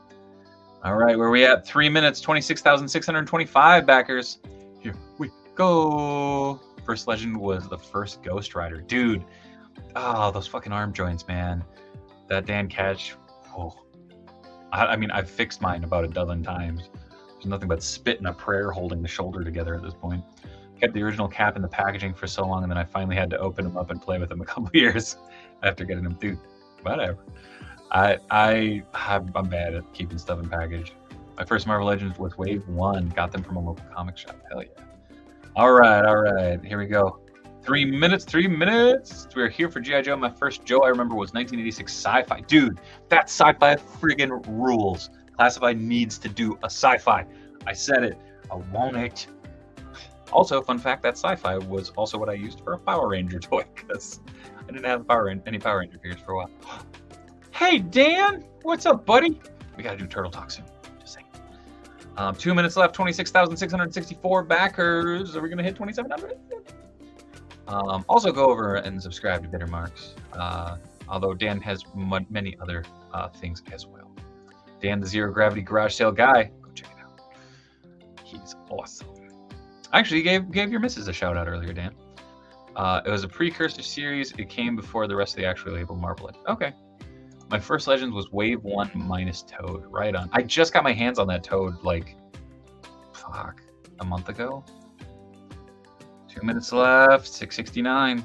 Speaker 1: All right, where are we at? 3 minutes, 26,625 backers. Here we go. First Legend was the first Ghost Rider. Dude, oh, those fucking arm joints, man. That Dan Catch. Oh. I mean, I've fixed mine about a dozen times. There's nothing but spit and a prayer holding the shoulder together at this point. Kept the original cap in the packaging for so long, and then I finally had to open them up and play with them a couple years after getting them. Dude, whatever. I'm bad at keeping stuff in package. My first Marvel Legends was Wave 1. Got them from a local comic shop. Hell yeah. All right. Here we go. 3 minutes, 3 minutes. We're here for G.I. Joe. My first Joe I remember was 1986 sci-fi. Dude, that sci-fi friggin' rules. Classified needs to do a sci-fi. I said it. I want it. Also, fun fact, that sci-fi was also what I used for a Power Ranger toy, because I didn't have any Power Ranger figures for a while. Hey, Dan! What's up, buddy? We gotta do Turtle Talk soon. Just saying. 2 minutes left, 26,664 backers. Are we gonna hit 2,700? Also, go over and subscribe to Bitter Marks. Although Dan has many other things as well. Dan, the Zero Gravity Garage Sale guy. Go check it out. He's awesome. Actually, you gave your missus a shout out earlier, Dan. It was a precursor series. It came before the rest of the actual label Marvel Legends. Okay. My first Legends was Wave 1 minus Toad. Right on. I just got my hands on that Toad, like, a month ago. 2 minutes left, 669. I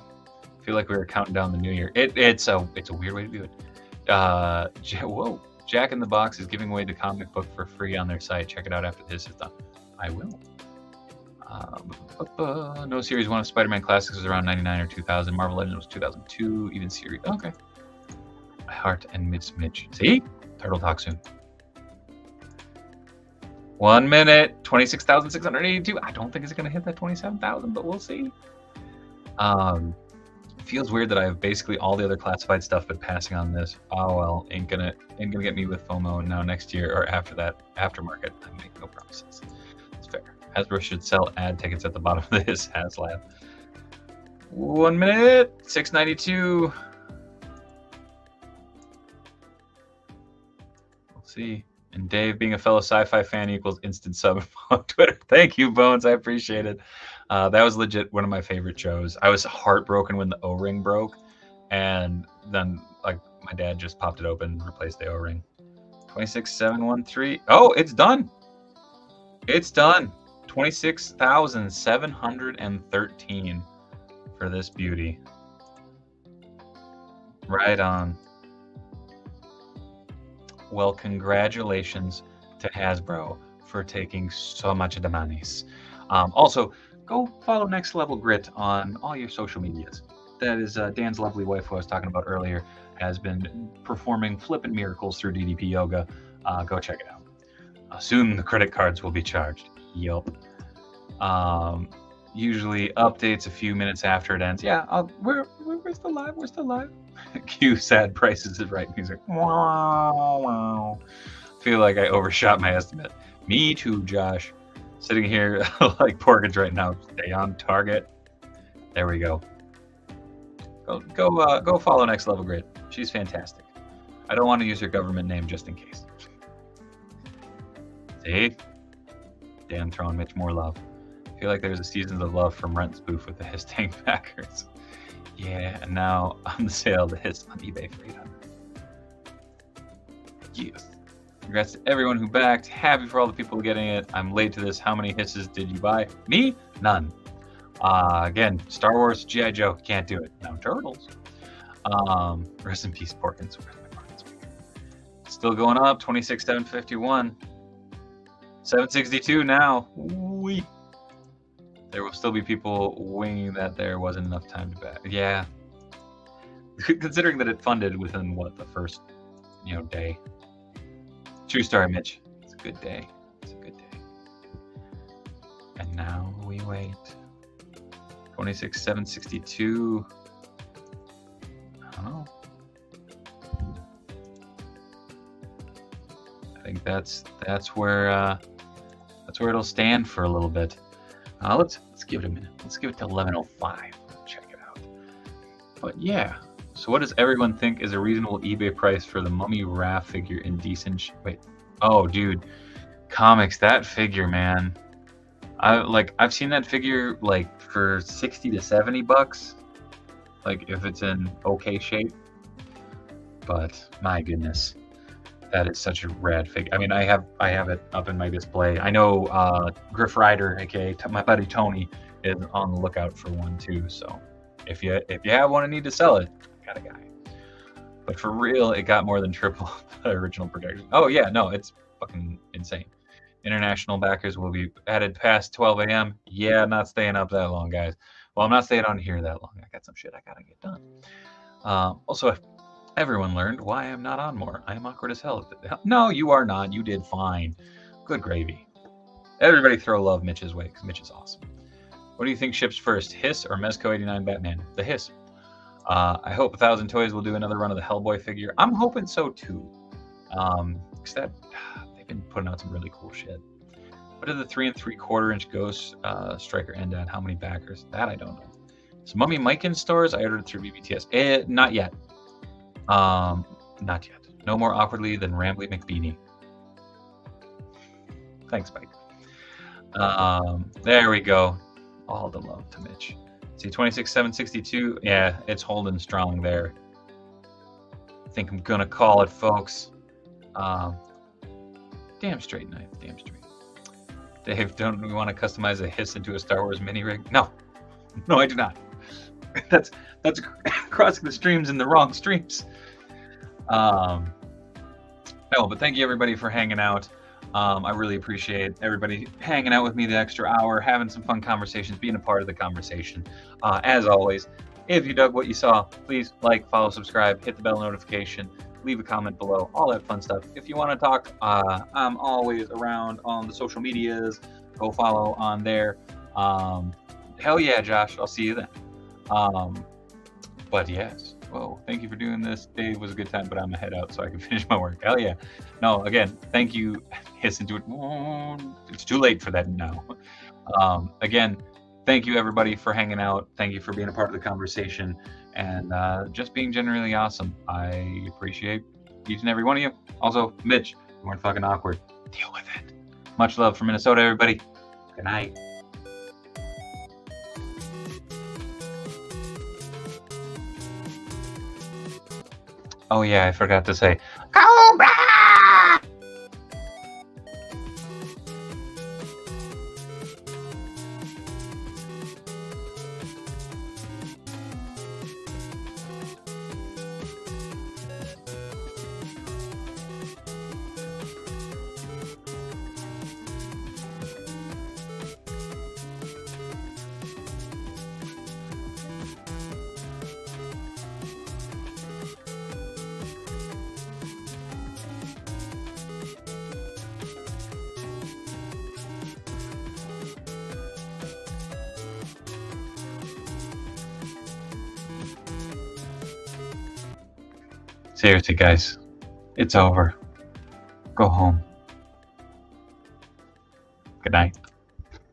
Speaker 1: feel like we were counting down the new year. It's a weird way to do it. Whoa. Jack in the Box is giving away the comic book for free on their site. Check it out after this is done. I will. No Series 1 of Spider-Man Classics was around 99 or 2000. Marvel Legends was 2002. Even Series... Okay. My Heart and Mitch. See? Turtle Talk soon. 1 minute. 26,682. I don't think it's going to hit that 27,000, but we'll see. Feels weird that I have basically all the other classified stuff, but passing on this. Oh, well. Ain't gonna get me with FOMO now next year or after that. Aftermarket. I make no promises. It's fair. Hasbro should sell ad tickets at the bottom of this HasLab. 1 minute, 692. We'll see. And Dave, being a fellow sci-fi fan equals instant sub on Twitter. Thank you, Bones. I appreciate it. That was legit one of my favorite shows. I was heartbroken when the O-ring broke, and then like my dad just popped it open and replaced the O-ring. 26,713. Oh, it's done. It's done. 26,713 for this beauty. Right on. Well, congratulations to Hasbro for taking so much of the monies. Also, go follow Next Level Grit on all your social medias. That is Dan's lovely wife, who I was talking about earlier, has been performing flippant miracles through DDP Yoga. Go check it out. Soon the credit cards will be charged. Yup. Usually updates a few minutes after it ends. Yeah, where's the live? Where's the live? Cue sad prices is right music. Wow, wow. Feel like I overshot my estimate. Me too, Josh. Sitting here like Porkins right now. Stay on target. There we go. Go follow Next Level Grid. She's fantastic. I don't want to use her government name just in case. See? Dan throwing Mitch more love. I feel like there's a Seasons of Love from Rent spoof with the Hiss tank backers. Yeah, and now on the sale, the Hiss on eBay for 800. Yes. Congrats to everyone who backed. Happy for all the people getting it. I'm late to this. How many Hisses did you buy? Me? None. Again, Star Wars, G.I. Joe. Can't do it. No Turtles. Rest in peace, Porkins. Where's my Porkins? Still going up. 26,751. 762 now. Wee. There will still be people winging that there wasn't enough time to back. Yeah. Considering that it funded within, what, the first, day. True story, Mitch. It's a good day. It's a good day. And now we wait. 26,762. I don't know. I think that's where it'll stand for a little bit. Let's give it a minute. Let's give it to 11:05. Check it out. But yeah. So what does everyone think is a reasonable eBay price for the Mummy Raph figure in decent wait. Oh, dude. Comics, that figure, man. I've seen that figure like for 60 to 70 bucks. Like if it's in okay shape. But my goodness. That is such a rad figure. I mean, I have it up in my display. I know Griff Ryder, aka my buddy Tony, is on the lookout for one too. So if you have one and need to sell it, got a guy. But for real, it got more than triple the original projection. Oh yeah, no, it's fucking insane. International backers will be added past 12 a.m. Yeah, not staying up that long, guys. Well, I'm not staying on here that long. I got some shit I gotta get done. Also, if everyone learned why I'm not on more. I am awkward as hell. No, you are not. You did fine. Good gravy. Everybody throw love Mitch's way, because Mitch is awesome. What do you think ships first, Hiss or Mezco 89 Batman? The Hiss. I hope 1,000 Toys will do another run of the Hellboy figure. I'm hoping so too. Because they've been putting out some really cool shit. What did the 3 3/4-inch Ghost Striker end at? How many backers? That I don't know. Is Mummy Mike in stores? I ordered it through BBTS. Not yet. Not yet. No more awkwardly than Rambly McBeanie. Thanks, Mike. There we go. All the love to Mitch. See, 26,762. Yeah, it's holding strong there. I think I'm gonna call it, folks. Damn straight knife. Damn straight. Dave, don't we want to customize a Hiss into a Star Wars mini rig? No, no, I do not. That's crossing the streams in the wrong streams. No, but thank you everybody for hanging out. I really appreciate everybody hanging out with me the extra hour, having some fun conversations, being a part of the conversation. As always, if you dug what you saw, please like, follow, subscribe, hit the bell notification, leave a comment below, all that fun stuff. If you want to talk, I'm always around on the social medias. Go follow on there. Hell yeah, Josh, I'll see you then. But yes, whoa, thank you for doing this. Dave, was a good time, but I'm gonna head out so I can finish my work. Hell yeah. No, again, thank you. Hiss into it. It's too late for that now. Again, thank you everybody for hanging out. Thank you for being a part of the conversation and just being generally awesome. I appreciate each and every one of you. Also, Mitch, you weren't fucking awkward. Deal with it. Much love from Minnesota, everybody. Good night. Oh yeah, I forgot to say, Cobra! Seriously, guys, it's over. Go home. Good night.